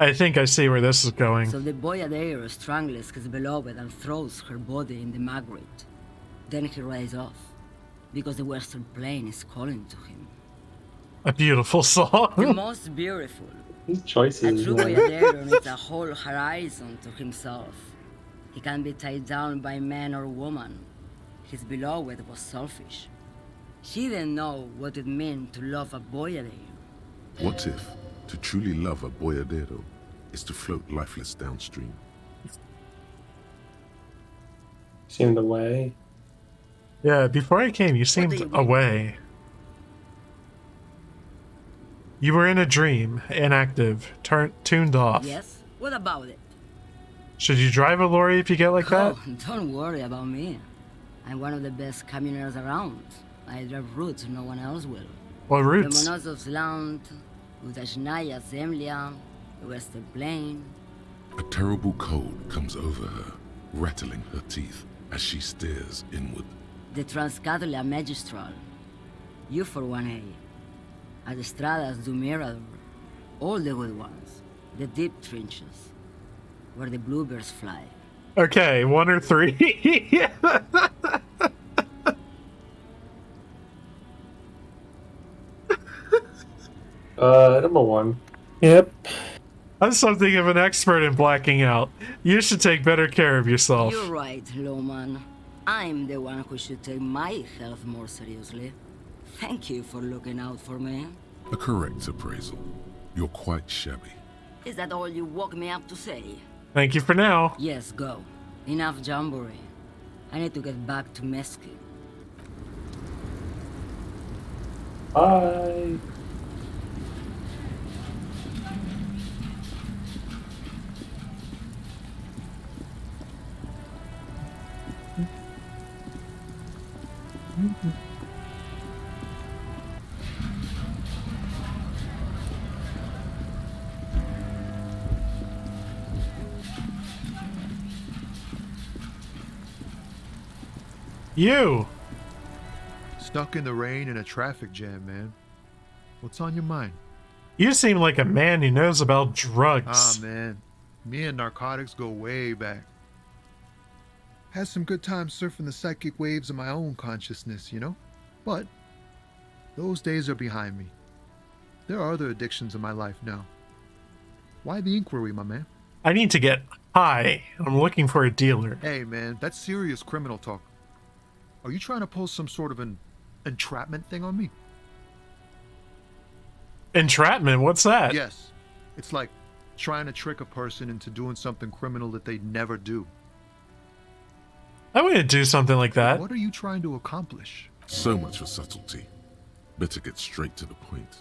I think I see where this is going. So the Boyadero strangles his beloved and throws her body in the Magritte. Then he rides off, because the Western Plain is calling to him. A beautiful song. The most beautiful. These choices. A true man. Boyadero needs a whole horizon to himself. He can't be tied down by man or woman. His beloved was selfish. She didn't know what it meant to love a Boyadero. What if to truly love a boyadero is to float lifeless downstream? Seemed away. Yeah, before I came, you seemed away. You were in a dream, inactive, tuned off. Yes? What about it? Should you drive a lorry if you get like that? Oh, don't worry about me. I'm one of the best camioners around. I drive routes no one else will. What routes? Lomonosov's Land, Udashnaya Zemlya, the Western Plain. A terrible cold comes over her, rattling her teeth as she stares inward. The Transcatalia Magistral. You for 1A. At Estradas do Mirador. All the good ones. The deep trenches. Where the bluebirds fly. Okay, 1 or 3. Number 1. Yep. I'm something of an expert in blacking out. You should take better care of yourself. You're right, Lowman. I'm the one who should take my health more seriously. Thank you for looking out for me. A correct appraisal. You're quite shabby. Is that all you woke me up to say? Thank you for now. Yes, go. Enough jamboree. I need to get back to Meskin. Bye. You! Stuck in the rain in a traffic jam, man. What's on your mind? You seem like a man who knows about drugs. Ah, man. Me and narcotics go way back. Had some good times surfing the psychic waves of my own consciousness, you know? But those days are behind me. There are other addictions in my life now. Why the inquiry, my man? I need to get high. I'm looking for a dealer. Hey, man, that's serious criminal talk. Are you trying to pull some sort of an entrapment thing on me? Entrapment? What's that? Yes. It's like trying to trick a person into doing something criminal that they'd never do. I wouldn't do something like that. What are you trying to accomplish? So much for subtlety. Better get straight to the point.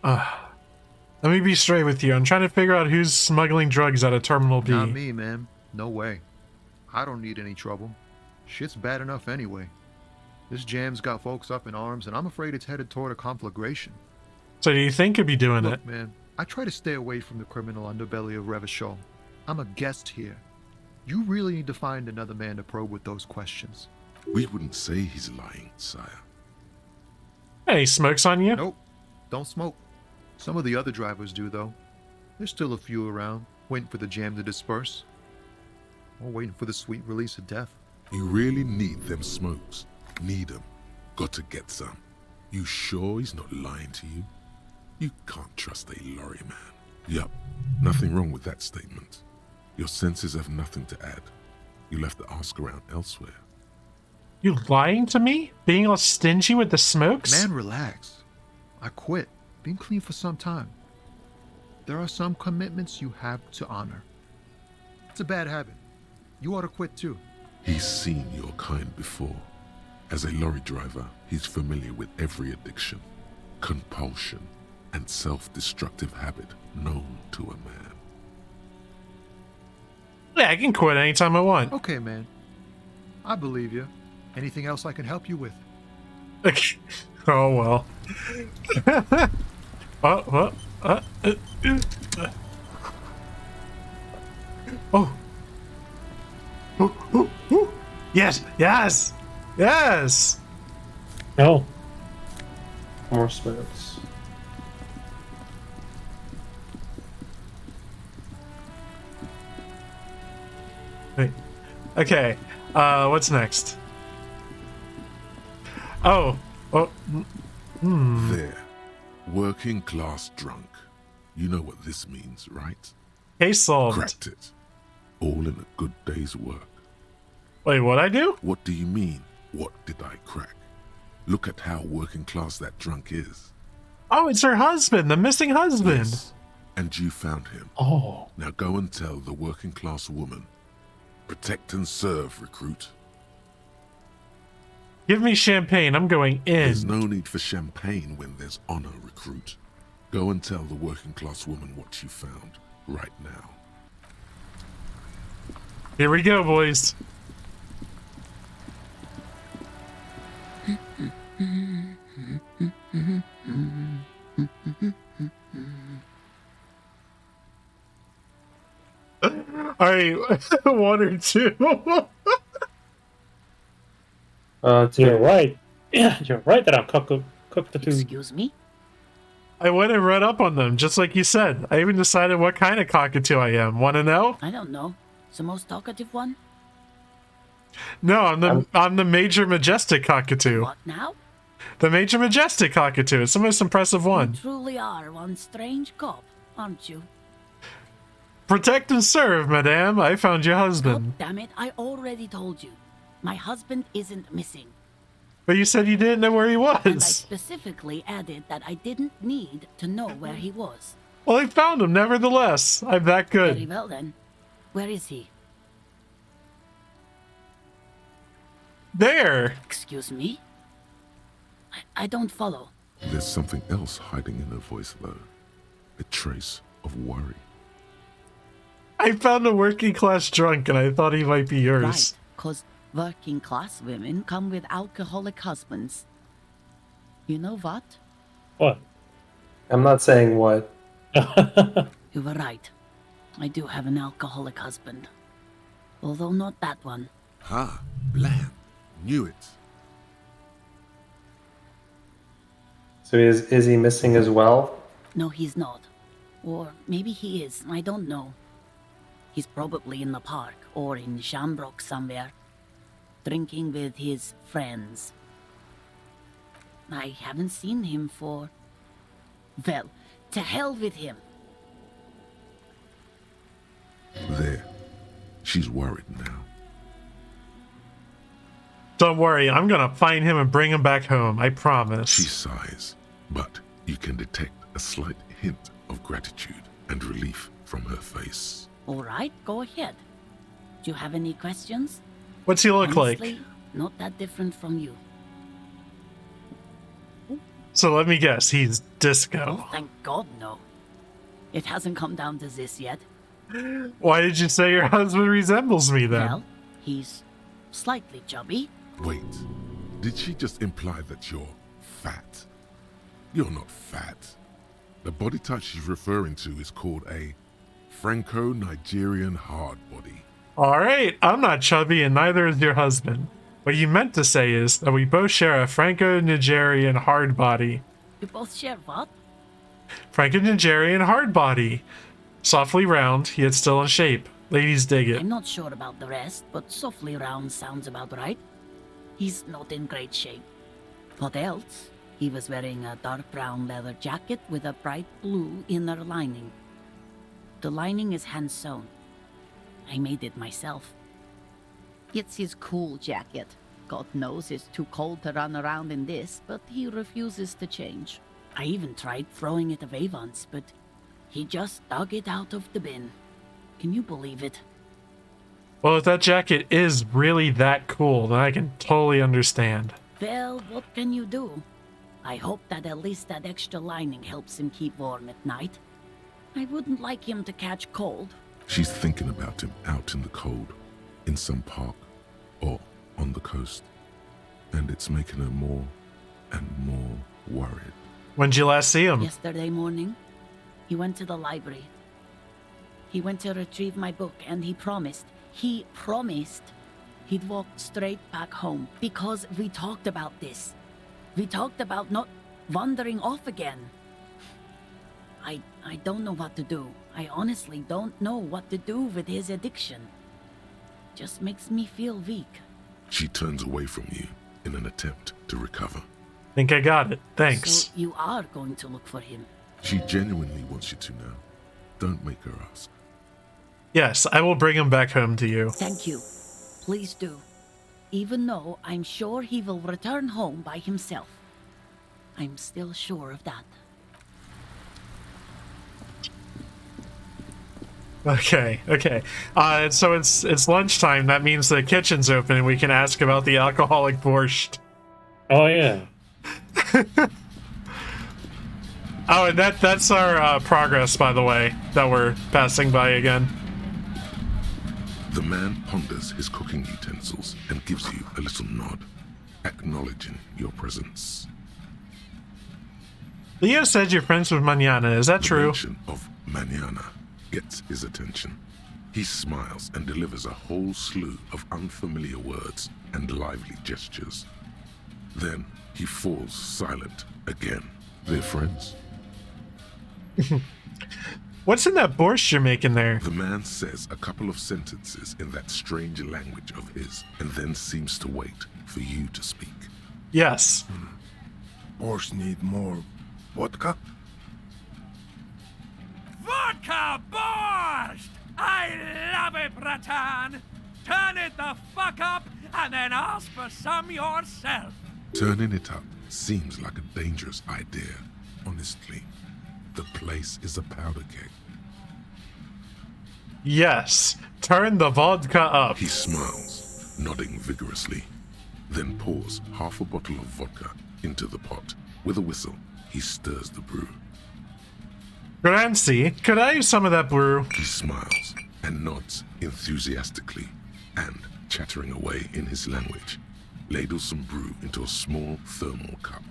Let me be straight with you. I'm trying to figure out who's smuggling drugs out of Terminal B. Not me, man. No way. I don't need any trouble. Shit's bad enough anyway. This jam's got folks up in arms, and I'm afraid it's headed toward a conflagration. So do you think you'd be doing Look, it? man, I try to stay away from the criminal underbelly of Revachol. I'm a guest here. You really need to find another man to probe with those questions. We wouldn't say he's lying, sire. Hey, he smokes on you? Nope. Don't smoke. Some of the other drivers do, though. There's still a few around, waiting for the jam to disperse. Or waiting for the sweet release of death. You really need them smokes. Need them. Got to get some. You sure he's not lying to you? You can't trust a lorry man. Yup. Nothing wrong with that statement. Your senses have nothing to add. You'll have to ask around elsewhere. You lying to me? Being all stingy with the smokes? Man, relax. I quit. Been clean for some time. There are some commitments you have to honor. It's a bad habit. You ought to quit too. He's seen your kind before. As a lorry driver, he's familiar with every addiction, compulsion, and self-destructive habit known to a man. Yeah, I can quit anytime I want. Okay, man. I believe you. Anything else I can help you with? Oh, well. Oh. Yes, yes, yes. No. More smokes. Wait. Okay. What's next? Oh. Oh. There. Working class drunk. You know what this means, right? Case solved. Cracked it. All in a good day's work. Wait, what I do? What do you mean, what did I crack? Look at how working class that drunk is. Oh, it's her husband, the missing husband. Yes. And you found him. Oh. Now go and tell the working class woman. Protect and serve, recruit. Give me champagne. I'm going in. There's no need for champagne when there's honor, recruit. Go and tell the working class woman what you found right now. Here we go, boys. Alright, 1 or 2. You're right. Yeah, you're right that I'm cockatoo. Excuse me? I went and read up on them, just like you said. I even decided what kind of cockatoo I am. Want to know? I don't know. The most talkative one? No, I'm the major majestic cockatoo. What now? The major majestic cockatoo. It's the most impressive one. You truly are one strange cop, aren't you? Protect and serve, madame. I found your husband. Damn it, I already told you. My husband isn't missing. But you said you didn't know where he was. And I specifically added that I didn't need to know where he was. Well, I found him, nevertheless. I'm that good. Very well, then. Where is he? There. Excuse me? I don't follow. There's something else hiding in her voice, though. A trace of worry. I found a working class drunk and I thought he might be yours. Right, because working class women come with alcoholic husbands. You know what? What? I'm not saying what. You were right. I do have an alcoholic husband. Although not that one. Ha! Blam! Knew it. So is he missing as well? No, he's not. Or maybe he is, I don't know. He's probably in the park or in Shamrock somewhere, drinking with his friends. I haven't seen him for... Well, to hell with him. There. She's worried now. Don't worry, I'm gonna find him and bring him back home, I promise. She sighs, but you can detect a slight hint of gratitude and relief from her face. All right, go ahead. Do you have any questions? What's he look Honestly, like? Not that different from you. So let me guess, he's Disco. Oh, thank God, no. It hasn't come down to this yet. Why did you say your husband resembles me then? Well, he's slightly chubby. Wait, did she just imply that you're fat? You're not fat. The body type she's referring to is called a Franco-Nigerian hard body. Alright, I'm not chubby and neither is your husband. What you meant to say is that we both share a Franco-Nigerian hard body. You both share what? Franco-Nigerian hard body. Softly round, yet still in shape. Ladies dig it. I'm not sure about the rest, but softly round sounds about right. He's not in great shape. What else? He was wearing a dark brown leather jacket with a bright blue inner lining. The lining is hand-sewn. I made it myself. It's his cool jacket. God knows it's too cold to run around in this, but he refuses to change. I even tried throwing it away once, but he just dug it out of the bin. Can you believe it? Well, if that jacket is really that cool, then I can totally understand. Well, what can you do? I hope that at least that extra lining helps him keep warm at night. I wouldn't like him to catch cold. She's thinking about him out in the cold, in some park, or on the coast. And it's making her more and more worried. When'd you last see him? Yesterday morning. He went to the library. He went to retrieve my book, and he promised he'd walk straight back home, because we talked about this. We talked about not wandering off again. I don't know what to do. I honestly don't know what to do with his addiction. Just makes me feel weak. She turns away from you in an attempt to recover. Think I got it. Thanks. So you are going to look for him? She genuinely wants you to know. Don't make her ask. Yes, I will bring him back home to you. Thank you. Please do. Even though I'm sure he will return home by himself. I'm still sure of that. Okay. So it's lunchtime. That means the kitchen's open and we can ask about the alcoholic borscht. Oh yeah. Oh, and that's our progress, by the way, that we're passing by again. The man ponders his cooking utensils and gives you a little nod, acknowledging your presence. Leo said you're friends with Mañana. Is that The true? mention of Mañana gets his attention. He smiles and delivers a whole slew of unfamiliar words and lively gestures. Then he falls silent again. They're friends? What's in that borscht you're making there? The man says a couple of sentences in that strange language of his and then seems to wait for you to speak. Yes. Borscht need more vodka? Vodka borscht! I love it, Bratan! Turn it the fuck up and then ask for some yourself. Turning it up seems like a dangerous idea, honestly. The place is a powder keg. Yes. Turn the vodka up. He smiles, nodding vigorously, then pours half a bottle of vodka into the pot. With a whistle, he stirs the brew. Grancy, could I use some of that brew? He smiles and nods enthusiastically and, chattering away in his language, ladles some brew into a small thermal cup,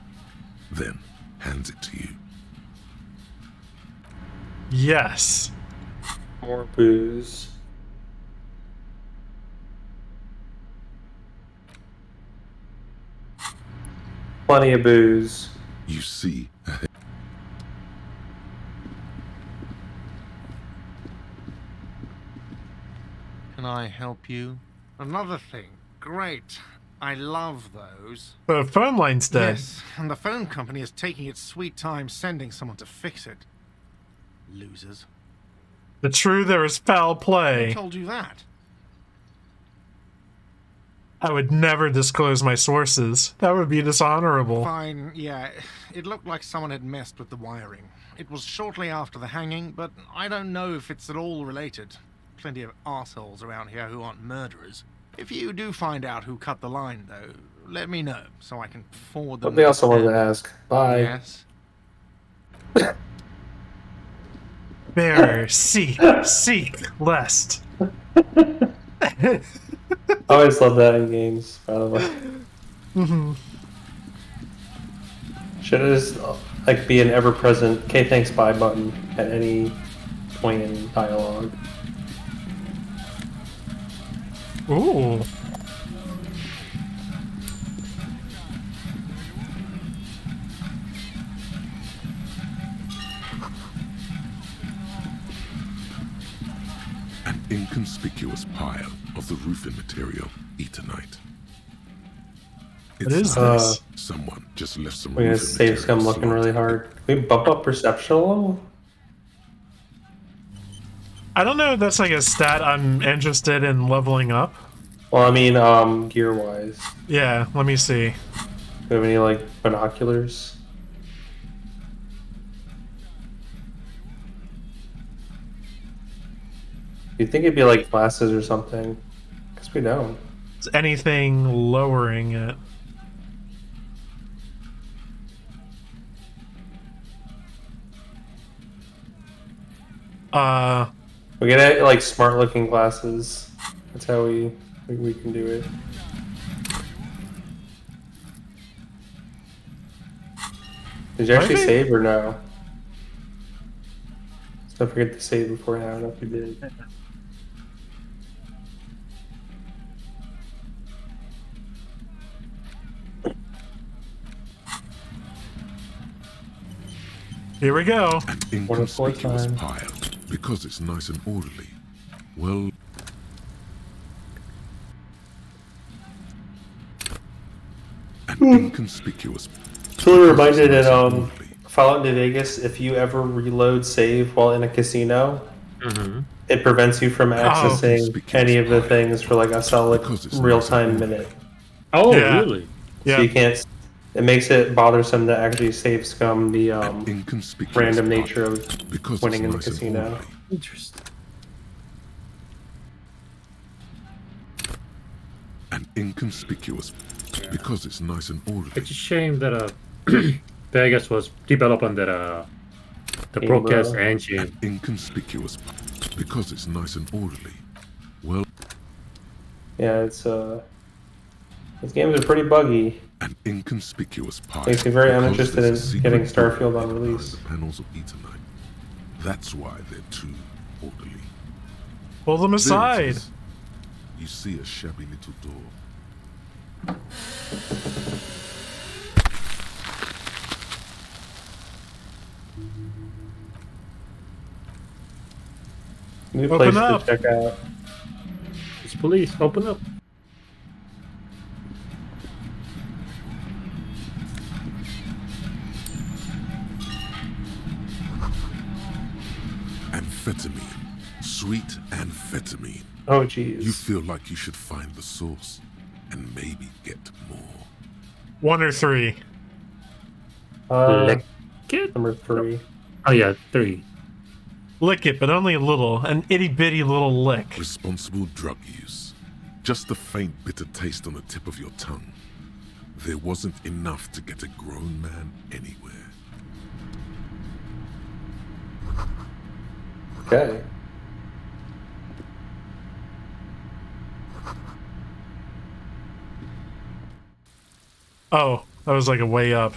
then hands it to you. Yes. More booze. Plenty of booze. You see ahead. Can I help you? Another thing. Great. I love those. The phone line's dead. Yes, and the phone company is taking its sweet time sending someone to fix it. Losers. The true there is foul play. Who told you that? I would never disclose my sources. That would be dishonorable. Fine, yeah. It looked like someone had messed with the wiring. It was shortly after the hanging, but I don't know if it's at all related. Plenty of assholes around here who aren't murderers. If you do find out who cut the line, though, let me know so I can forward them. Something else I wanted to ask. Bye. Yes. Bearer, seek, lest. I always love that in games, by the way. Mm-hmm. Should it just like be an ever-present "Okay, thanks, bye" button at any point in dialogue? Ooh. An inconspicuous pile of the roofing material Eternite. What is this? Someone just left some We're gonna roofing save material scum looking really hard. Can we bump up perception a little? I don't know if that's like a stat I'm interested in leveling up. Well, I mean, gear-wise. Yeah, let me see. Do you have any, like, binoculars? You'd think it'd be, like, glasses or something. Because we don't. Is anything lowering it? We get, like, smart-looking glasses. That's how we can do it. Did you actually save or no? Don't forget to save before now. I don't know if you did. Here we go. An inconspicuous pile, because it's nice and orderly. Well, an inconspicuous. Totally reminded in Fallout New Vegas, if you ever reload save while in a casino, it prevents you from accessing any of the things for like a solid real-time minute. Oh, really? So you can't. It makes it bothersome to actually save scum the random nature of winning in the casino. Interesting. An inconspicuous Because it's nice and orderly. It's a shame that Vegas was developed on that the Game broadcast mode. engine. Inconspicuous. Because it's nice and orderly. Well, Yeah, it's these games are pretty buggy. an inconspicuous part. Makes me very because uninterested there's a in secret getting door Starfield on behind release. The panels of Eternite. That's why they're too orderly. Pull them There it aside. is. You see a shabby little door. New Open place up. to check out. It's police. Open up. Amphetamine. Sweet amphetamine. Oh, jeez. You feel like you should find the source and maybe get more. 1 or 3. Lick it? Number 3. Oh yeah, 3. Lick it, but only a little. An itty bitty little lick. Responsible drug use. Just a faint bitter taste on the tip of your tongue. There wasn't enough to get a grown man anywhere. Okay. Oh, that was like a way up.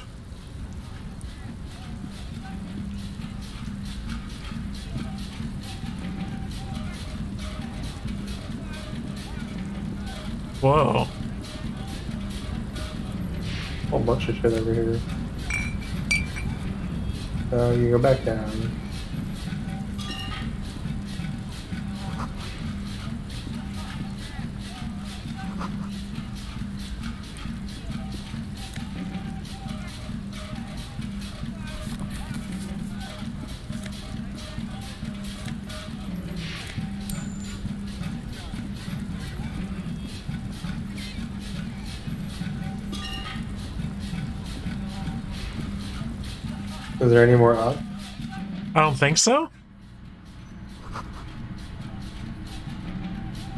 Whoa. Whole bunch of shit over here. You go back down. Is there any more up? I don't think so.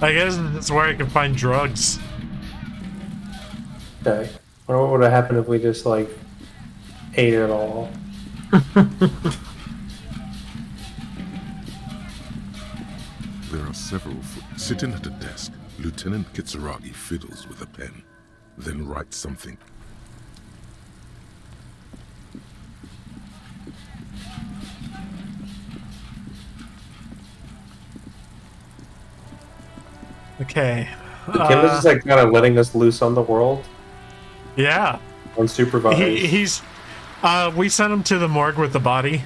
I guess that's where I can find drugs. Okay. What would have happened if we just, like, ate it all? There are several. Sitting at a desk, Lieutenant Kitsuragi fiddles with a pen, then writes something. Okay. Kim is just like kind of letting us loose on the world. Yeah. Unsupervised. He's. We sent him to the morgue with the body.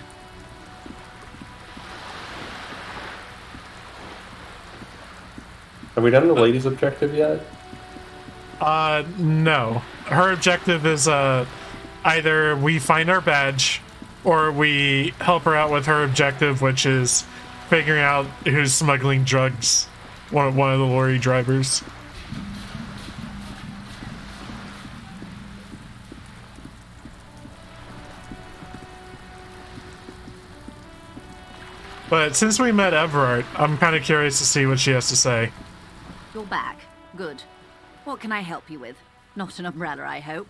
Have we done the lady's objective yet? No. Her objective is either we find our badge or we help her out with her objective, which is figuring out who's smuggling drugs. One of the lorry drivers. But since we met Everard, I'm kind of curious to see what she has to say. You're back. Good. What can I help you with? Not an umbrella, I hope.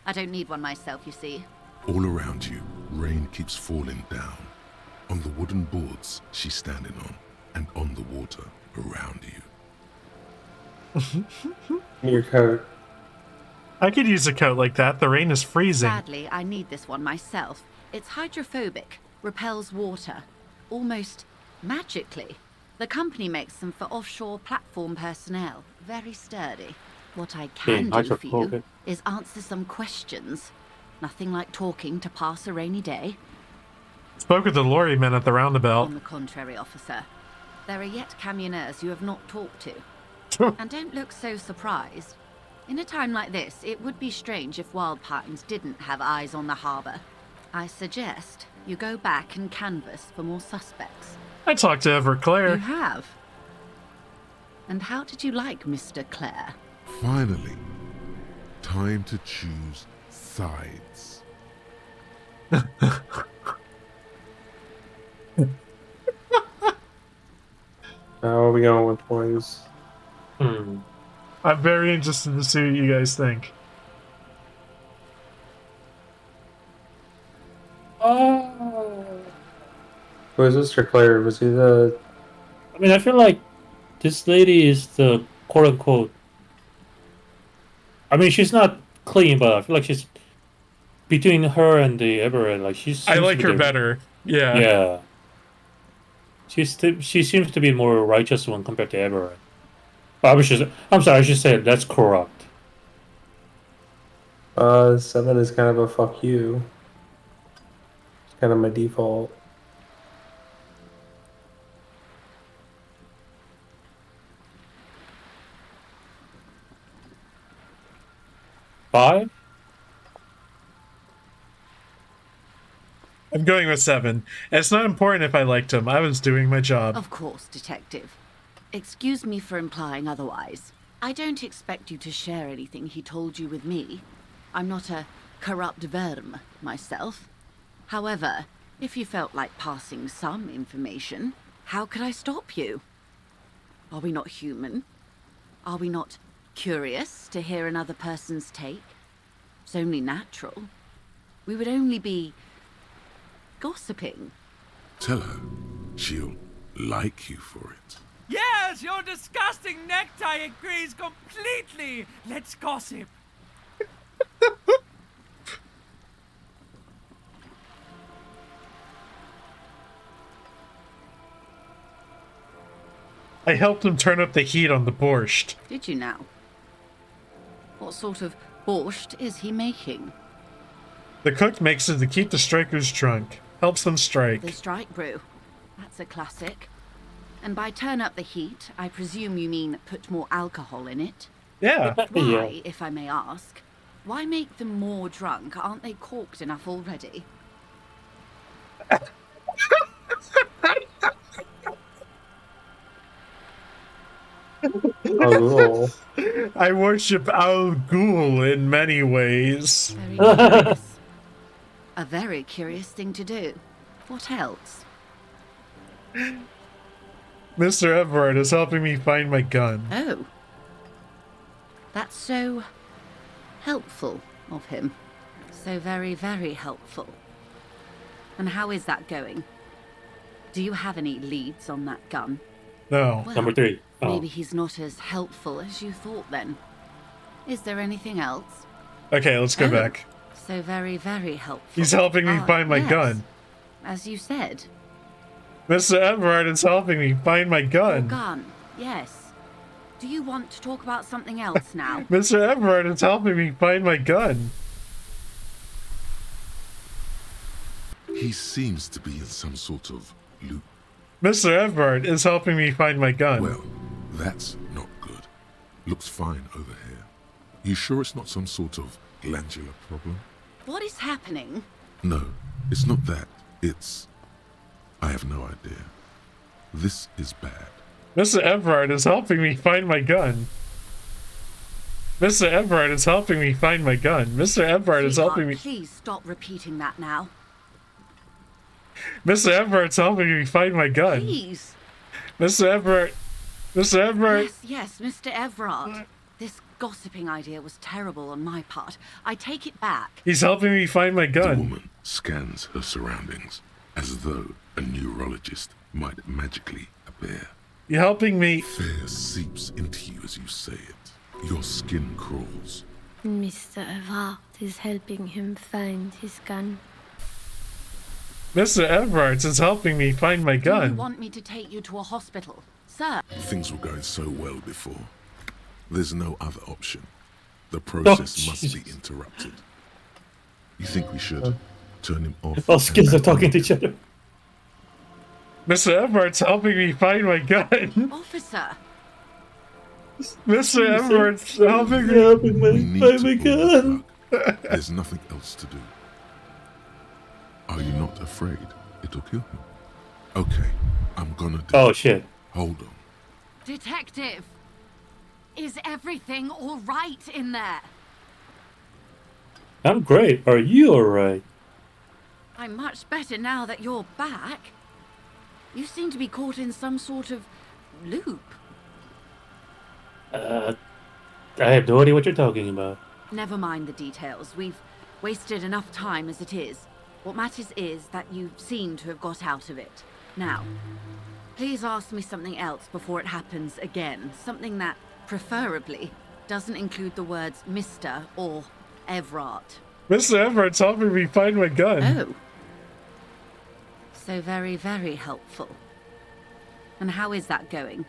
I don't need one myself, you see. All around you, rain keeps falling down. On the wooden boards she's standing on, and on the water around you. Your coat. I could use a coat like that. The rain is freezing. Sadly, I need this one myself. It's hydrophobic, repels water, almost magically. The company makes them for offshore platform personnel. Very sturdy. What I can do for you is answer some questions. Nothing like talking to pass a rainy day. Spoke with the lorry men at the roundabout. On the contrary, officer. There are yet camionneurs you have not talked to. And don't look so surprised. In a time like this, it would be strange if Wild Pines didn't have eyes on the harbour. I suggest you go back and canvass for more suspects. I talked to Everett Clare. You have? And how did you like Mr. Clare? Finally, time to choose sides. How are we going with boys? I'm very interested to see what you guys think. Who is this, or Claire? Was he the... I mean, I feel like this lady is the quote-unquote... I mean, she's not clean, but I feel like she's... Between her and the Everett, like, she's... I like her better. Yeah. Yeah. She seems to be more righteous one compared to Everett. I'm sorry, I should say that's corrupt. 7 is kind of a fuck you. It's kind of my default. Five? I'm going with 7. It's not important if I liked him. I was doing my job. Of course, Detective. Excuse me for implying otherwise. I don't expect you to share anything he told you with me. I'm not a corrupt verm myself. However, if you felt like passing some information, how could I stop you? Are we not human? Are we not curious to hear another person's take? It's only natural. We would only be gossiping. Tell her she'll like you for it. Yes, your disgusting necktie agrees completely. Let's gossip. I helped him turn up the heat on the borscht. Did you now? What sort of borscht is he making? The cook makes it to keep the strikers drunk. Helps them strike. The strike brew. That's a classic. And by turn up the heat, I presume you mean put more alcohol in it? Yeah. Why, if I may ask, why make them more drunk? Aren't they corked enough already? I worship Al Ghul in many ways. Very curious. A very curious thing to do. What else? Mr. Everard is helping me find my gun. Oh. That's so helpful of him. So very, very helpful. And how is that going? Do you have any leads on that gun? No. Well, Number 3. Oh. Maybe he's not as helpful as you thought then. Is there anything else? Okay, let's go back. So very, very helpful. He's helping me find my yes. gun. As you said. Mr. Everard is helping me find my gun. Your gun, yes. Do you want to talk about something else now? Mr. Everard is helping me find my gun. He seems to be in some sort of loop. Mr. Everard is helping me find my gun. Well, that's not good. Looks fine over here. You sure it's not some sort of glandular problem? What is happening? No, it's not that. It's... I have no idea. This is bad. Mr. Everard is helping me find my gun. Mr. Everard is helping me find my gun. Mr. Everard is helping me... Please stop repeating that now. Mr. Everard's helping me find my gun. Please. Mr. Everard... Mr. Everard... Yes, Mr. Everard. This gossiping idea was terrible on my part. I take it back. He's helping me find my gun. The woman scans her surroundings as though a neurologist might magically appear. You're helping me... Fear seeps into you as you say it. Your skin crawls. Mr. Everard is helping him find his gun. Mr. Everard is helping me find my Do you gun. want me to take you to a hospital? Sir. Things were going so well before. There's no other option. The process must be interrupted. You think we should turn him off? All skills are talking to each other. Mr. Everard's helping me find my gun. Officer. Mr. Everard's helping me find my gun. There's nothing else to do. Are you not afraid it'll kill him? Okay, I'm gonna do Oh, it. shit. Hold on. Detective. Is everything all right in there? I'm great. Are you alright? I'm much better now that you're back. You seem to be caught in some sort of loop. I have no idea what you're talking about. Never mind the details. We've wasted enough time as it is. What matters is that you seem to have got out of it. Now, please ask me something else before it happens again. Something that, preferably, doesn't include the words Mr. or Everard. Mr. Everard's helping me find my gun. Oh. So very, very helpful. And how is that going?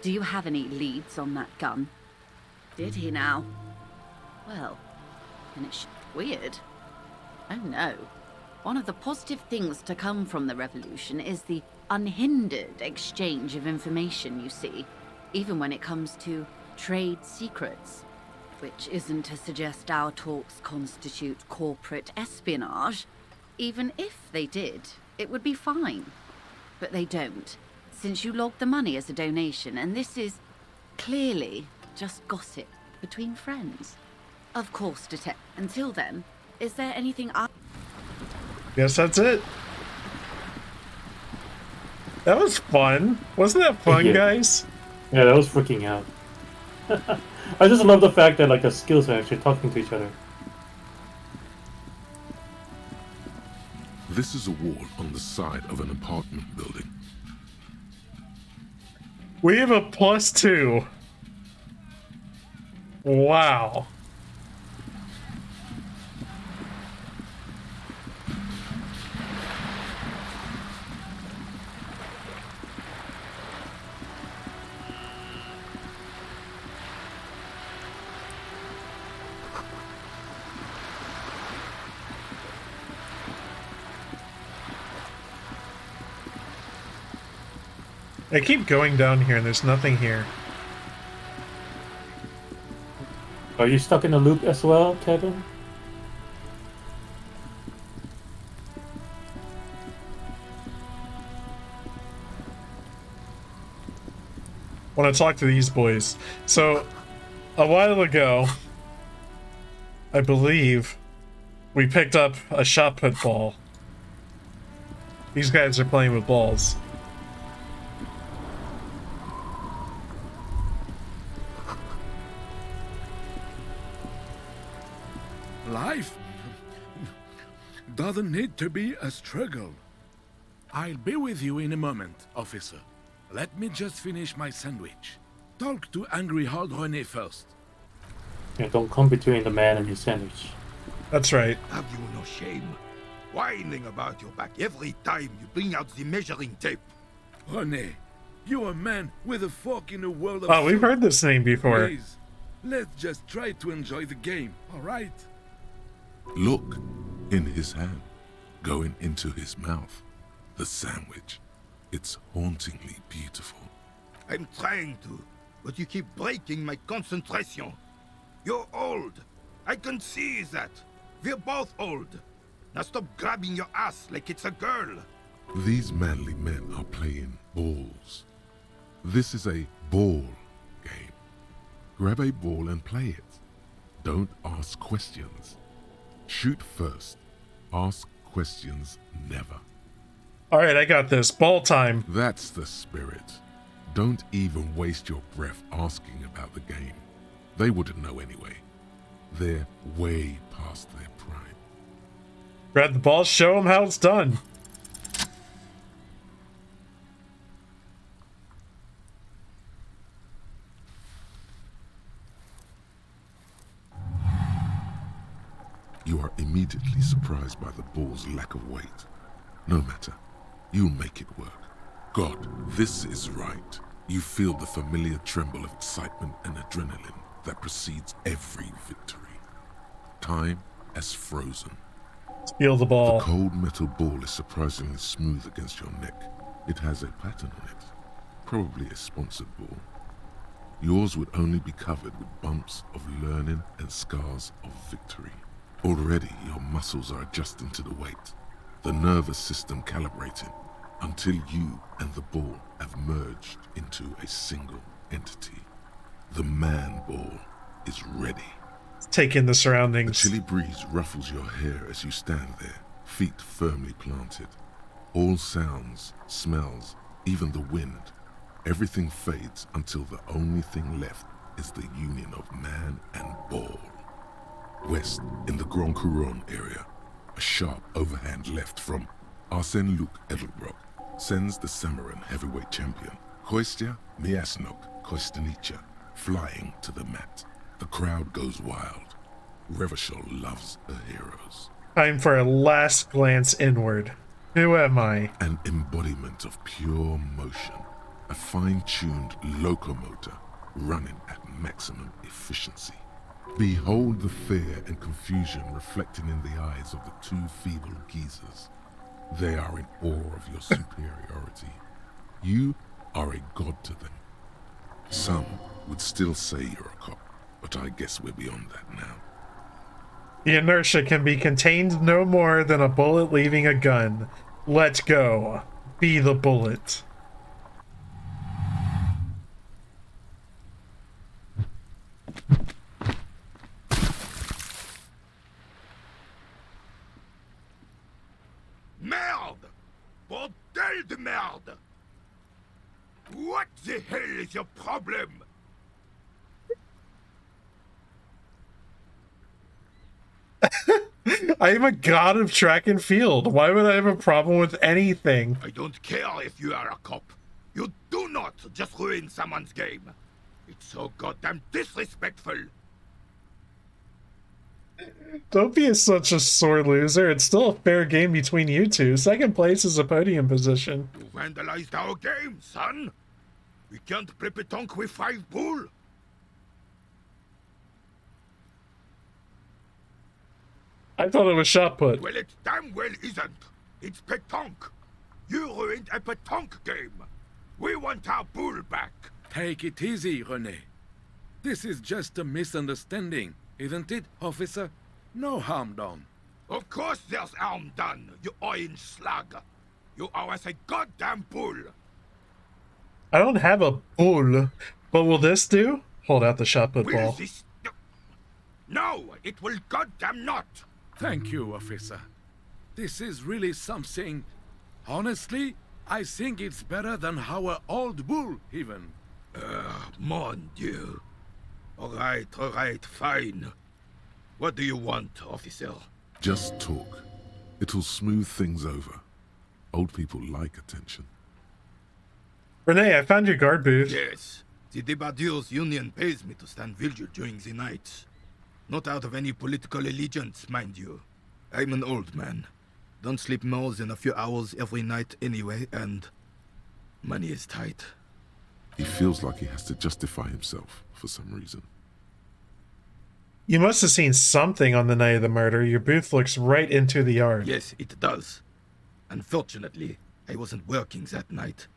Do you have any leads on that gun? Did he now? Well, then it's weird. Oh no. One of the positive things to come from the revolution is the unhindered exchange of information, you see, even when it comes to trade secrets. Which isn't to suggest our talks constitute corporate espionage. Even if they did, it would be fine. But they don't, since you logged the money as a donation, and this is clearly just gossip between friends. Of course, until then, is there anything I... Guess that's it. That was fun. Wasn't that fun, Yeah. guys? Yeah, that was freaking out. I just love the fact that like the skills are actually talking to each other. This is a wall on the side of an apartment building. We have a +2. Wow. I keep going down here and there's nothing here. Are you stuck in a loop as well, Kevin? Want to talk to these boys. So, a while ago, I believe, we picked up a shot put ball. These guys are playing with balls. Life doesn't need to be a struggle. I'll be with you in a moment, officer. Let me just finish my sandwich. Talk to Angry Hard René first. Yeah, don't come between the man and your sandwich. That's right. Have you no shame? Whining about your back every time you bring out the measuring tape. René, you're a man with a fork in a world of... Oh, we've heard this name before. Please, let's just try to enjoy the game, all right? Look, in his hand, going into his mouth, the sandwich. It's hauntingly beautiful. I'm trying to, but you keep breaking my concentration. You're old. I can see that. We're both old. Now stop grabbing your ass like it's a girl. These manly men are playing balls. This is a ball game. Grab a ball and play it. Don't ask questions. Shoot first. Ask questions never. Alright, I got this. Ball time. That's the spirit. Don't even waste your breath asking about the game. They wouldn't know anyway. They're way past their prime. Grab the ball, show them how it's done. You are immediately surprised by the ball's lack of weight. No matter. You'll make it work. God, this is right. You feel the familiar tremble of excitement and adrenaline that precedes every victory. Time has frozen. Feel the ball. The cold metal ball is surprisingly smooth against your neck. It has a pattern on it. Probably a sponsored ball. Yours would only be covered with bumps of learning and scars of victory. Already your muscles are adjusting to the weight. The nervous system calibrating until you and the ball have merged into a single entity. The man ball is ready. Take in the surroundings. A chilly breeze ruffles your hair as you stand there, feet firmly planted. All sounds, smells, even the wind, everything fades until the only thing left is the union of man and ball. West, in the Grand Couronne area, A sharp overhand left from Arsène-Luc Edelbrock sends the Samaran heavyweight champion, Kostya Miasnok Kostanicha, flying to the mat. The crowd goes wild. Revachol loves her heroes. Time for a last glance inward. Who am I? An embodiment of pure motion. A fine-tuned locomotor running at maximum efficiency. Behold the fear and confusion reflected in the eyes of the two feeble geezers. They are in awe of your superiority. You are a god to them. Some would still say you're a cop, but I guess we're beyond that now. The inertia can be contained no more than a bullet leaving a gun. Let go. Be the bullet. Merde! Bordel de merde! What the hell is your problem? I am a god of track and field. Why would I have a problem with anything? I don't care if you are a cop. You do not just ruin someone's game. It's so goddamn disrespectful. Don't be such a sore loser. It's still a fair game between you two. Second place is a podium position. You vandalized our game, son. We can't play pétanque with 5 bull. I thought it was shot put. Well, it damn well isn't. It's pétanque. You ruined a pétanque game. We want our bull back. Take it easy, René. This is just a misunderstanding, isn't it, officer? No harm done. Of course there's harm done, you orange slug. You owe us a goddamn bull. I don't have a bull, but will this do? Hold out the shot put Will ball. this... No, it will goddamn not. Thank you, officer. This is really something. Honestly, I think it's better than our old bull, even. Mon Dieu. All right, fine. What do you want, officer? Just talk. It'll smooth things over. Old people like attention. Renee, I found your guard booth. Yes. The Debardeurs Union pays me to stand vigil during the night. Not out of any political allegiance, mind you. I'm an old man. Don't sleep more than a few hours every night anyway, and money is tight. He feels like he has to justify himself for some reason. You must have seen something on the night of the murder. Your booth looks right into the yard. Yes, it does. Unfortunately, I wasn't working that night.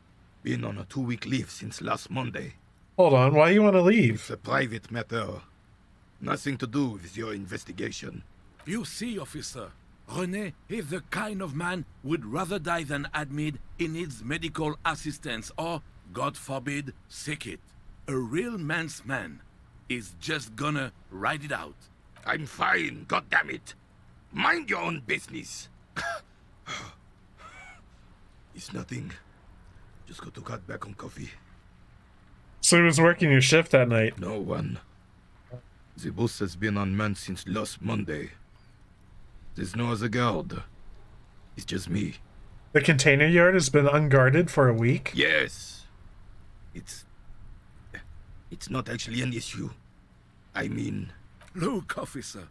Been on a 2-week leave since last Monday. Hold on, why you want to leave? It's a private matter. Nothing to do with your investigation. You see, officer, René is the kind of man would rather die than admit he needs medical assistance or, God forbid, sick it. A real man's man is just gonna ride it out. I'm fine, goddammit. Mind your own business. It's nothing. Just got to cut back on coffee. So who was working your shift that night? No one. The bus has been unmanned since last Monday. There's no other guard. It's just me. The container yard has been unguarded for a week? Yes. It's not actually an issue. I mean... Look, officer.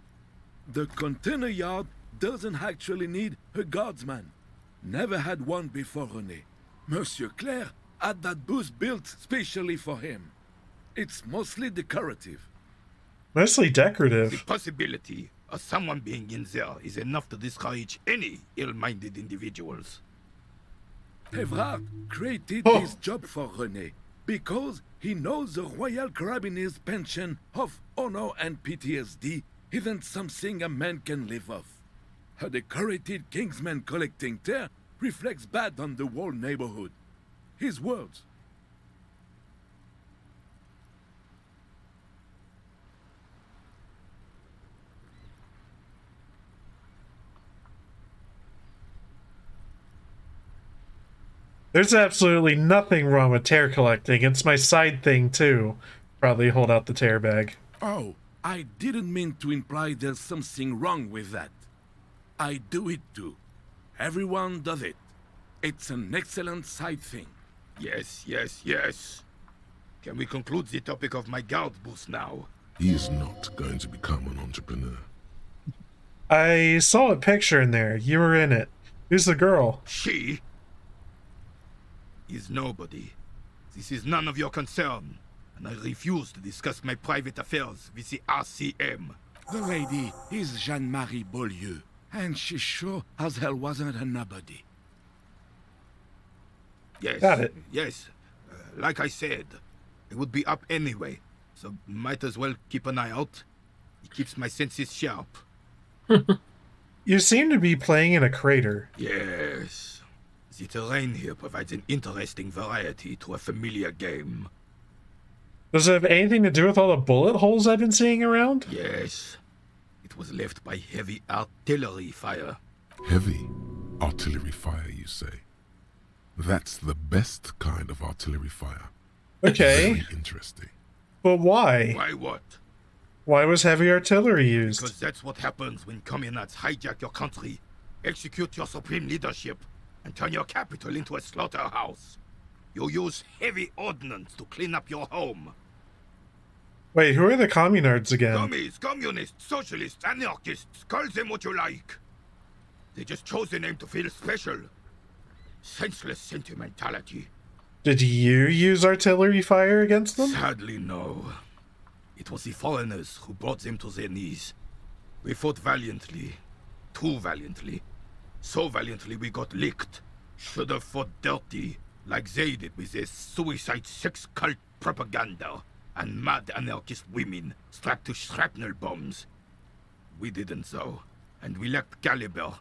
The container yard doesn't actually need a guardsman. Never had one before René. Monsieur Claire had that booth built specially for him. It's mostly decorative. Mostly decorative. The possibility of someone being in there is enough to discourage any ill-minded individuals. Evrard created this job for René because he knows the Royal Carabiniers' pension of honor and PTSD isn't something a man can live off. A decorated Kingsman collecting tear reflects bad on the whole neighborhood. His words. There's absolutely nothing wrong with tear collecting. It's my side thing, too. Probably hold out the tear bag. Oh, I didn't mean to imply there's something wrong with that. I do it too. Everyone does it. It's an excellent side thing. Yes, yes, yes. Can we conclude the topic of my guard boost now? He is not going to become an entrepreneur. I saw a picture in there. You were in it. Who's the girl? She is nobody. This is none of your concern, and I refuse to discuss my private affairs with the RCM. The lady is Jeanne-Marie Beaulieu, and she sure as hell wasn't a nobody. Yes, Got it. Yes. Like I said, it would be up anyway, so might as well keep an eye out. It keeps my senses sharp. You seem to be playing in a crater. Yes. The terrain here provides an interesting variety to a familiar game. Does it have anything to do with all the bullet holes I've been seeing around? Yes. It was left by heavy artillery fire. Heavy artillery fire, you say? That's the best kind of artillery fire. Okay. Very interesting. But why? Why what? Why was heavy artillery used? Because that's what happens when communards hijack your country, execute your supreme leadership, and turn your capital into a slaughterhouse. You use heavy ordnance to clean up your home. Wait, who are the communards again? Commies, communists, socialists, anarchists, call them what you like. They just chose the name to feel special. Senseless sentimentality. Did you use artillery fire against them? Sadly, no. It was the foreigners who brought them to their knees. We fought valiantly. Too valiantly. So valiantly we got licked. Should have fought dirty, like they did with their suicide sex cult propaganda and mad anarchist women strapped to shrapnel bombs. We didn't though, and we lacked caliber.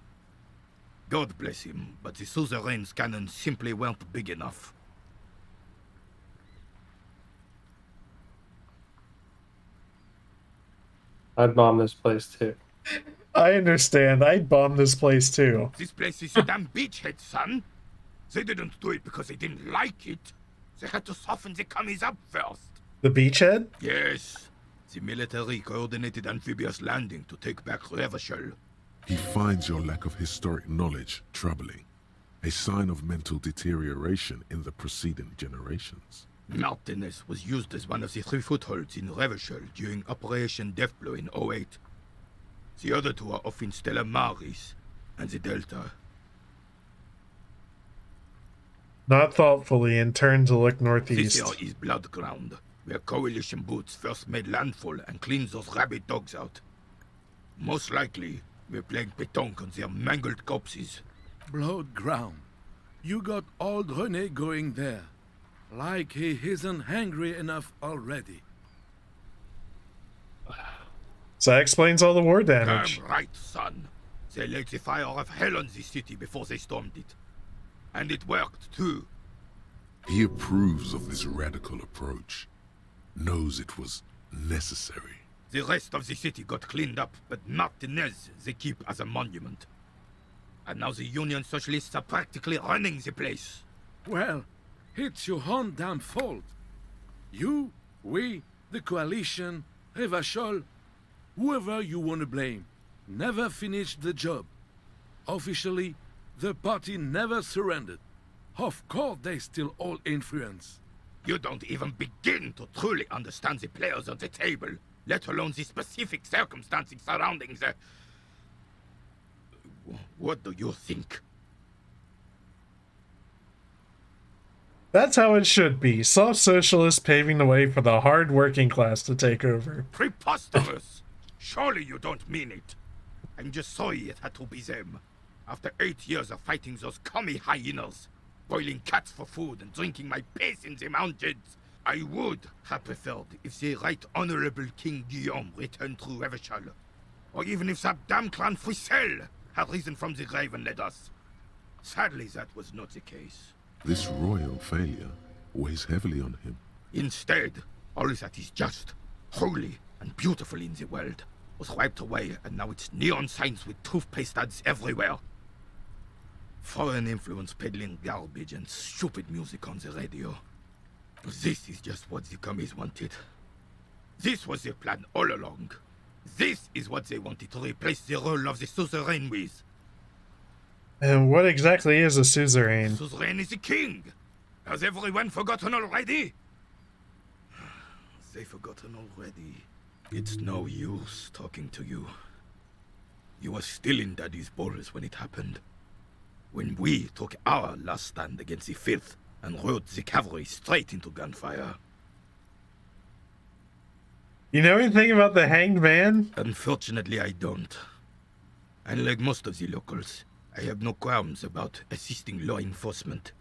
God bless him, but the suzerain's cannons simply weren't big enough. I'd bomb this place too. I understand. I'd bomb this place too. This place is a damn beachhead, son. They didn't do it because they didn't like it. They had to soften the commies up first. The beachhead? Yes. The military coordinated amphibious landing to take back Revachol. He finds your lack of historic knowledge troubling, a sign of mental deterioration in the preceding generations. Martinez was used as one of the 3 footholds in Revachol during Operation Deathblow in 08. The other 2 are off in Stella Maris and the Delta. Not thoughtfully, and turned to look northeast. This here is Blood Ground, where coalition boots first made landfall and cleaned those rabid dogs out. Most likely, we're playing pétanque on their mangled corpses. Blood ground. You got old René going there. Like he isn't hungry enough already. So that explains all the war damage. Damn right, son. They laid the fire of hell on the city before they stormed it. And it worked, too. He approves of this radical approach, knows it was necessary. The rest of the city got cleaned up, but Martinez they keep as a monument. And now the Union Socialists are practically running the place. Well, it's your own damn fault. You, we, the coalition, Revachol, whoever you want to blame, never finished the job. Officially, the party never surrendered. Of course they still hold influence. You don't even begin to truly understand the players on the table, let alone the specific circumstances surrounding the... What do you think? That's how it should be. Soft socialists paving the way for the hard working class to take over. Preposterous! Surely you don't mean it. I'm just sorry it had to be them. After 8 years of fighting those commie hyenas, boiling cats for food and drinking my piss in the mountains, I would have preferred if the Right Honorable King Guillaume returned through Revachol, or even if that damn clan Frisel had risen from the grave and led us. Sadly, that was not the case. This royal failure weighs heavily on him. Instead, all that is just, holy, and beautiful in the world was wiped away, and now it's neon signs with toothpaste ads everywhere. Foreign influence peddling garbage and stupid music on the radio. This is just what the commies wanted. This was their plan all along. This is what they wanted to replace the role of the suzerain with. And what exactly is a suzerain? Suzerain is the king. Has everyone forgotten already? They forgotten already. It's no use talking to you. You were still in Daddy's balls when it happened. When we took our last stand against the filth and rode the cavalry straight into gunfire. You know anything about the hanged man? Unfortunately, I don't. Unlike most of the locals, I have no qualms about assisting law enforcement.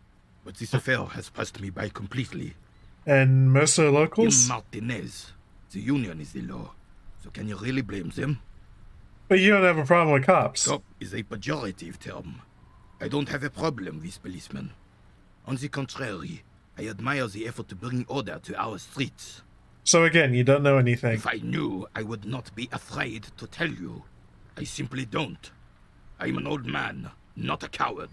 But this affair has passed me by completely. And most of the locals? In Martinez, the union is the law. So can you really blame them? But you don't have a problem with cops. Cop is a pejorative term. I don't have a problem with policemen. On the contrary, I admire the effort to bring order to our streets. So again, you don't know anything. If I knew, I would not be afraid to tell you. I simply don't. I'm an old man, not a coward.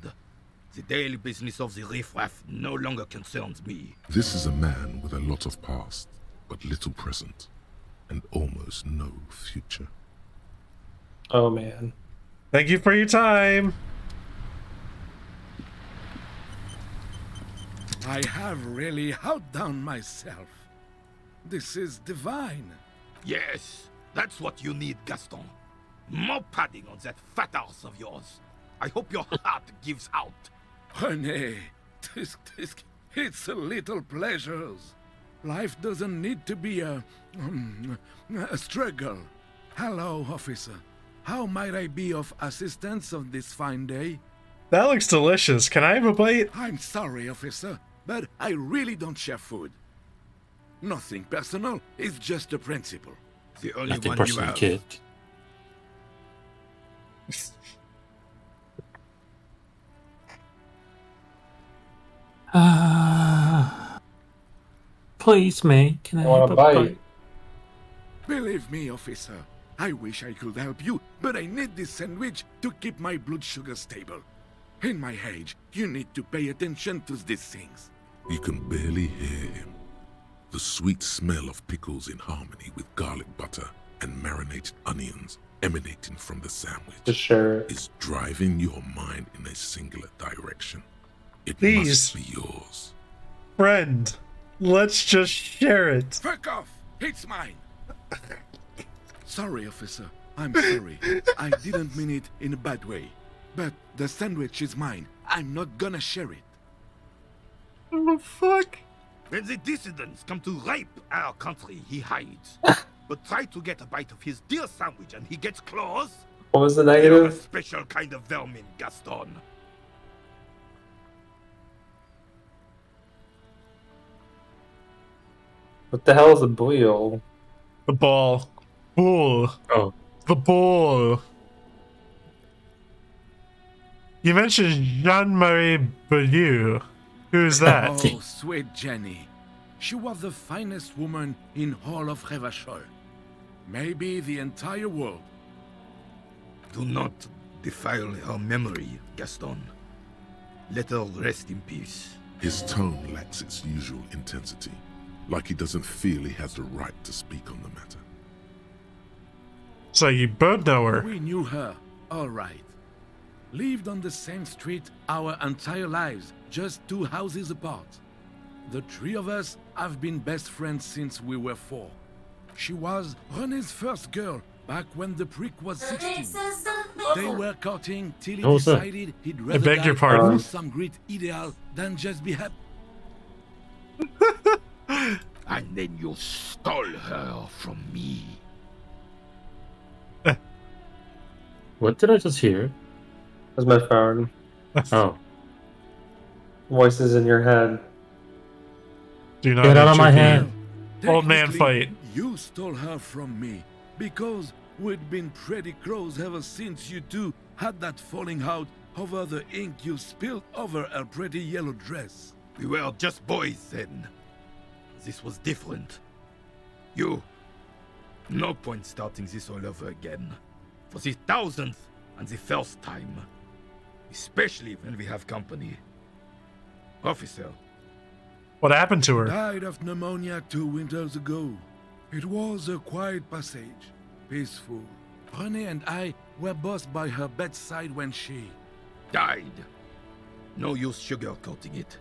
The daily business of the riffraff no longer concerns me. This is a man with a lot of past, but little present, and almost no future. Oh, man. Thank you for your time. I have really outdone myself. This is divine. Yes, that's what you need, Gaston. More padding on that fat arse of yours. I hope your heart gives out. René, it's a little pleasures. Life doesn't need to be a struggle. Hello, officer. How might I be of assistance on this fine day? That looks delicious. Can I have a bite? I'm sorry, officer, but I really don't share food. Nothing personal, it's just a principle. The only Nothing one personal, you have. kid. Please, man, can I have a bite? Believe me, officer, I wish I could help you, but I need this sandwich to keep my blood sugar stable. In my age, you need to pay attention to these things. You can barely hear him. The sweet smell of pickles in harmony with garlic butter and marinated onions emanating from the sandwich is driving your mind in a singular direction. It Please. must be yours. Friend, let's just share it. Fuck off! It's mine! Sorry, officer. I'm sorry. I didn't mean it in a bad way. But the sandwich is mine. I'm not gonna share it. What the fuck? When the dissidents come to rape our country, he hides. But try to get a bite of his dear sandwich and he gets claws? What was the You're a negative? special kind of vermin, Gaston. What the hell is a boil? The ball. Bull. Oh. The ball. You mentioned Jean-Marie Beaulieu. Who's that? Oh, sweet Jenny. She was the finest woman in all of Revachol. Maybe the entire world. Do not defile her memory, Gaston. Let her rest in peace. His tone lacks its usual intensity, like he doesn't feel he has the right to speak on the matter. So you both know her. We knew her, all right. Lived on the same street our entire lives, just 2 houses apart. The 3 of us have been best friends since we were 4. She was René's first girl back when the prick was 16. They were courting till he decided he'd rather beg your die pardon? for some great ideal than just be happy. And then you stole her from me. What did I just hear? That's my phone. Oh. Voices in your head. Do not Get out of my intervene. hand. Old man Technically, fight. You stole her from me because we'd been pretty close ever since you two had that falling out over the ink you spilled over her pretty yellow dress. We were just boys then. This was different. You. No point starting this all over again. For the 1000th and the first time. Especially when we have company. Officer. What happened to her? Died of pneumonia 2 winters ago. It was a quiet passage, peaceful. René and I were both by her bedside when she... died. No use sugarcoating it.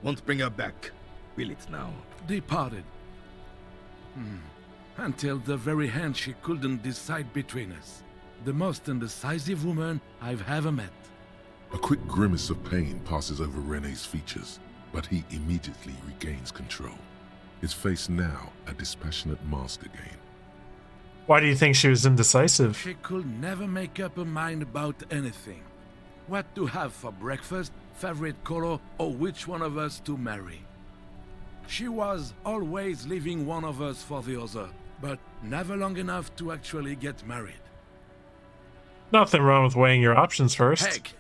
Won't bring her back. Will it now? Departed. Until the very hand she couldn't decide between us. The most indecisive woman I've ever met. A quick grimace of pain passes over Rene's features, but he immediately regains control. His face now a dispassionate mask again. Why do you think she was indecisive? She could never make up her mind about anything. What to have for breakfast, favorite color, or which one of us to marry. She was always leaving one of us for the other, but never long enough to actually get married. Nothing wrong with weighing your options first. Heck,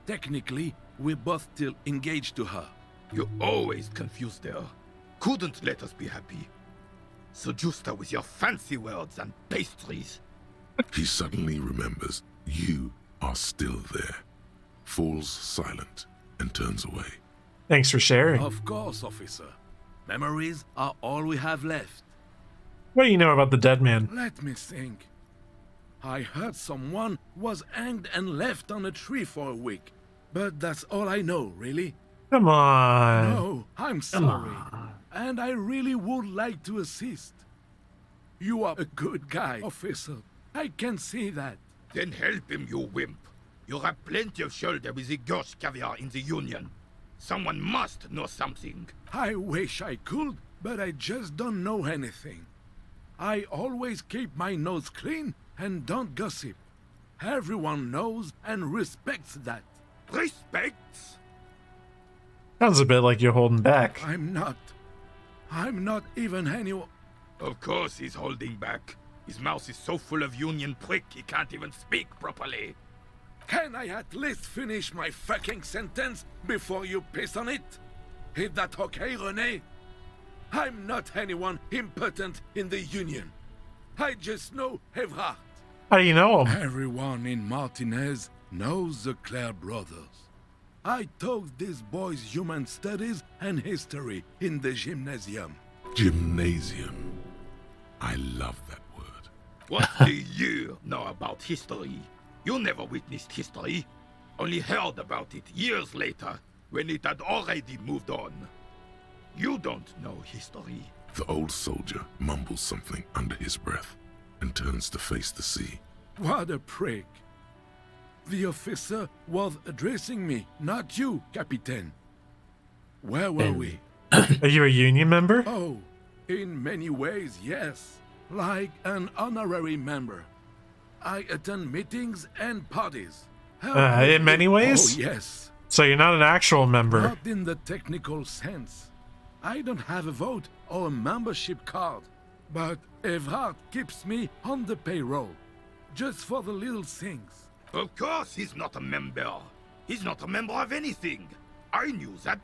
technically, we're both still engaged to her. You always confused her. Couldn't let us be happy. Seduced her with your fancy words and pastries. He suddenly remembers you are still there, falls silent, and turns away. Thanks for sharing. Of course, officer. Memories are all we have left. What do you know about the dead man? Let me think. I heard someone was hanged and left on a tree for a week. But that's all I know, really. Come on. No, I'm sorry. And I really would like to assist. You are a good guy, officer. I can see that. Then help him, you wimp. You have plenty of shoulder with the gauche caviar in the Union. Someone must know something. I wish I could, but I just don't know anything. I always keep my nose clean and don't gossip. Everyone knows and respects that. Respects? Sounds a bit like you're holding back. I'm not even anyone. Of course he's holding back. His mouth is so full of Union prick he can't even speak properly. Can I at least finish my fucking sentence before you piss on it? Is that okay, René? I'm not anyone important in the Union. I just know Evrard. How do you know him? Everyone in Martinez knows the Clare brothers. I taught these boys human studies and history in the gymnasium. Gymnasium. I love that word. What do you know about history? You never witnessed history, only heard about it years later, when it had already moved on. You don't know history. The old soldier mumbles something under his breath and turns to face the sea. What a prick. The officer was addressing me, not you, Captain. Where were we? Are you a Union member? Oh, in many ways, yes. Like an honorary member. I attend meetings and parties. In many ways? Oh, yes. So you're not an actual member? Not in the technical sense. I don't have a vote or a membership card. But Evrard keeps me on the payroll. Just for the little things. Of course he's not a member. He's not a member of anything. I knew that.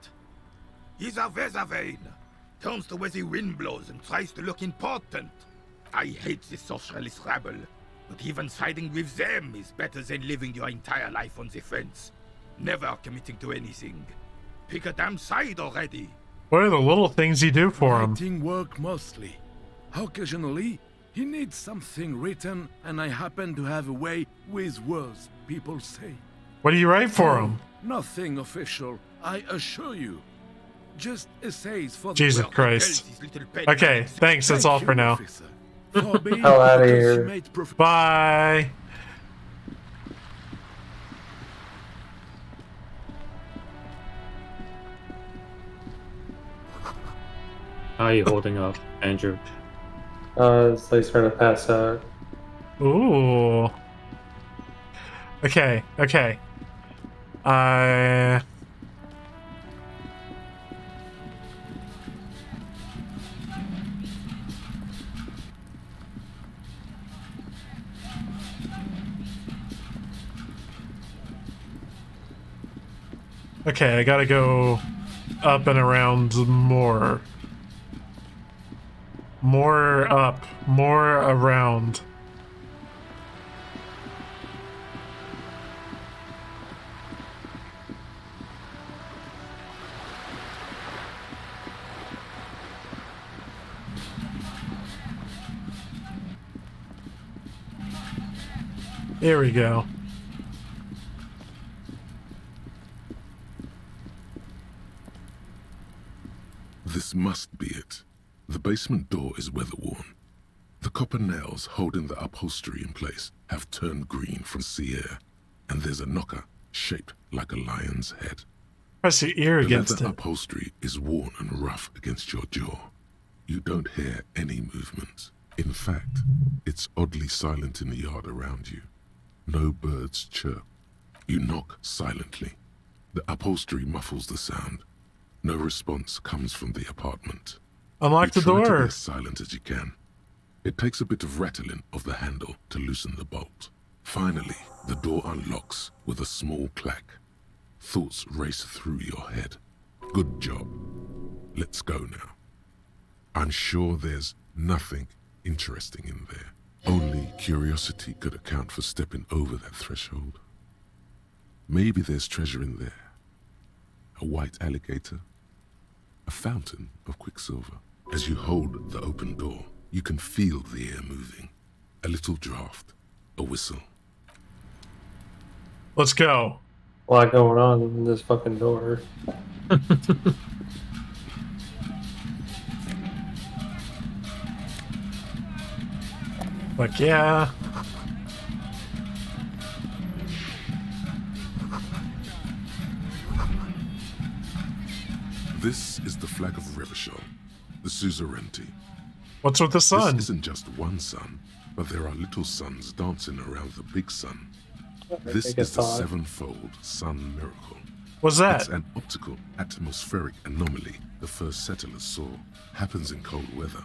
He's a Weservein. Turns to where the wind blows and tries to look important. I hate this socialist rabble. But even siding with them is better than living your entire life on the fence. Never committing to anything. Pick a damn side already. What are the little things you do for him? Writing work mostly. Occasionally, he needs something written, and I happen to have a way with words, people say. What do you write for him? Nothing official, I assure you. Just essays for Jesus Christ. Okay, thanks, that's all for now. Hell out of here. Bye. How are you holding up, Andrew? It's like starting to pass out. Ooh. Okay. Okay, I gotta go up and around more. More up, more around. Here we go. must be it. The basement door is weather-worn. The copper nails holding the upholstery in place have turned green from sea air, and there's a knocker shaped like a lion's head. Press your ear against The leather it. upholstery is worn and rough against your jaw. You don't hear any movement. In fact, it's oddly silent in the yard around you. No birds chirp. You knock silently. The upholstery muffles the sound. No response comes from the apartment. Unlock the You try to door. be as silent as you can. It takes a bit of rattling of the handle to loosen the bolt. Finally, the door unlocks with a small clack. Thoughts race through your head. Good job. Let's go now. I'm sure there's nothing interesting in there. Only curiosity could account for stepping over that threshold. Maybe there's treasure in there. A white alligator. A fountain of quicksilver. As you hold the open door, you can feel the air moving. A little draft. A whistle. Let's go. A lot going on in this fucking door. Like, yeah. This is the flag of Revachol, the suzerainty. What's with the sun? This isn't just one sun, but there are little suns dancing around the big sun. This is the sevenfold sun miracle. What's that? It's an optical atmospheric anomaly the first settlers saw. Happens in cold weather.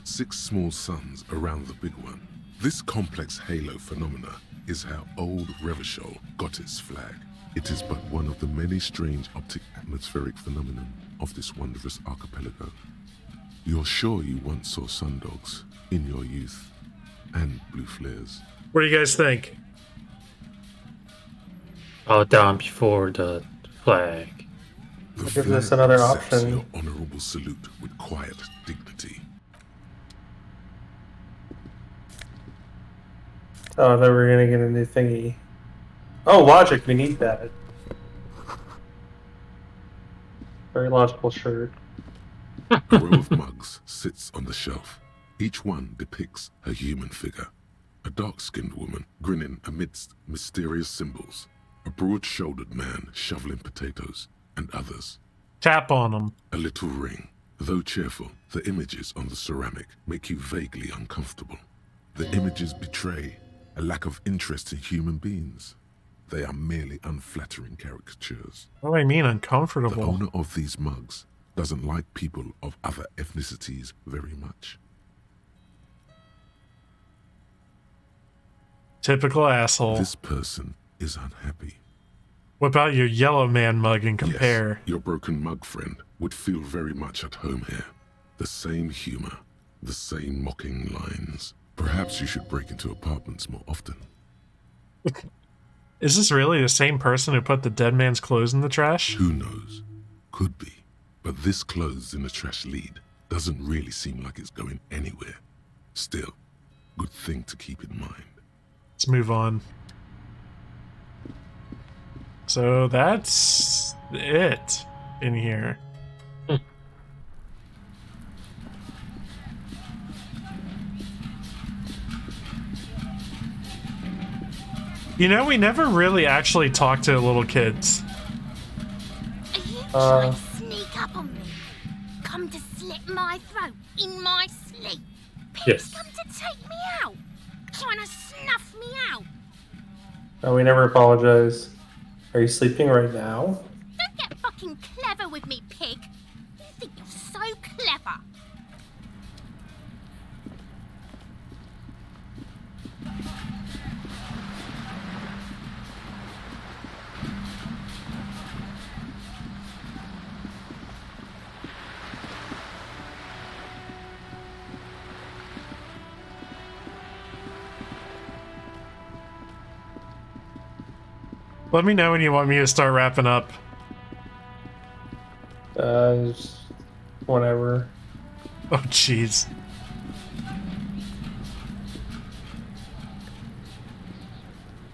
6 small suns around the big one. This complex halo phenomena is how old Revachol got its flag. It is but one of the many strange optic atmospheric phenomena of this wondrous archipelago. You're sure you once saw sundogs in your youth, and blue flares. What do you guys think? Oh, down before the flag. The Gives us flag another accepts option. your honorable salute with quiet dignity. Oh, then we're gonna get a new thingy. Oh, logic, we need that. Very logical shirt. A row of mugs sits on the shelf. Each one depicts a human figure. A dark-skinned woman grinning amidst mysterious symbols. A broad-shouldered man shoveling potatoes, and others. Tap on them. A little ring. Though cheerful, the images on the ceramic make you vaguely uncomfortable. The images betray a lack of interest in human beings. They are merely unflattering caricatures. What do I mean The uncomfortable? owner of these mugs doesn't like people of other ethnicities very much. Typical asshole. This person is unhappy. What about your yellow man mug and compare? Yes, your broken mug friend would feel very much at home here. The same humor, the same mocking lines. Perhaps you should break into apartments more often. Is this really the same person who put the dead man's clothes in the trash? Who knows? Could be. But this clothes in the trash lead doesn't really seem like it's going anywhere. Still, good thing to keep in mind. Let's move on. So that's it in here. You know, we never really actually talked to little kids. Are you trying to sneak up on me? Come to slit my throat in my sleep? Yes. Come to take me out? Trying to snuff me out? No, we never apologize. Are you sleeping right now? Don't get fucking clever with me, pig. You think you're so clever. Let me know when you want me to start wrapping up. Just whatever. Oh, jeez.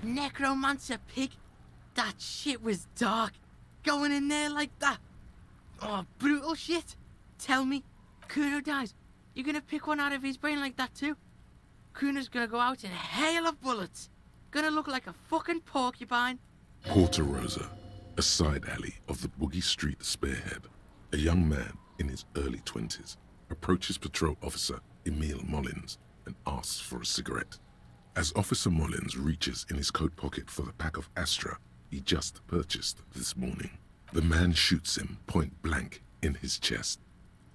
Necromancer pig? That shit was dark. Going in there like that. Oh, brutal shit. Tell me, Kuno dies, you're gonna pick one out of his brain like that too? Kuno's gonna go out in a hail of bullets. Gonna look like a fucking porcupine. Porta Rosa, a side alley of the Boogie Street Spearhead. A young man in his early 20s approaches patrol officer Emile Mullins and asks for a cigarette. As Officer Mullins reaches in his coat pocket for the pack of Astra he just purchased this morning, the man shoots him point blank in his chest.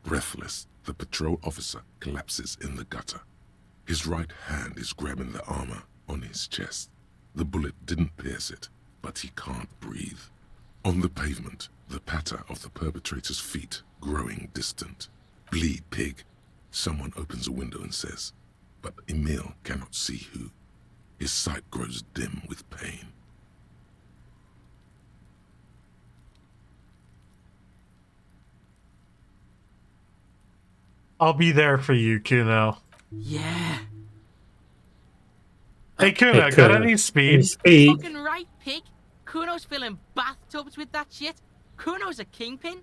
Breathless, the patrol officer collapses in the gutter. His right hand is grabbing the armor on his chest. The bullet didn't pierce it, but he can't breathe. On the pavement, the patter of the perpetrator's feet growing distant. Bleed, pig. Someone opens a window and says, but Emile cannot see who. His sight grows dim with pain. I'll be there for you, Kuno. Yeah. Hey, Kuno, got any speed? Fucking right, pig. Kuno's filling bathtubs with that shit. Kuno's a kingpin.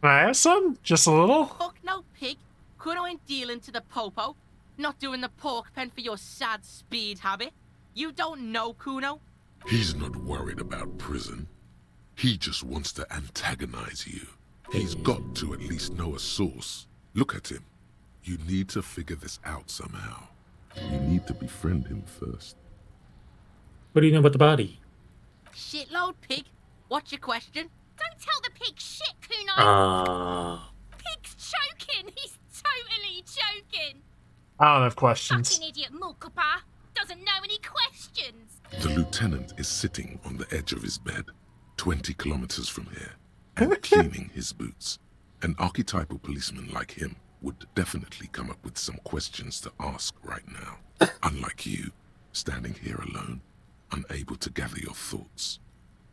Can I have some? Just a little? Fuck no, pig. Kuno ain't dealing to the popo. Not doing the pork pen for your sad speed habit. You don't know Kuno. He's not worried about prison. He just wants to antagonize you. He's got to at least know a source. Look at him. You need to figure this out somehow. You need to befriend him first. What do you know about the body? Shitload, pig. What's your question? Don't tell the pig shit, Kuno. Pig's choking. He's totally choking. I don't have questions. Fucking idiot Mulkapa doesn't know any questions. The lieutenant is sitting on the edge of his bed, 20 kilometers from here, and cleaning his boots. An archetypal policeman like him would definitely come up with some questions to ask right now. Unlike you, standing here alone, unable to gather your thoughts.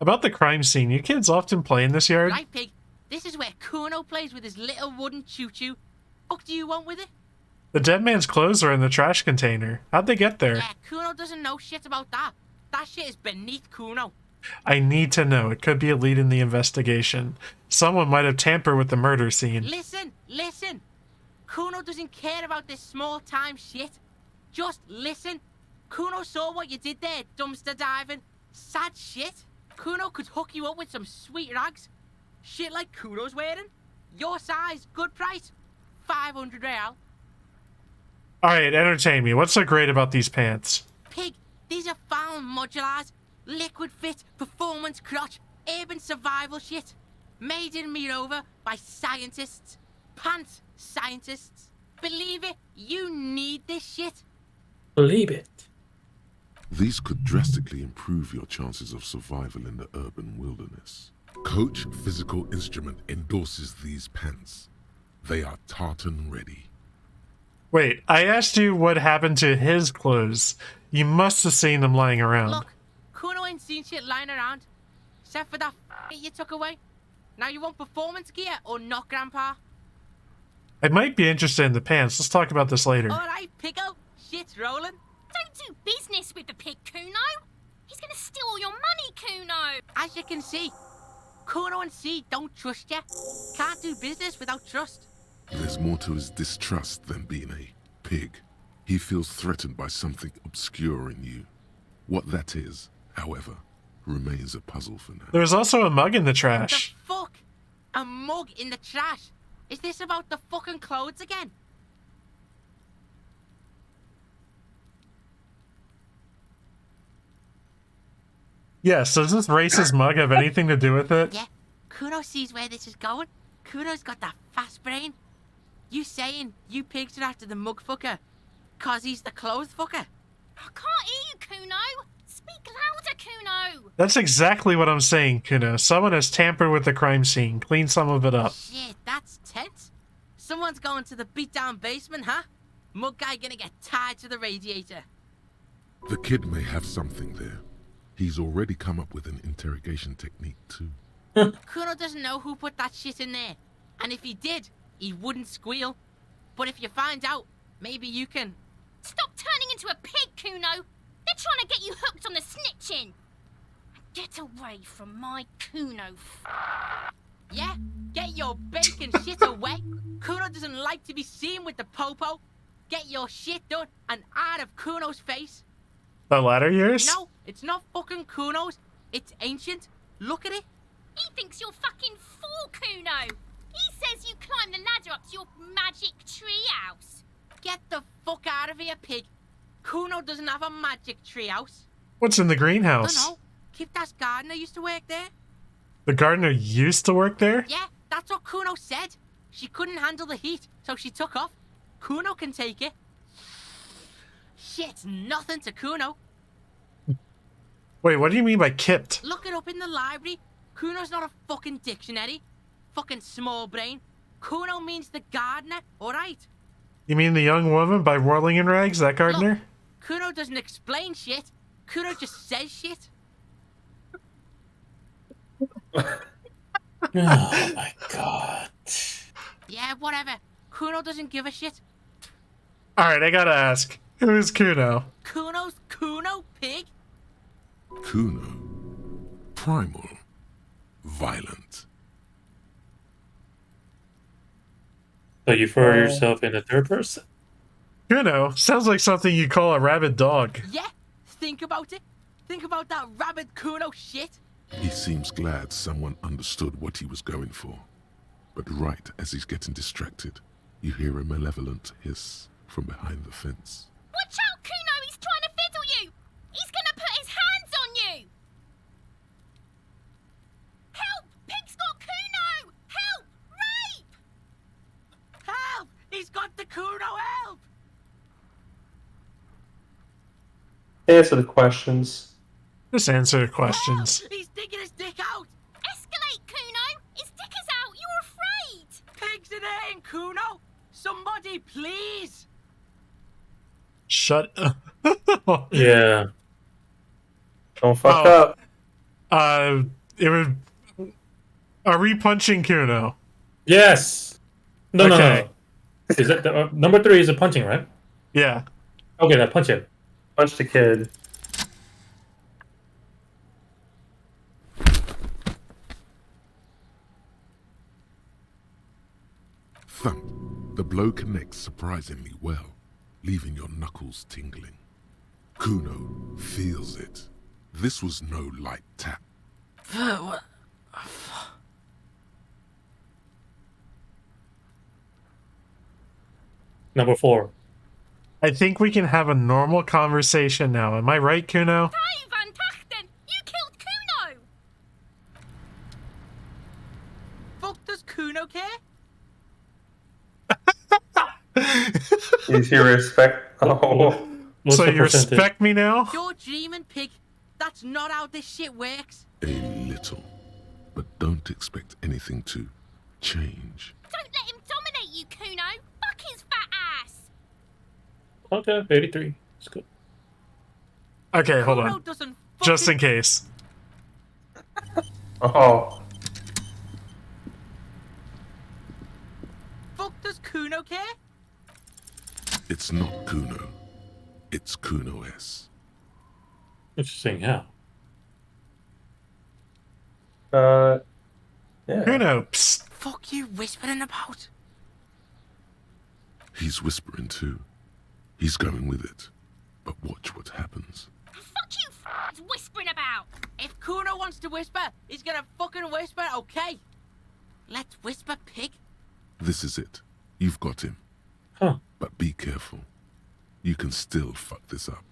About the crime scene, you kids often play in this yard? Right, pig. This is where Kuno plays with his little wooden choo-choo. What do you want with it? The dead man's clothes are in the trash container. How'd they get there? Yeah, Kuno doesn't know shit about that. That shit is beneath Kuno. I need to know. It could be a lead in the investigation. Someone might have tampered with the murder scene. Listen. Kuno doesn't care about this small-time shit. Just listen. Kuno saw what you did there, dumpster diving. Sad shit. Kuno could hook you up with some sweet rags. Shit like Kuno's wearing. Your size, good price. 500 real. Alright, entertain me. What's so great about these pants? Pig, these are found modulars. Liquid fit, performance crotch, urban survival shit. Made in Mirova by scientists. Pants scientists. Believe it, you need this shit. Believe it. These could drastically improve your chances of survival in the urban wilderness. Coach Physical Instrument endorses these pants. They are tartan ready. Wait, I asked you what happened to his clothes. You must have seen them lying around. Look, Kuno ain't seen shit lying around. Except for that you took away. Now you want performance gear or not, Grandpa? I might be interested in the pants. Let's talk about this later. Alright, Pico. Shit's rolling. Don't do business with the pig, Kuno. He's gonna steal all your money, Kuno. As you can see, Kuno and C don't trust you. Can't do business without trust. There's more to his distrust than being a pig. He feels threatened by something obscure in you. What that is, however, remains a puzzle for now. There's also a mug in the trash. The fuck? A mug in the trash? Is this about the fucking clothes again? Yes, does this racist mug have anything to do with it? Yeah, Kuno sees where this is going. Kuno's got that fast brain. You saying you pigs are after the mug fucker? Cause he's the clothes fucker? I can't hear you, Kuno. Speak louder, Kuno. That's exactly what I'm saying, Kuno. Someone has tampered with the crime scene. Clean some of it up. Shit, that's tense. Someone's going to the beat-down basement, huh? Mug guy gonna get tied to the radiator. The kid may have something there. He's already come up with an interrogation technique, too. Kuno doesn't know who put that shit in there. And if he did, he wouldn't squeal. But if you find out, maybe you can... Stop turning into a pig, Kuno. They're trying to get you hooked on the snitching. Get away from my Kuno. Yeah? Get your bacon shit away. Kuno doesn't like to be seen with the popo. Get your shit done and out of Kuno's face. The ladder yours? No, it's not fucking Kuno's. It's ancient. Look at it. He thinks you're fucking fool, Kuno. He says you climbed the ladder up to your magic treehouse. Get the fuck out of here, pig. Kuno doesn't have a magic treehouse. What's in the greenhouse? No. Kipta's gardener used to work there. The gardener used to work there? Yeah, that's what Kuno said. She couldn't handle the heat, so she took off. Kuno can take it. Shit's nothing to Kuno. Wait, what do you mean by kipped? Look it up in the library. Kuno's not a fucking dictionary. Fucking small brain. Kuno means the gardener, alright? You mean the young woman by Whirling in Rags, that gardener? Look, Kuno doesn't explain shit. Kuno just says shit. Oh my god. Yeah, whatever. Kuno doesn't give a shit. Alright, I gotta ask. Who is Kuno? Kuno's Kuno, pig? Kuno. Primal. Violent. So you throw yourself in the third person? Kuno sounds like something you call a rabid dog. Yeah, think about it. Think about that rabid Kuno shit. He seems glad someone understood what he was going for. But right as he's getting distracted, you hear a malevolent hiss from behind the fence. Watch out, Kuno! He's trying to fiddle you! He's gonna put his hands on you! Help! Pig's got Kuno! Help! Rape! Help! He's got the Kuno, help! Answer the questions. Just answer the questions. Oh, he's digging his dick out! Escalate, Kuno! His dick is out! You're afraid! Pig's in there, Kuno! Somebody, please! Shut up. Yeah. Don't fuck up. It would. Are we punching Kuno? Yes. No, Okay. no. Is that the, number 3 is a punching, right? Yeah. Okay, then punch him. Punch the kid. Thump. The blow connects surprisingly well, leaving your knuckles tingling. Kuno feels it. This was no light tap. What? Number 4. I think we can have a normal conversation now. Am I right, Kuno? Hey, Van Tachten! You killed Kuno! Fuck does Kuno care? Is he respect? Oh. What's So the you percentage? respect me now? You're dreaming, pig. That's not how this shit works. A little. But don't expect anything to change. Don't let him dominate you, Kuno! Fuck his fat ass! Okay, 83. It's good. Okay, hold Kuno on. doesn't Just in case. Oh. fuck does Kuno care? It's not Kuno. It's Kuno-S. Interesting, yeah. Yeah. Kuno, psst. Fuck you whispering about? He's whispering too. He's going with it. But watch what happens. Fuck you f***ing whispering about! If Kuno wants to whisper, he's gonna fucking whisper, okay? Let's whisper, pig. This is it. You've got him. Huh. But be careful. You can still fuck this up.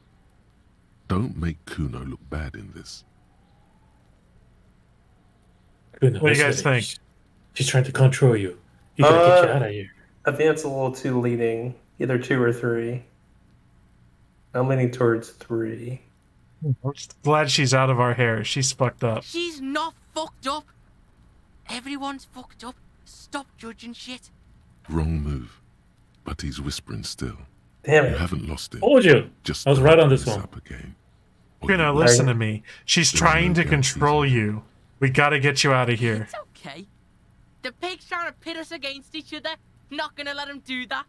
Don't make Kuno look bad in this. Kuno, What do you I guys said think? She's trying to control you. You gotta get you out of here. I think it's a little too leading. Either 2 or 3. I'm leaning towards 3. I'm just glad she's out of our hair. She's fucked up. She's not fucked up. Everyone's fucked up. Stop judging shit. Wrong move. But he's whispering still. Damn You it. haven't lost it. Told you. Just I was right on don't this mess one. up again. Kuno, listen to me. She's There's trying no to control you. We gotta get you out of here. It's okay. The pig's trying to pit us against each other. Not gonna let him do that.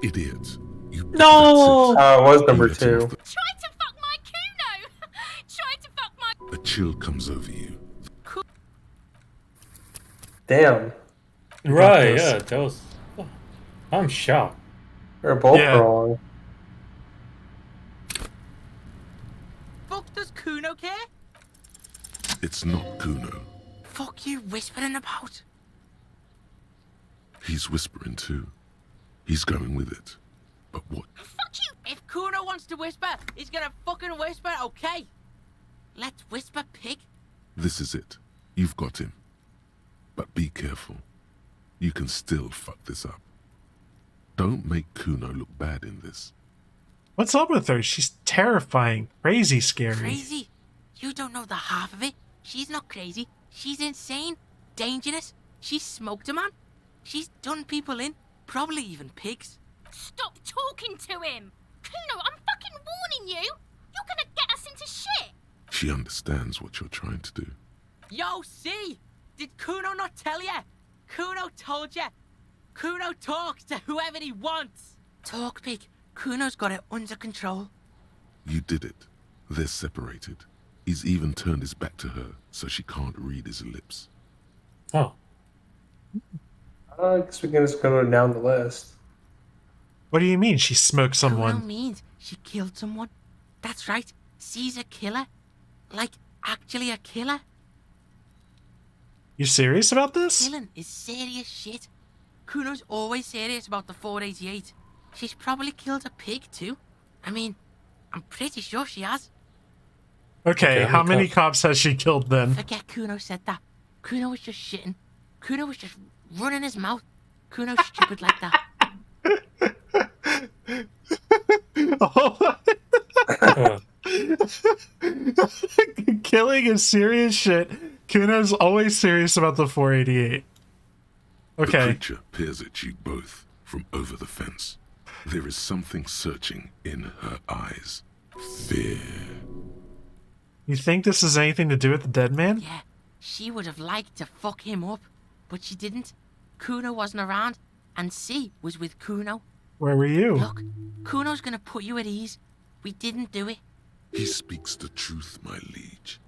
Idiot. You No! It was number You let him 2. off the- Try to fuck my Kuno! Try to fuck my... A chill comes over you. Damn. Right, yeah, that was... I'm shocked. They're both Yeah. wrong. Fuck does Kuno care? It's not Kuno. Fuck you whispering about? He's whispering too. He's going with it. But what? Fuck you! If Kuno wants to whisper, he's gonna fucking whisper, okay? Let's whisper, pig. This is it. You've got him. But be careful. You can still fuck this up. Don't make Kuno look bad in this. What's up with her? She's terrifying, crazy scary. Crazy? You don't know the half of it. She's not crazy. She's insane, dangerous. She's smoked a man. She's done people in, probably even pigs. Stop talking to him! Kuno, I'm fucking warning you! You're gonna get us into shit! She understands what you're trying to do. Yo, see? Did Kuno not tell ya? Kuno told ya. Kuno talks to whoever he wants. Talk, pig. Kuno's got it under control. You did it. They're separated. He's even turned his back to her, so she can't read his lips. Oh. I guess we can just go down the list. What do you mean she smoked someone? Kuno means she killed someone. That's right. She's a killer. Like, actually a killer. You serious about this? Killing is serious shit. Kuno's always serious about the 488. She's probably killed a pig too. I mean, I'm pretty sure she has. Okay, how many cops has she killed then? Forget Kuno said that. Kuno was just shitting. Kuno was just running his mouth. Kuno's stupid like that. Killing is serious shit. Kuno's always serious about the 488. The Okay. creature peers at you both from over the fence. There is something searching in her eyes. Fear. You think this has anything to do with the dead man? Yeah, she would have liked to fuck him up, but she didn't. Kuno wasn't around, and C was with Kuno. Where were you? Look, Kuno's gonna put you at ease. We didn't do it. He speaks the truth, my liege.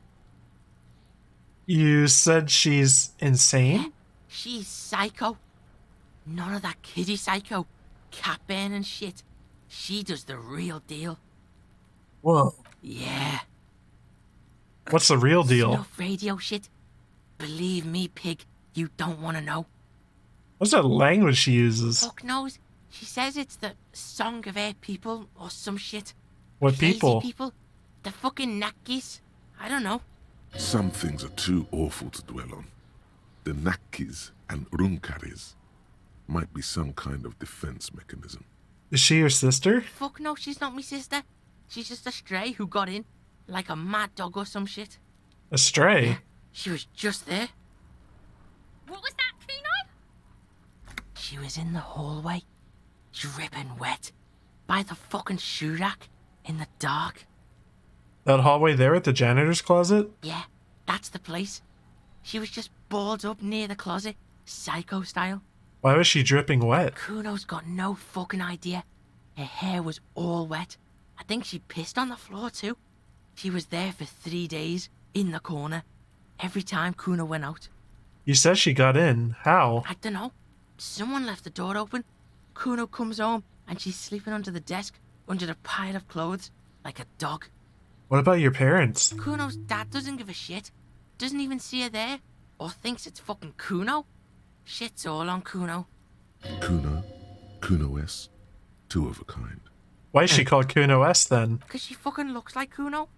You said she's insane? She's psycho. None of that kiddie psycho, cat burning shit. She does the real deal. Whoa. Yeah. What's the real deal? Snuff radio shit. Believe me, pig, you don't want to know. What's that language she uses? Fuck knows. She says it's the song of her people or some shit. What Crazy people? people. The fucking Nakis. I don't know. Some things are too awful to dwell on. The Nakis and Runkaris might be some kind of defense mechanism. Is she your sister? Fuck no, she's not my sister. She's just a stray who got in. Like a mad dog or some shit. A stray? Yeah, she was just there. What was that, Kuno? She was in the hallway, dripping wet, by the fucking shoe rack, in the dark. That hallway there at the janitor's closet? Yeah, that's the place. She was just balled up near the closet, psycho style. Why was she dripping wet? Kuno's got no fucking idea. Her hair was all wet. I think she pissed on the floor too. She was there for 3 days, in the corner, every time Kuno went out. You said she got in. How? I don't know. Someone left the door open. Kuno comes home, and she's sleeping under the desk, under the pile of clothes, like a dog. What about your parents? Kuno's dad doesn't give a shit. Doesn't even see her there, or thinks it's fucking Kuno. Shit's all on Kuno. Kuno S, two of a kind. Why is she called Kuno S then? Because she fucking looks like Kuno.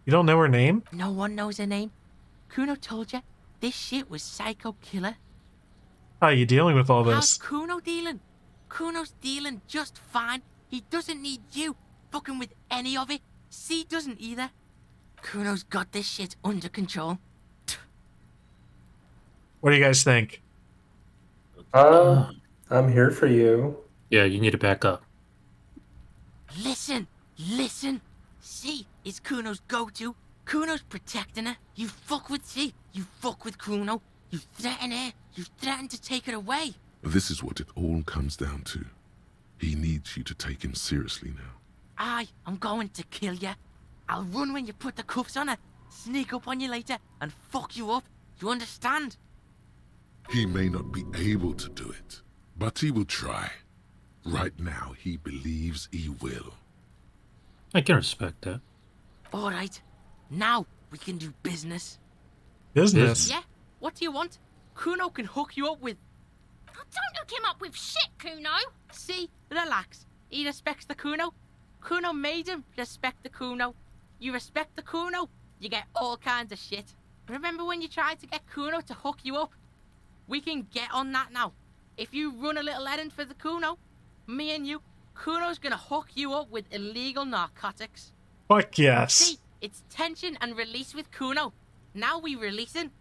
You don't know her name? No one knows her name. Kuno told you, this shit was psycho killer. How are you dealing with all How's this? Kuno dealing? Kuno's dealing just fine. He doesn't need you fucking with any of it. C doesn't either. Kuno's got this shit under control. What do you guys think? I'm here for you. Yeah, you need to back up. Listen. C is Kuno's go-to. Kuno's protecting her. You fuck with C. You fuck with Kuno. You threaten her. You threaten to take her away. This is what it all comes down to. He needs you to take him seriously now. I'm going to kill you. I'll run when you put the cuffs on her, sneak up on you later, and fuck you up. You understand? He may not be able to do it, but he will try. Right now, he believes he will. I can respect that. Alright, now we can do business. Business? Yeah, what do you want? Kuno can hook you up with... Oh, don't hook him up with shit, Kuno. See, relax. He respects the Kuno. Kuno made him respect the Kuno. You respect the Kuno, you get all kinds of shit. Remember when you tried to get Kuno to hook you up? We can get on that now. If you run a little errand for the Kuno, me and you, Kuno's gonna hook you up with illegal narcotics. Fuck yes. See, it's tension and release with Kuno. Now we releasing.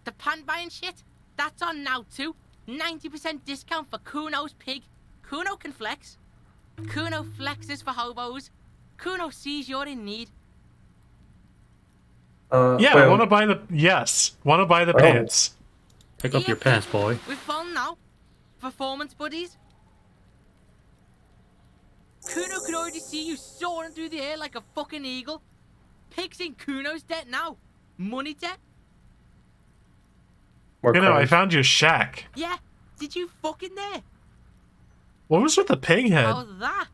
The pan buying shit, that's on now too. 90% discount for Kuno's pig. Kuno can flex. Kuno flexes for hobos. Kuno sees you're in need. Yeah, I want to buy the... Yes, want to buy the pants. Pick up your pants, boy. We're fun now. Performance buddies. Kuno can already see you soaring through the air like a fucking eagle. Pig's in Kuno's debt now. Money debt. You know, I found your shack. Yeah, did you fucking there? What was with the pig head? Oh, that.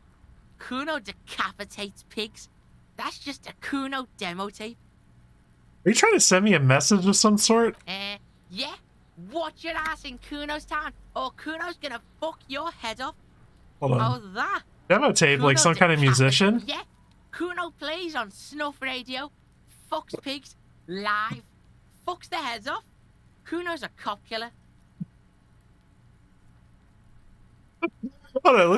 Kuno decapitates pigs. That's just a Kuno demo tape. Are you trying to send me a message of some sort? Yeah. Watch your ass in Kuno's town, or Kuno's gonna fuck your head off. Hold on. Oh, that. Demo tape, like some kind of musician? Yeah. Kuno plays on snuff radio, fucks pigs, live, fucks their heads off. Kuno's a cop killer. Hold on,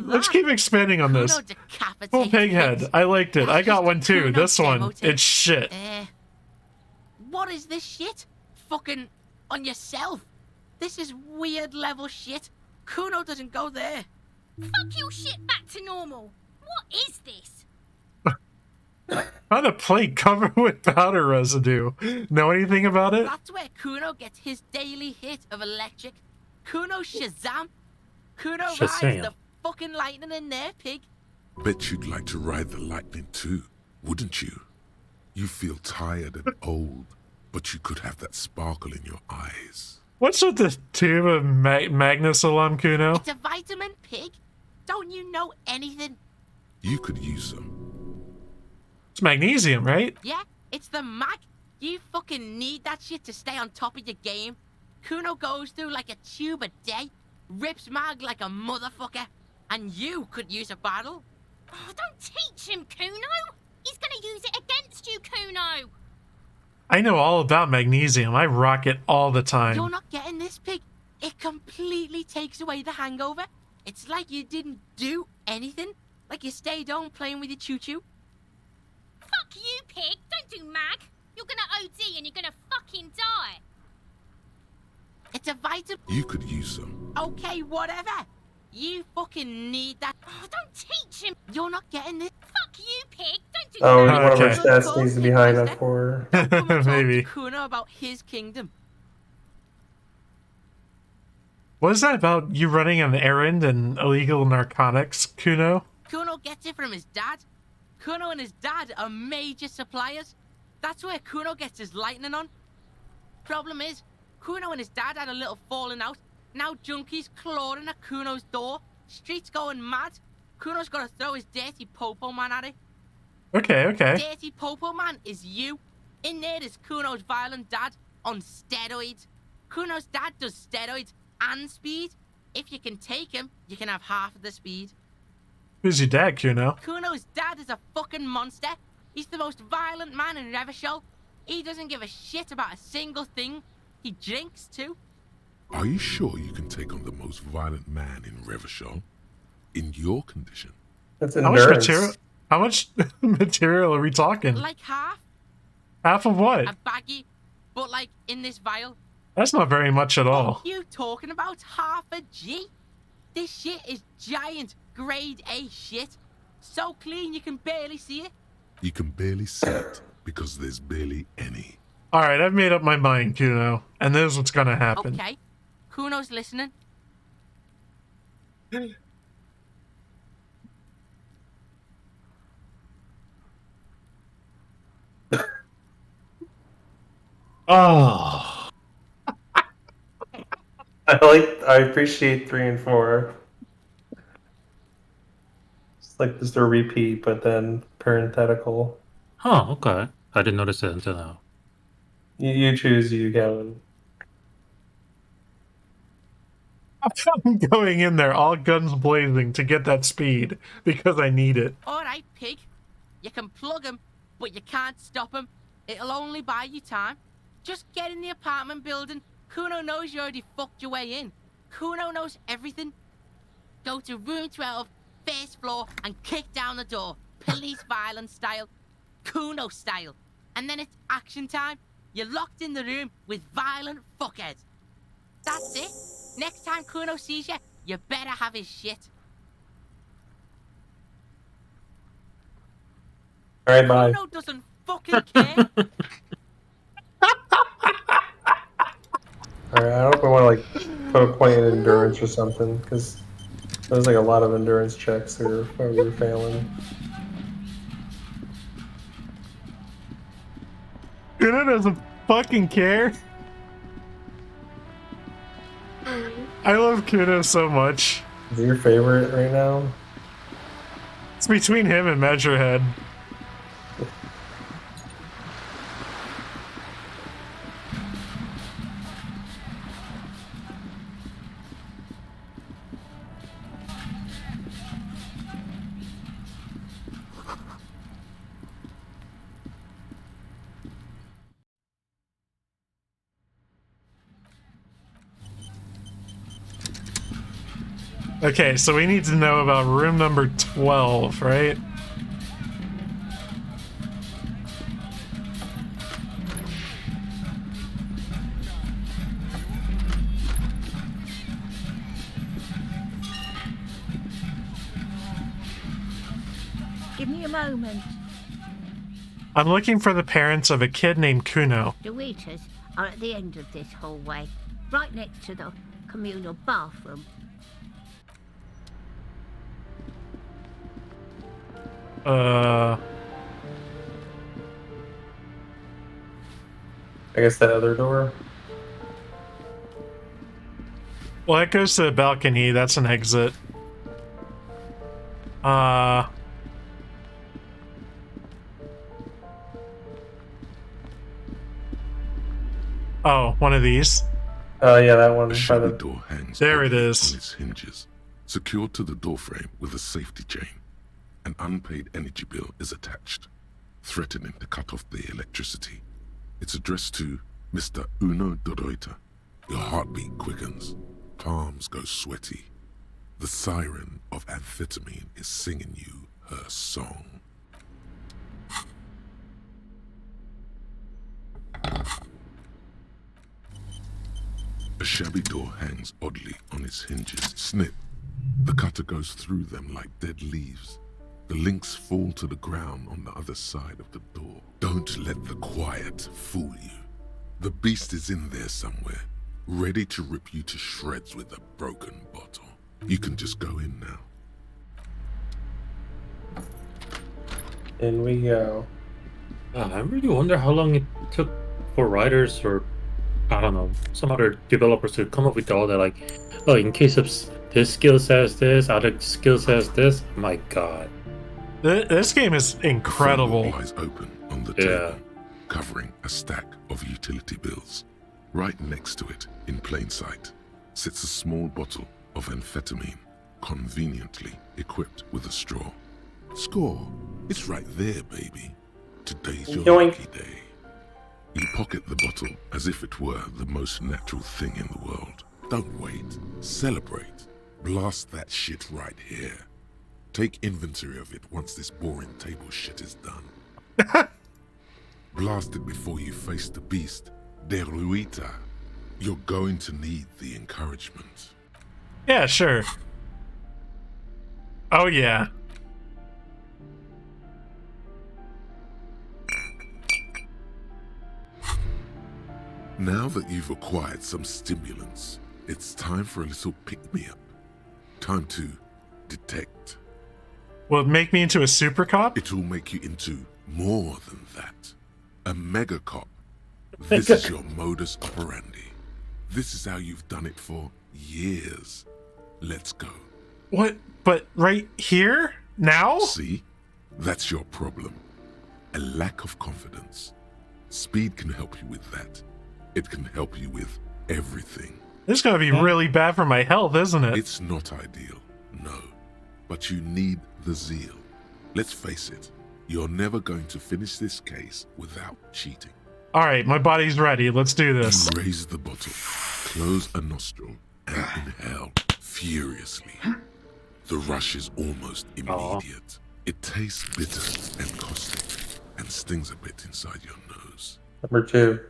let's keep expanding on this. Full pig head. I liked it. I got one too. This one, it's shit. What is this shit? Fucking on yourself. This is weird level shit. Kuno doesn't go there. Fuck your shit back to normal. What is this? Found a plate covered with powder residue. Know anything about it? That's where Kuno gets his daily hit of electric. Kuno Shazam. Kuno rides the fucking lightning in there, pig. Bet you'd like to ride the lightning too, wouldn't you? You feel tired and old, but you could have that sparkle in your eyes. What's with the tube of Magnus alum, Kuno? It's a vitamin, pig. Don't you know anything? You could use some. It's magnesium, right? Yeah, it's the mag. You fucking need that shit to stay on top of your game. Kuno goes through like a tube a day, rips mag like a motherfucker, and you could use a bottle. Oh, don't teach him, Kuno. He's gonna use it against you, Kuno. I know all about magnesium. I rock it all the time. You're not getting this, pig. It completely takes away the hangover. It's like you didn't do anything. Like you stayed home playing with your choo-choo. Fuck you, pig. Don't do mag. You're gonna OD and you're gonna fucking die. It's a vitamin. You could use some. Okay, whatever. You fucking need that. Oh, don't teach him. You're not getting this. Fuck you, pig. Don't do Oh, that. one of our stats needs to be high enough for. Maybe. Kuno about his kingdom. What is that about you running an errand and illegal narcotics, Kuno? Kuno gets it from his dad. Kuno and his dad are major suppliers. That's where Kuno gets his lightning on. Problem is, Kuno and his dad had a little falling out. Now junkies clawing at Kuno's door. Streets going mad. Kuno's got to throw his dirty popo man at it. Okay. Dirty popo man is you. In there is Kuno's violent dad on steroids. Kuno's dad does steroids and speed. If you can take him, you can have half of the speed. Who's your dad, Kuno? Kuno's dad is a fucking monster. He's the most violent man in Revachol. He doesn't give a shit about a single thing. He drinks too. Are you sure you can take on the most violent man in Revachol? In your condition? That's How much material are we talking? Like half. Half of what? A baggie, but like in this vial. That's not very much at all. What are you talking about? Half a G? This shit is giant, grade A shit. So clean you can barely see it. You can barely see it because there's barely any. Alright, I've made up my mind, Kuno. And this is what's gonna happen. Okay. Kuno's listening. Oh. I appreciate 3 and 4. It's like just a repeat, but then parenthetical. Oh, okay. I didn't notice it until now. You choose, you, Kevin. I'm going in there all guns blazing to get that speed because I need it. Alright, pig. You can plug him, but you can't stop him. It'll only buy you time. Just get in the apartment building. Kuno knows you already fucked your way in. Kuno knows everything. Go to room 12, first floor, and kick down the door. Police violence style. Kuno style. And then it's action time. You're locked in the room with violent fuckheads. That's it. Next time Kuno sees you, you better have his shit. Alright, bye. Kuno doesn't fucking care. Alright, I don't know if I want to like put a point in endurance or something, because there's like a lot of endurance checks that we're failing. Kuno doesn't fucking care. I love Kuno so much. Is he your favorite right now? It's between him and Measurehead. Okay, so we need to know about room number 12, right? Give me a moment. I'm looking for the parents of a kid named Kuno. The waiters are at the end of this hallway, right next to the communal bathroom. I guess that other door. Well, that goes to the balcony. That's an exit. Oh, one of these. Yeah, that one. A shabby door hangs there it on is. its hinges, secured to the doorframe with a safety chain. An unpaid energy bill is attached, threatening to cut off the electricity. It's addressed to Mr. Uno Doroita. Your heartbeat quickens, palms go sweaty. The siren of amphetamine is singing you her song. A shabby door hangs oddly on its hinges. Snip. The cutter goes through them like dead leaves. The links fall to the ground on the other side of the door. Don't let the quiet fool you. The beast is in there somewhere, ready to rip you to shreds with a broken bottle. You can just go in now. In we go. I really wonder how long it took for writers or, I don't know, some other developers to come up with all that, like, oh, in case of this skill says this, other skill says this. My God. This game is incredible. The lies open on the table, covering a stack of utility bills. Right next to it, in plain sight, sits a small bottle of amphetamine, conveniently equipped with a straw. Score, it's right there, baby. Today's your lucky day. You pocket the bottle as if it were the most natural thing in the world. Don't wait. Celebrate. Blast that shit right here. Take inventory of it once this boring table shit is done. Blast it before you face the beast, Deruita. You're going to need the encouragement. Yeah, sure. Oh, yeah. Now that you've acquired some stimulants, it's time for a little pick-me-up. Time to detect. Will it make me into a super cop? It will make you into more than that. A mega cop. This is your modus operandi. This is how you've done it for years. Let's go. What? But right here? Now? See? That's your problem. A lack of confidence. Speed can help you with that. It can help you with everything. This is going to be really bad for my health, isn't it? It's not ideal, no. But you need the zeal. Let's face it, you're never going to finish this case without cheating. All right, my body's ready. Let's do this. You raise the bottle, close a nostril, and inhale furiously. The rush is almost immediate. It tastes bitter and caustic, and stings a bit inside your nose. Number 2.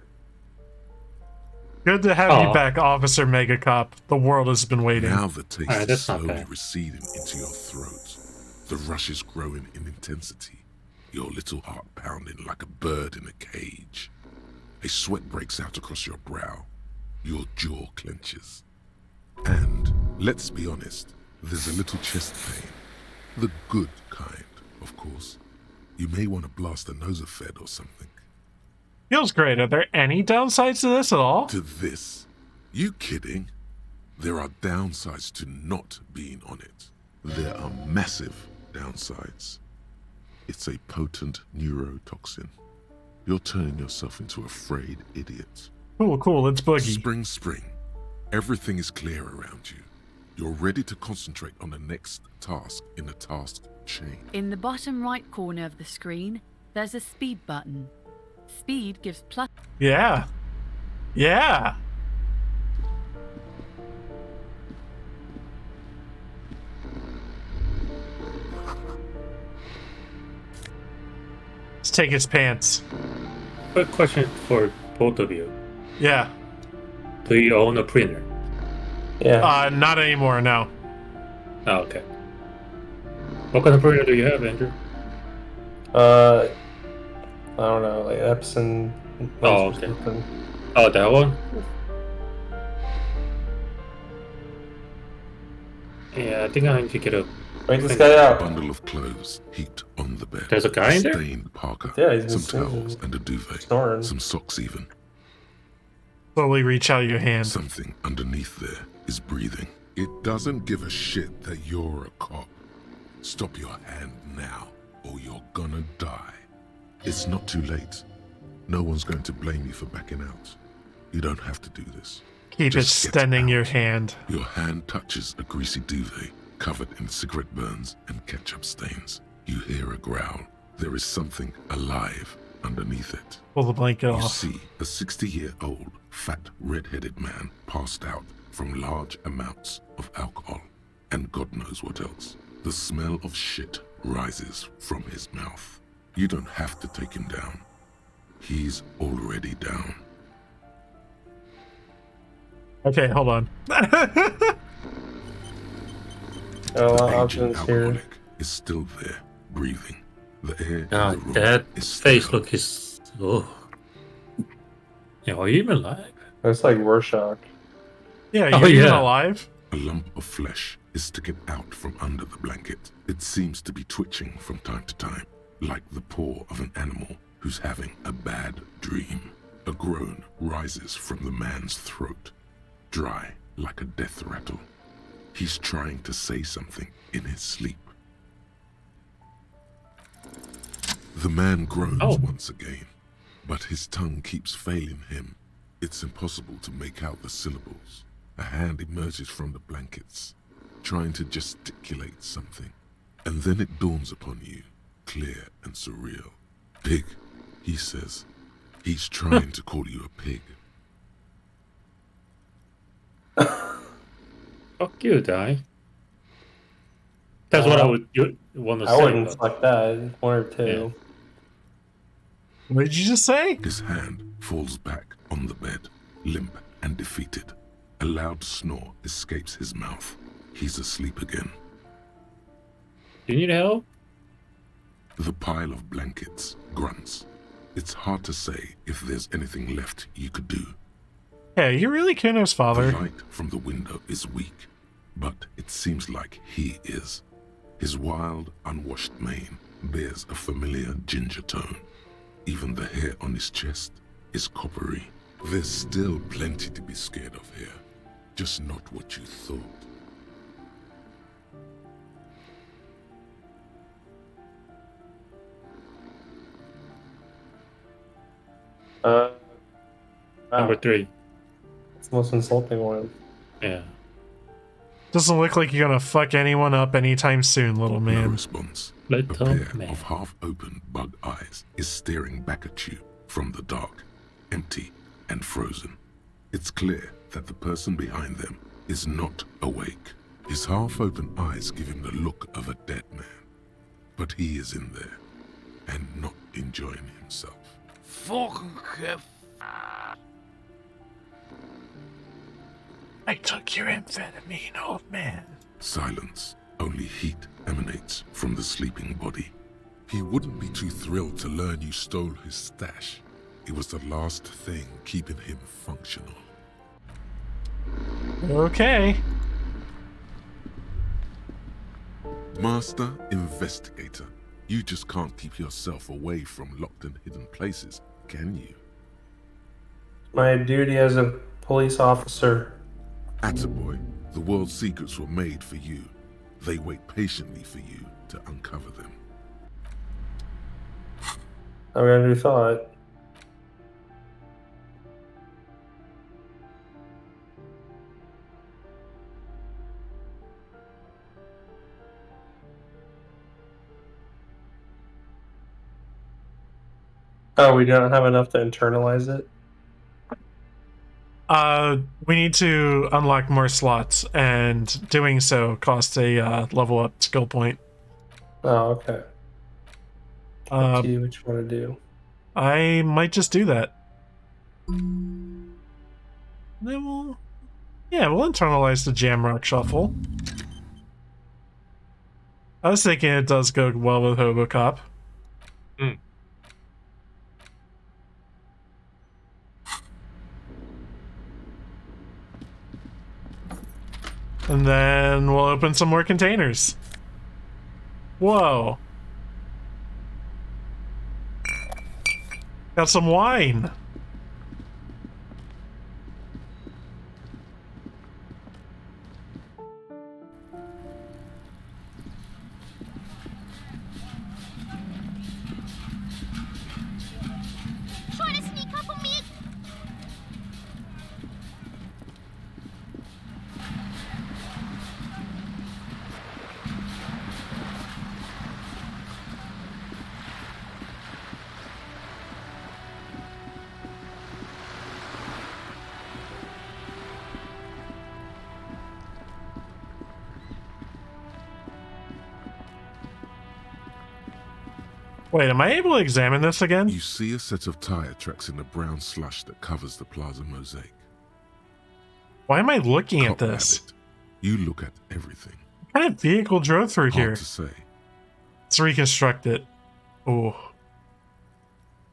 Good to have you back, Officer Megacop. The world has been waiting. Now the taste is slowly receding into your throat. The rush is growing in intensity, your little heart pounding like a bird in a cage. A sweat breaks out across your brow. Your jaw clenches. And, let's be honest, there's a little chest pain. The good kind, of course. You may want to blast a nosofed or something. Feels great. Are there any downsides to this at all? To this? You kidding? There are downsides to not being on it. There are massive downsides. It's a potent neurotoxin. You're turning yourself into a frayed idiot. Cool, let's boogie. Spring. Everything is clear around you. You're ready to concentrate on the next task in the task chain. In the bottom right corner of the screen, there's a speed button. Speed gives plus... Yeah. Let's take his pants. Quick question for both of you. Yeah. Do you own a printer? Yeah. Not anymore, no. Oh, okay. What kind of printer do you have, Andrew? I don't know, like Epson. Oh, okay. Oh, that one? Yeah, I think I need to get a... Wait this guy out. Bundle of clothes heaped on the bed. There's a guy in there? Stained parka. Yeah, he's been some towels and a duvet. Snoring. Some socks even. Slowly reach out your hand. Something underneath there is breathing. It doesn't give a shit that you're a cop. Stop your hand now, or you're gonna die. It's not too late. No one's going to blame you for backing out. You don't have to do this. Keep extending your hand. Your hand touches a greasy duvet covered in cigarette burns and ketchup stains. You hear a growl. There is something alive underneath it. Pull the blanket You off. see a 60-year-old, fat, red-headed man passed out from large amounts of alcohol and God knows what else. The smell of shit rises from his mouth. You don't have to take him down. He's already down. Okay, hold on. Aging alcoholic is still there, breathing. The air in the room that is face stale. look is... Oh. Yeah, are you even alive? It's like Rorschach. Yeah, you're even alive? A lump of flesh is sticking out from under the blanket. It seems to be twitching from time to time, like the paw of an animal who's having a bad dream. A groan rises from the man's throat, dry like a death rattle. He's trying to say something in his sleep. The man groans once again, but his tongue keeps failing him. It's impossible to make out the syllables. A hand emerges from the blankets, trying to gesticulate something. And then it dawns upon you, clear and surreal. Pig, he says. He's trying to call you a pig. Fuck you, die. That's what I would want to say. I wouldn't fuck that. One or two. What did you just say? His hand falls back on the bed, limp and defeated. A loud snore escapes his mouth. He's asleep again. You need help? The pile of blankets grunts. It's hard to say if there's anything left you could do. Yeah, you're really Kuno's father. The light from the window is weak, but it seems like he is. His wild, unwashed mane bears a familiar ginger tone. Even the hair on his chest is coppery. There's still plenty to be scared of here. just not what you thought. Number 3. It's the most insulting one. Yeah. Doesn't look like you're gonna fuck anyone up anytime soon, little man. No response. A pair of half-open bug eyes is staring back at you from the dark, empty and frozen. It's clear that the person behind them is not awake. His half-open eyes give him the look of a dead man. But he is in there, and not enjoying himself. I took your amphetamine, old man. Silence. Only heat emanates from the sleeping body. He wouldn't be too thrilled to learn you stole his stash. It was the last thing keeping him functional. Okay. Master Investigator, you just can't keep yourself away from locked and hidden places, can you? My duty as a police officer. Attaboy, the world's secrets were made for you. They wait patiently for you to uncover them. I really thought. Oh, we don't have enough to internalize it? We need to unlock more slots, and doing so costs a level up skill point. Oh, okay. Up to you what you want to do. I might just do that. Then we'll internalize the Jamrock Shuffle. I was thinking it does go well with Hobocop. And then we'll open some more containers. Whoa. Got some wine. Trying to sneak up on me. Wait, am I able to examine this again? You see a set of tire tracks in the brown slush that covers the plaza mosaic. Why am I looking at this? Rabbit. You look at everything. What kind of vehicle drove through here? Hard to say. Let's reconstruct it. Oh.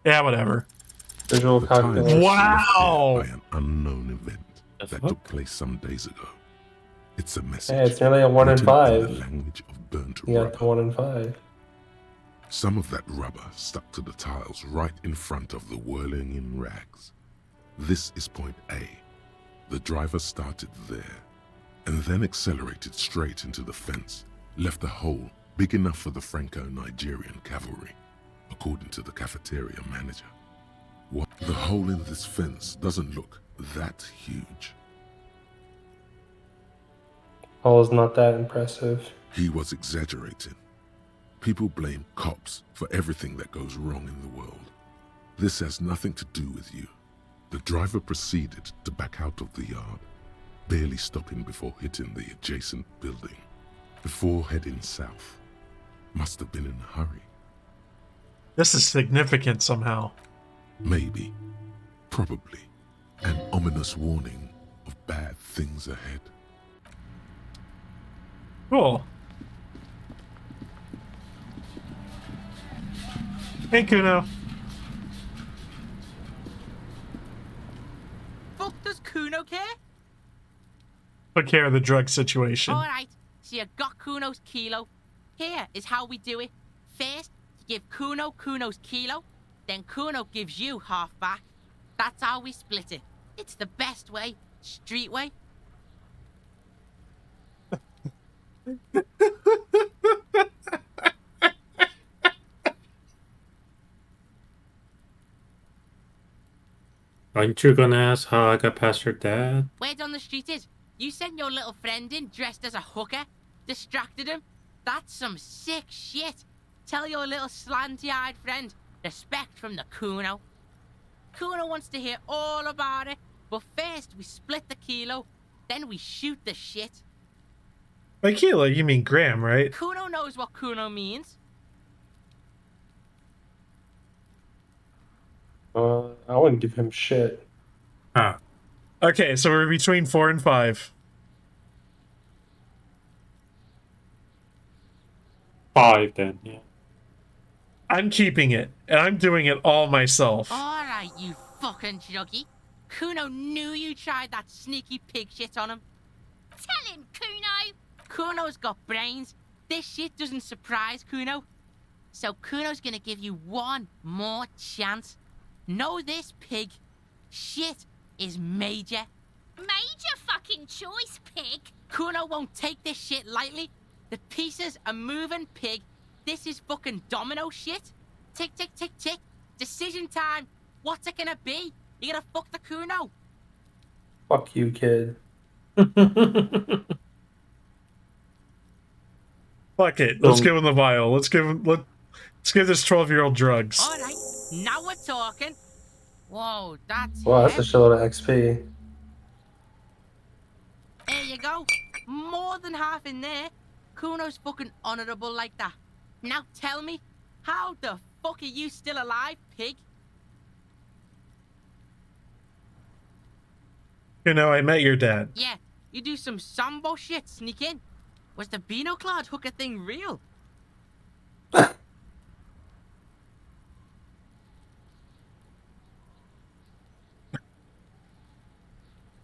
Yeah, whatever. Visual calculation. Wow! By an unknown event that took place some days ago. It's a message. Yeah, it's nearly a 1 in written 5. In the language of burnt You rubber. got the 1 in 5. Some of that rubber stuck to the tiles right in front of the whirling in rags. This is point A. The driver started there, and then accelerated straight into the fence, left a hole big enough for the Franco-Nigerian cavalry, according to the cafeteria manager. What? The hole in this fence doesn't look that huge. Hole is not that impressive. He was exaggerating. People blame cops for everything that goes wrong in the world. This has nothing to do with you. The driver proceeded to back out of the yard, barely stopping before hitting the adjacent building, before heading south. Must have been in a hurry. This is significant somehow. Maybe. Probably. An ominous warning of bad things ahead. Cool. Hey, Kuno. Fuck does Kuno care? Took care of the drug situation. Alright, so you got Kuno's kilo. Here is how we do it. First, you give Kuno Kuno's kilo, then Kuno gives you half back. That's how we split it. It's the best way, street way. Aren't you gonna ask how I got past your dad? Word on the street is, you sent your little friend in dressed as a hooker, distracted him. That's some sick shit. Tell your little slanty-eyed friend, respect from the Kuno. Kuno wants to hear all about it, but first we split the kilo, then we shoot the shit. By kilo, you mean gram, right? Kuno knows what Kuno means. I wouldn't give him shit. Ah. Okay, so we're between 4 and 5. 5 then, yeah. I'm keeping it, and I'm doing it all myself. Alright, you fucking juggy. Kuno knew you tried that sneaky pig shit on him. Tell him, Kuno. Kuno's got brains. This shit doesn't surprise Kuno. So Kuno's gonna give you one more chance. Know this, pig. Shit is major. Major fucking choice, pig. Kuno won't take this shit lightly. The pieces are moving, pig. This is fucking domino shit. Tick, tick, tick, tick. Decision time. What's it gonna be? You gonna fuck the Kuno? Fuck you, kid. Fuck it. Let's give him the vial. Let's give this 12-year-old drugs. Alright, now we're talking. Whoa, that's Wow, that's a heavy. shitload of XP. There you go. More than half in there. Kuno's fucking honorable like that. Now tell me, how the fuck are you still alive, pig? You know, I met your dad. Yeah, you do some sambo shit, sneak in. Was the Beano-clad hooker thing real?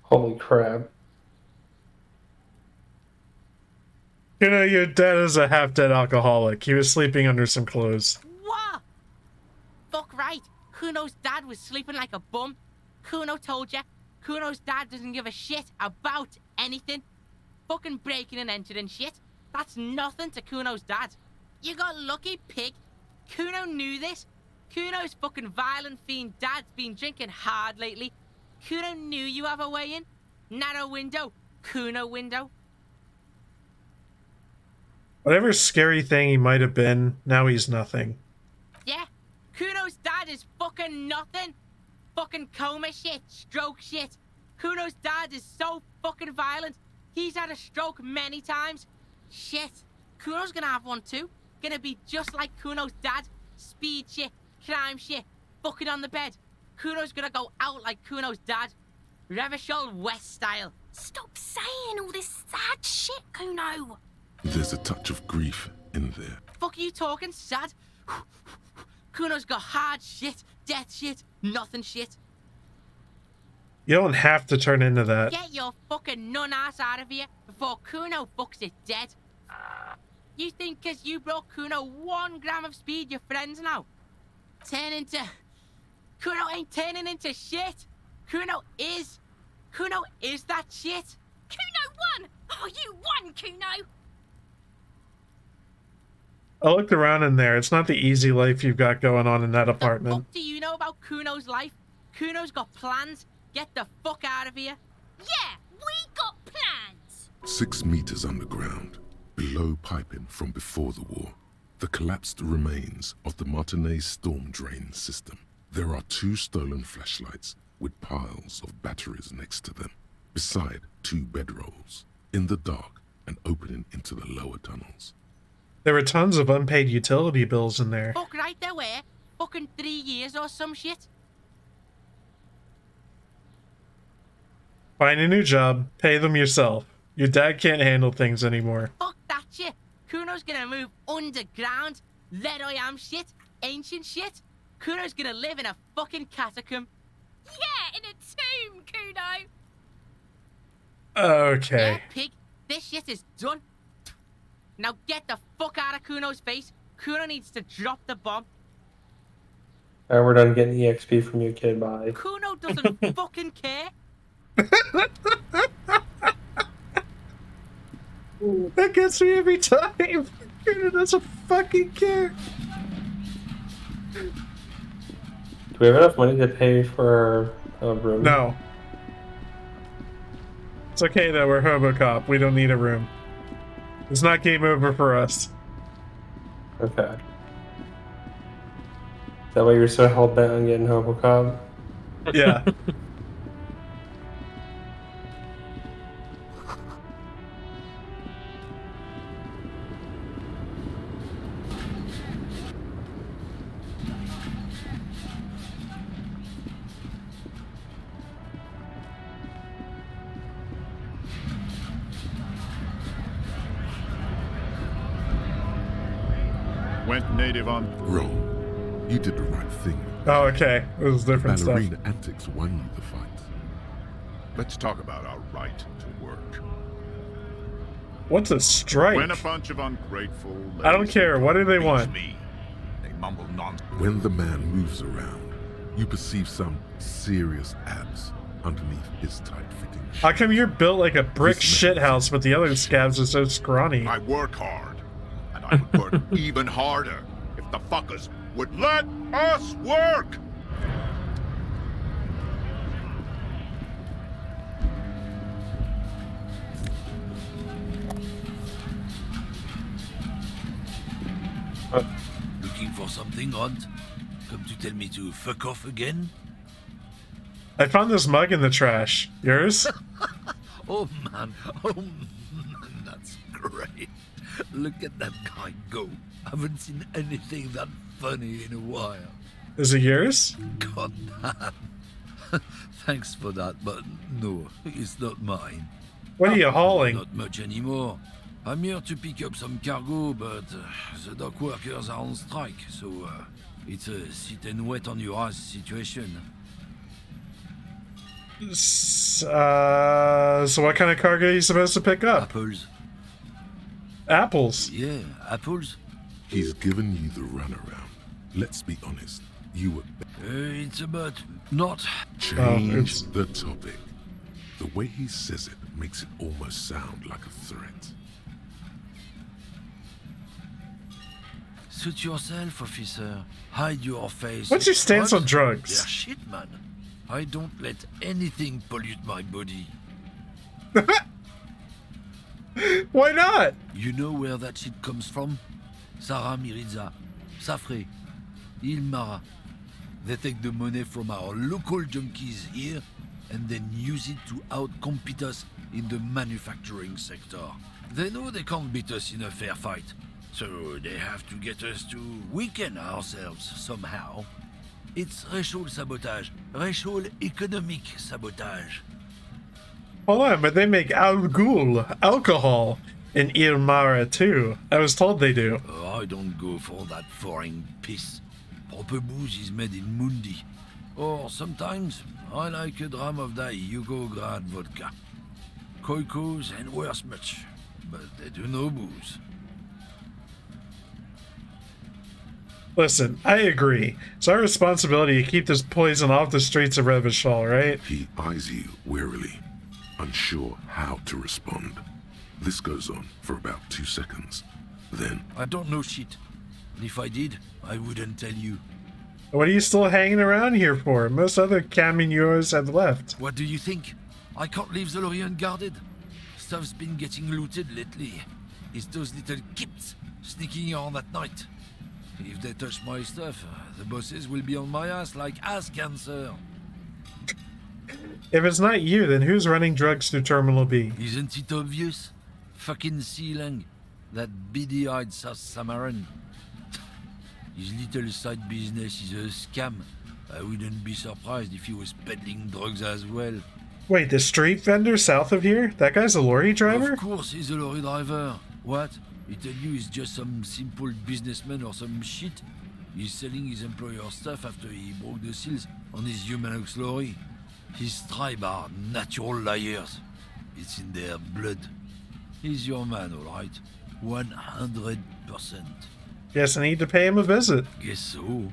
Holy crap. You know, your dad is a half-dead alcoholic. He was sleeping under some clothes. What? Fuck right. Kuno's dad was sleeping like a bum. Kuno told ya. Kuno's dad doesn't give a shit about anything. Fucking breaking and entering shit. That's nothing to Kuno's dad. You got lucky, pig. Kuno knew this. Kuno's fucking violent fiend dad's been drinking hard lately. Kuno knew you have a way in. Narrow window. Kuno window. Whatever scary thing he might have been, now he's nothing. Yeah, Kuno's dad is fucking nothing. Fucking coma shit, stroke shit. Kuno's dad is so fucking violent. He's had a stroke many times. Shit, Kuno's gonna have one too. Gonna be just like Kuno's dad. Speed shit, crime shit, fucking on the bed. Kuno's gonna go out like Kuno's dad. Revachol West style. Stop saying all this sad shit, Kuno. There's a touch of grief in there. Fuck are you talking, sad? Kuno's got hard shit, death shit, nothing shit. You don't have to turn into that. Get your fucking nun ass out of here before Kuno fucks it dead. You think 'cause you brought Kuno 1 gram of speed, you're friends now? Turn into... Kuno ain't turning into shit. Kuno is that shit. Kuno won! Oh, you won, Kuno! I looked around in there. It's not the easy life you've got going on in that apartment. What do you know about Kuno's life? Kuno's got plans. Get the fuck out of here. Yeah, we got plans. 6 meters underground, below piping from before the war, the collapsed remains of the Martinez storm drain system. There are 2 stolen flashlights with piles of batteries next to them, beside 2 bedrolls, in the dark and opening into the lower tunnels. There were tons of unpaid utility bills in there. Fuck right there were. Fucking 3 years or some shit. Find a new job. Pay them yourself. Your dad can't handle things anymore. Fuck that shit. Kuno's gonna move underground. Leroy Am shit. Ancient shit. Kuno's gonna live in a fucking catacomb. Yeah, in a tomb, Kuno. Okay. Yeah, pig. This shit is done. Now get the fuck out of Kuno's face. Kuno needs to drop the bomb. Alright, we're done getting EXP from you, kid. Bye. Kuno doesn't fucking care. That gets me every time. It doesn't fucking care. Do we have enough money to pay for a room? No. It's okay though, we're Hobocop. We don't need a room. It's not game over for us. Okay. Is that why you're so hell-bent on getting Hobocop? Yeah. Went native on... Wrong. You did the right thing. Oh, okay. It was different stuff. Ballerina antics won you the fight. Let's talk about our right to work. What's a strike? When a bunch of ungrateful... I don't care. What do they want? Me, they mumble nonsense. When the man moves around, you perceive some serious abs underneath his tight-fitting shirt. How come you're built like a brick shithouse, but the other scabs are so scrawny? I work hard, and I would work even harder if the fuckers would let us work! Looking for something, Hunt? Come to tell me to fuck off again? I found this mug in the trash. Yours? Oh man, that's great. Look at that guy go. Haven't seen anything that funny in a while. Is it yours? God damn. Thanks for that, but no, it's not mine. What are you hauling? Not much anymore. I'm here to pick up some cargo, but the dock workers are on strike, so it's a sit and wait on your ass situation. So what kind of cargo are you supposed to pick up? Apples. Apples? Yeah, apples. He's given you the runaround. Let's be honest. You were... It's about not... Change the topic. The way he says it makes it almost sound like a threat. Suit yourself, officer. Hide your face. What's your stance on drugs? They're shit, man. I don't let anything pollute my body. Why not? You know where that shit comes from? Sarah Miriza, Safre, Ilmara. They take the money from our local junkies here and then use it to outcompete us in the manufacturing sector. They know they can't beat us in a fair fight, so they have to get us to weaken ourselves somehow. It's racial sabotage, racial economic sabotage. Hold on, but they make alcohol in Ilmara too. I was told they do. I don't go for that foreign piss. Proper booze is made in Mundi. Or sometimes I like a dram of that Yugograd vodka. Koikos and worse much, but they do no booze. Listen, I agree. It's our responsibility to keep this poison off the streets of Revachol, right? He eyes you warily, unsure how to respond. This goes on for about 2 seconds. Then... I don't know shit. And if I did, I wouldn't tell you. What are you still hanging around here for? Most other camions have left. What do you think? I can't leave the lorry unguarded. Stuff's been getting looted lately. It's those little kips sneaking on at night. If they touch my stuff, the bosses will be on my ass like ass cancer. If it's not you, then who's running drugs through Terminal B? Isn't it obvious? Fucking Sealang, that beady-eyed South Samaran. His little side business is a scam. I wouldn't be surprised if he was peddling drugs as well. Wait, the street vendor south of here? That guy's a lorry driver? Of course he's a lorry driver. What? He tell you he's just some simple businessman or some shit? He's selling his employer stuff after he broke the seals on his Humanox lorry. His tribe are natural liars. It's in their blood. He's your man, alright? 100%. Guess I need to pay him a visit. Guess so.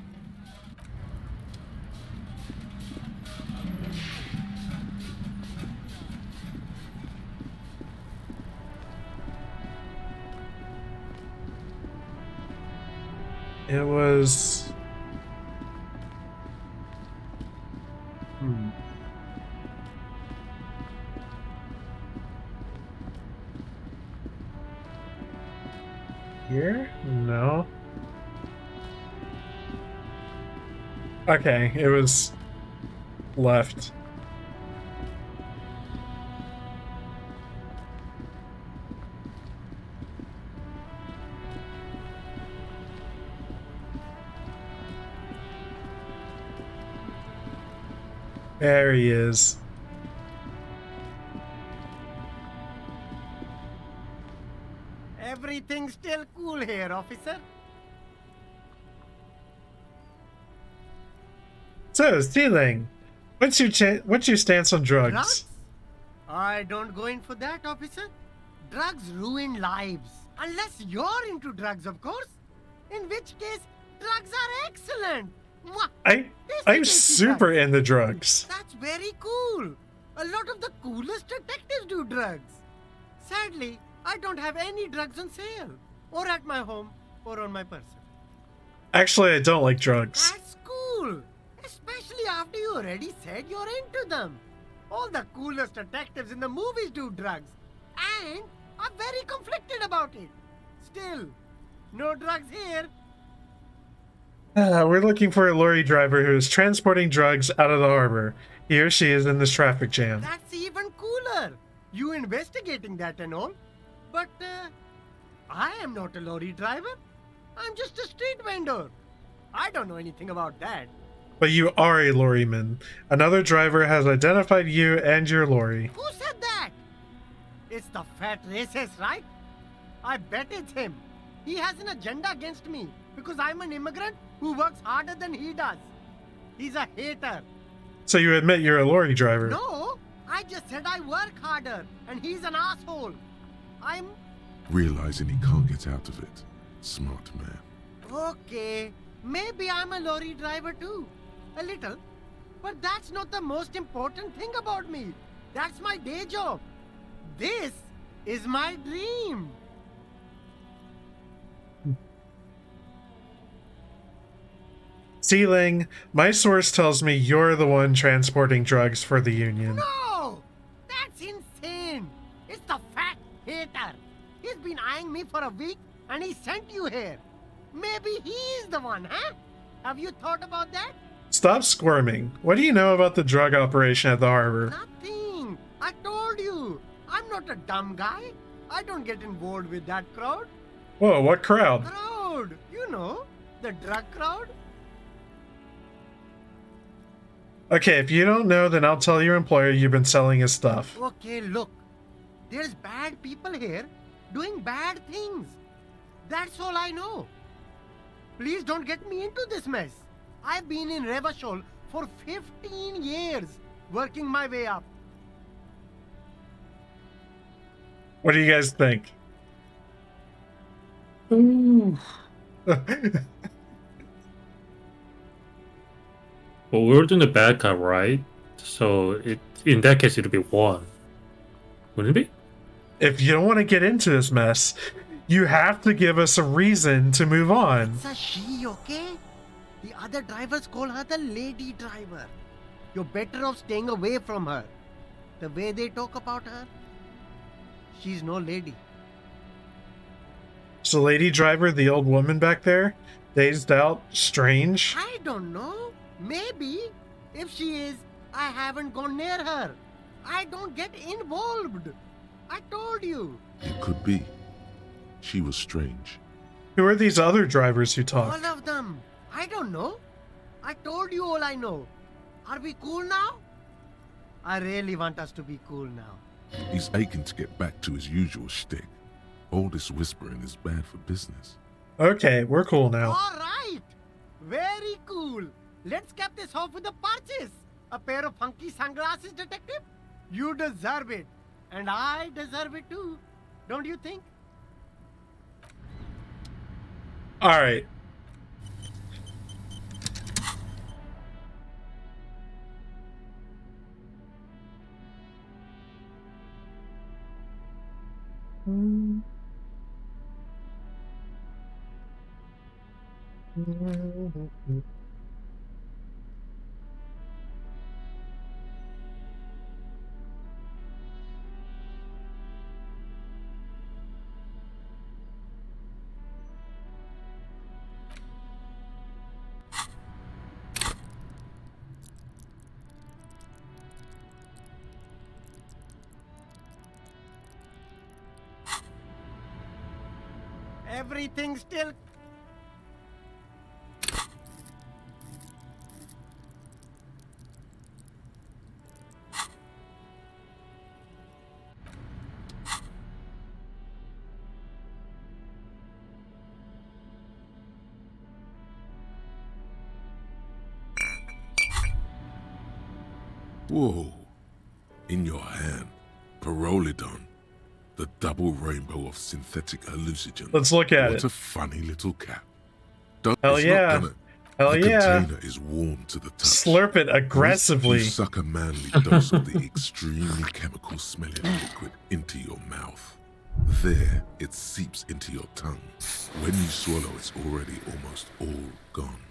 It was... Here? No. Okay, it was left. There he is. Everything's still cool here, officer. So, Stealing, what's your stance on drugs? Drugs? I don't go in for that, officer. Drugs ruin lives. Unless you're into drugs, of course. In which case, drugs are excellent. Mwah! I'm super into drugs. That's very cool. A lot of the coolest detectives do drugs. Sadly, I don't have any drugs on sale. Or at my home, or on my person. Actually, I don't like drugs. That's cool. Especially after you already said you're into them. All the coolest detectives in the movies do drugs. And are very conflicted about it. Still, no drugs here. We're looking for a lorry driver who is transporting drugs out of the harbor. He or she is in this traffic jam. That's even cooler. You investigating that and all. But, I am not a lorry driver. I'm just a street vendor. I don't know anything about that. But you are a lorryman. Another driver has identified you and your lorry. Who said that? It's the fat racist, right? I bet it's him. He has an agenda against me because I'm an immigrant who works harder than he does. He's a hater. So you admit you're a lorry driver? No, I just said I work harder and he's an asshole. I'm... Realizing he can't get out of it. Smart man. Okay, maybe I'm a lorry driver too. A little. But that's not the most important thing about me. That's my day job. This is my dream. Sealing, my source tells me you're the one transporting drugs for the Union. No! That's insane! It's the fat hater. He's been eyeing me for a week and he sent you here. Maybe he's the one, huh? Have you thought about that? Stop squirming. What do you know about the drug operation at the harbor? Nothing. I told you. I'm not a dumb guy. I don't get involved with that crowd. Whoa, what crowd? Crowd! You know, the drug crowd. Okay, if you don't know, then I'll tell your employer you've been selling his stuff. Okay, look. There's bad people here doing bad things. That's all I know. Please don't get me into this mess. I've been in Revachol for 15 years, working my way up. What do you guys think? Well, we're doing the bad guy, right? So in that case, it'll be 1. Wouldn't it be? If you don't want to get into this mess, you have to give us a reason to move on. It's a she, okay? The other drivers call her the lady driver. You're better off staying away from her. The way they talk about her, she's no lady. So lady driver, the old woman back there, dazed out, strange. I don't know. Maybe. If she is, I haven't gone near her. I don't get involved. I told you. It could be. She was strange. Who are these other drivers who talk? All of them. I don't know. I told you all I know. Are we cool now? I really want us to be cool now. He's aching to get back to his usual shtick. All this whispering is bad for business. Okay, we're cool now. All right. Very cool. Let's cap this off with a purchase. A pair of funky sunglasses, detective. You deserve it. And I deserve it too. Don't you think? All right. Everything still. Whoa. In your hand, Pyrrolidon, the double rainbow of synthetic hallucinogens. Let's look at What it. a funny little cap. Hell It's yeah. not gonna. Hell the yeah. container is warm to the touch. Slurp it aggressively. You suck a manly dose of the extremely chemical smelling liquid into your mouth. There, it seeps into your tongue. When you swallow, it's already almost all gone.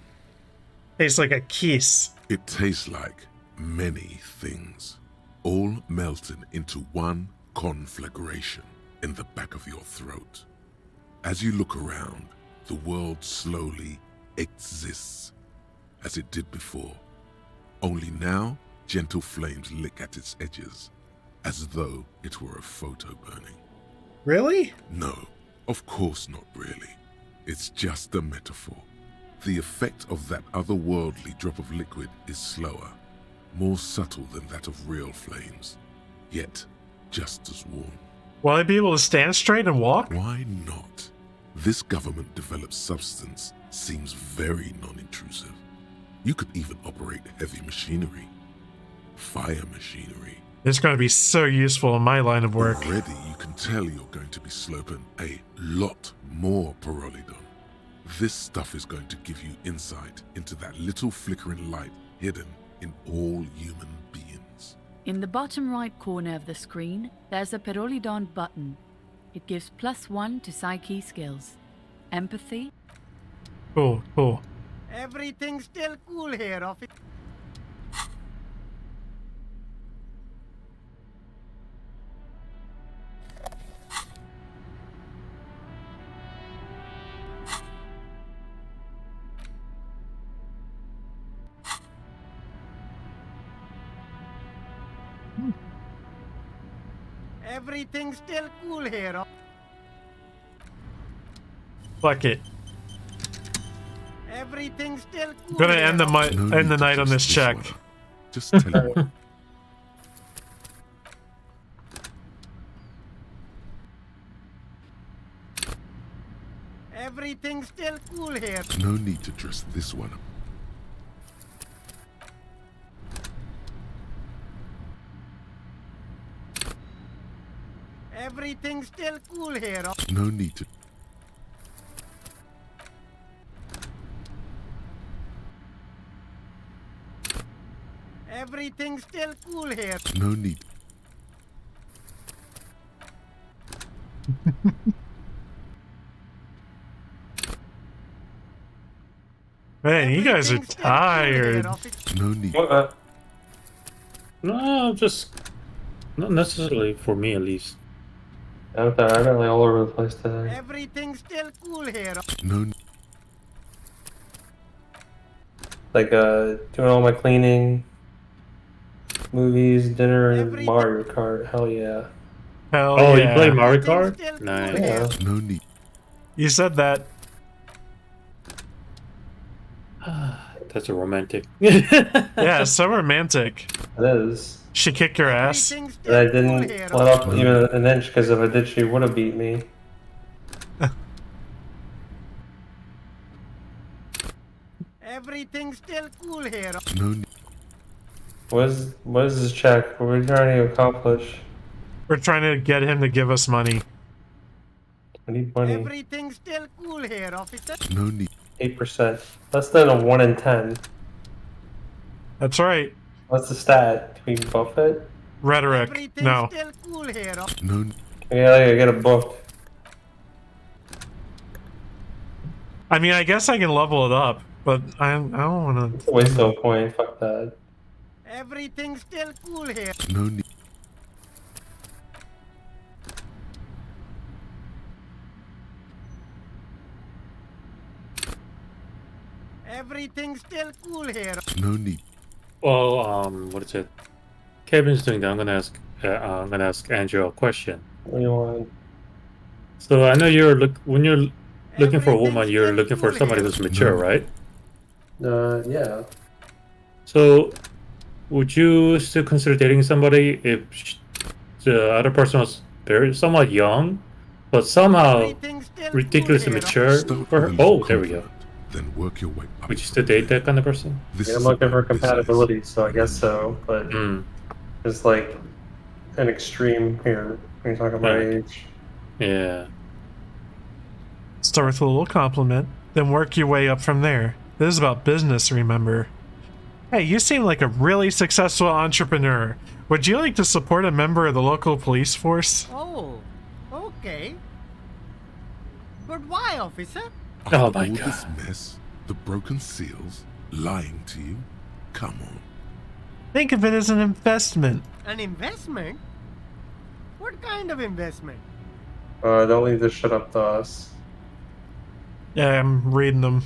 Tastes like a kiss. It tastes like many things, all melted into one conflagration in the back of your throat. As you look around, the world slowly exists as it did before. Only now, gentle flames lick at its edges, as though it were a photo burning. Really? No, of course not really. It's just a metaphor. The effect of that otherworldly drop of liquid is slower, more subtle than that of real flames, yet just as warm. Will I be able to stand straight and walk? Why not? This government-developed substance seems very non-intrusive. You could even operate heavy machinery, fire machinery. It's going to be so useful in my line of work. Already you can tell you're going to be sloping a lot more Pyrrolidon. This stuff is going to give you insight into that little flickering light hidden in all human beings. In the bottom right corner of the screen, there's a Pyrrolidon button. It gives +1 to psyche skills. Empathy. Cool, cool. Everything's still cool here, officer. Everything's still cool here. Fuck it. Everything's still cool. Gonna here. end the night on this check. Just tell me. Everything's still cool here. No need to dress this one up. Everything's still cool here. No need to. Everything's still cool here. No need. Man, you guys are tired. No need. No, just not necessarily for me at least. I'm really all over the place today. Everything's still cool here. No. Like doing all my cleaning, movies, dinner, and Mario Kart. Hell yeah. Hell Oh, yeah. you play Mario Kart? Nice. Yeah. No need. You said that. That's a romantic. Yeah, so romantic. It is. She kicked your ass. But I didn't let up even an inch because if I did, she would have beat me. Everything's still cool here. No need. What is this check? What are we trying to accomplish? We're trying to get him to give us money. I need money. Everything's still cool here, officer. No need. 8%. Less than a 1 in 10. That's right. What's the stat? Can we buff it? Rhetoric. Everything's No. still cool here. No. Yeah, I get a book. I mean, I guess I can level it up, but I don't want to. Waste no point. Fuck that. Everything's still cool here. No need. Everything's still cool here. No need. Well, what is it? Kevin's doing that. I'm gonna ask Andrew a question. What do you want? So I know when you're looking for a woman, you're looking for somebody who's mature, right? Yeah. So, would you still consider dating somebody if the other person was somewhat young, but somehow ridiculously mature? Oh, there we go. Then work your way up. Would you still date that kind of person? Yeah, I'm looking for compatibility, so I guess so. But it's like an extreme here when you're talking about age. Yeah. Start with a little compliment, then work your way up from there. This is about business, remember? Hey, you seem like a really successful entrepreneur. Would you like to support a member of the local police force? Oh, okay. But why, officer? Oh my all god. This mess, the broken seals, lying to you. Come on. Think of it as an investment. An investment? What kind of investment? Don't leave this shit up to us. Yeah, I'm reading them.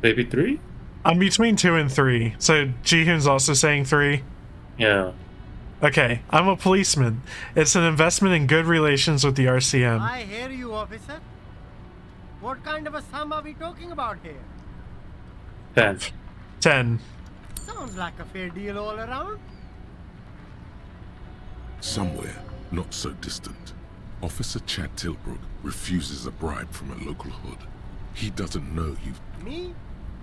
Maybe 3? I'm between 2 and 3. So Jihun's also saying 3. Yeah. Okay, I'm a policeman. It's an investment in good relations with the RCM. I hear you, officer. What kind of a sum are we talking about here? 10. 10. Sounds like a fair deal all around. Somewhere, not so distant, Officer Chad Tilbrook refuses a bribe from a local hood. He doesn't know you've... Me?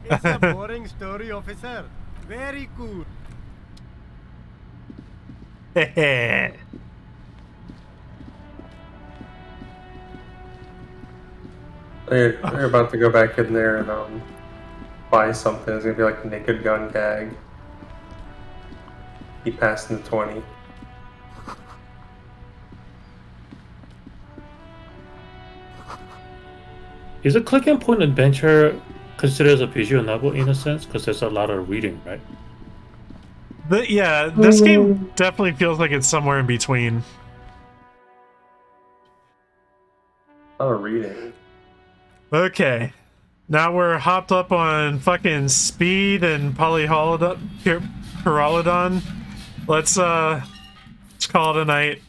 It's a boring story, officer. Very cool. They're about to go back in there and buy something. It's gonna be like a Naked Gun gag. He passed in the 20. Is a click and point adventure considered as a visual novel in a sense? Because there's a lot of reading, right? Yeah, this game definitely feels like it's somewhere in between. A lot of reading. Okay. Now we're hopped up on fucking speed and Pyrrolidon. Let's call it a night.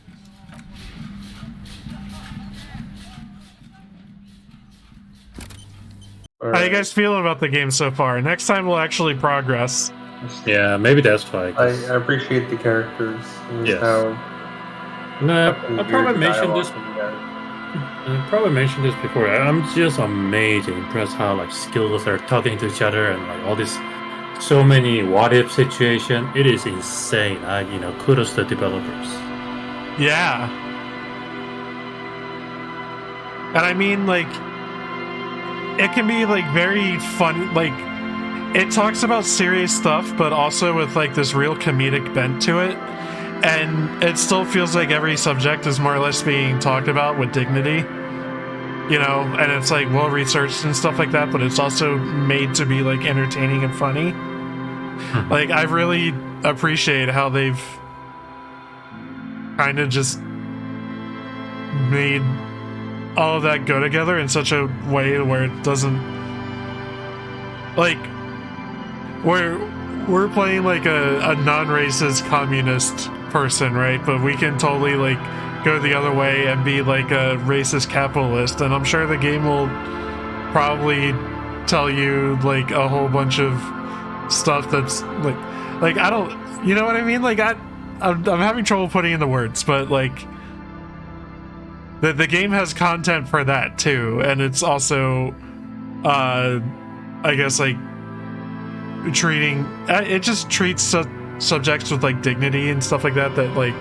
How you guys feeling about the game so far? Next time we'll actually progress. Yeah, maybe that's why. I appreciate the characters. And Yes. how No, fucking I probably weird mentioned dialogue this. can be had. I probably mentioned this before. I'm just amazed and impressed how like skills are talking to each other and like all this, so many what if situation. It is insane. Kudos to the developers. Yeah. And I mean, like, it can be like very fun. Like, it talks about serious stuff, but also with like this real comedic bent to it. And it still feels like every subject is more or less being talked about with dignity, and it's like well researched and stuff like that, but it's also made to be like entertaining and funny. Like, I really appreciate how they've kind of just made all of that go together in such a way where it doesn't, like, we're playing like a non-racist communist person, right? But we can totally like go the other way and be like a racist capitalist, and I'm sure the game will probably tell you like a whole bunch of stuff that's like I don't, you know what I mean? Like I'm having trouble putting into words, but like the game has content for that too, and it's also I guess like treating it just treats subjects with like dignity and stuff like that like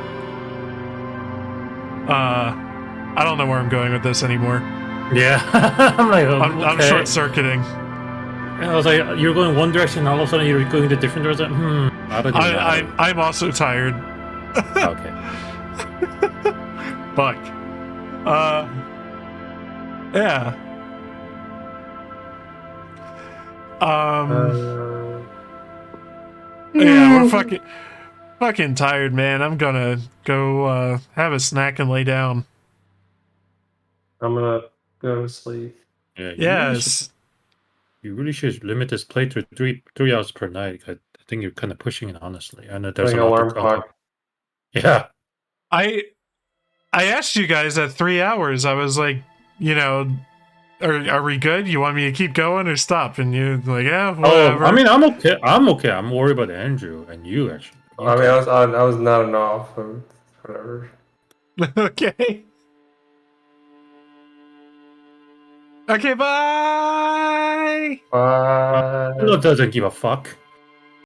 I don't know where I'm going with this anymore. Yeah, I'm like, I'm okay. short circuiting. I was like, you're going one direction, all of a sudden you're going a different direction. I don't know. I'm also tired. Okay. Fuck. Yeah. Yeah, we're fucking tired, man. I'm gonna go have a snack and lay down. I'm gonna go to sleep. Yeah. Yes. You really should limit this play to 3 hours per night. I think you're kind of pushing it, honestly. I know there's Like a lot alarm to cover. clock. Yeah. I asked you guys at 3 hours. I was like, are we good? You want me to keep going or stop? And you're like, yeah, whatever. I mean, I'm okay. I'm worried about Andrew and you, actually. I mean, I was nodding off, so whatever. Okay. Okay, bye! Bye. Love doesn't give a fuck.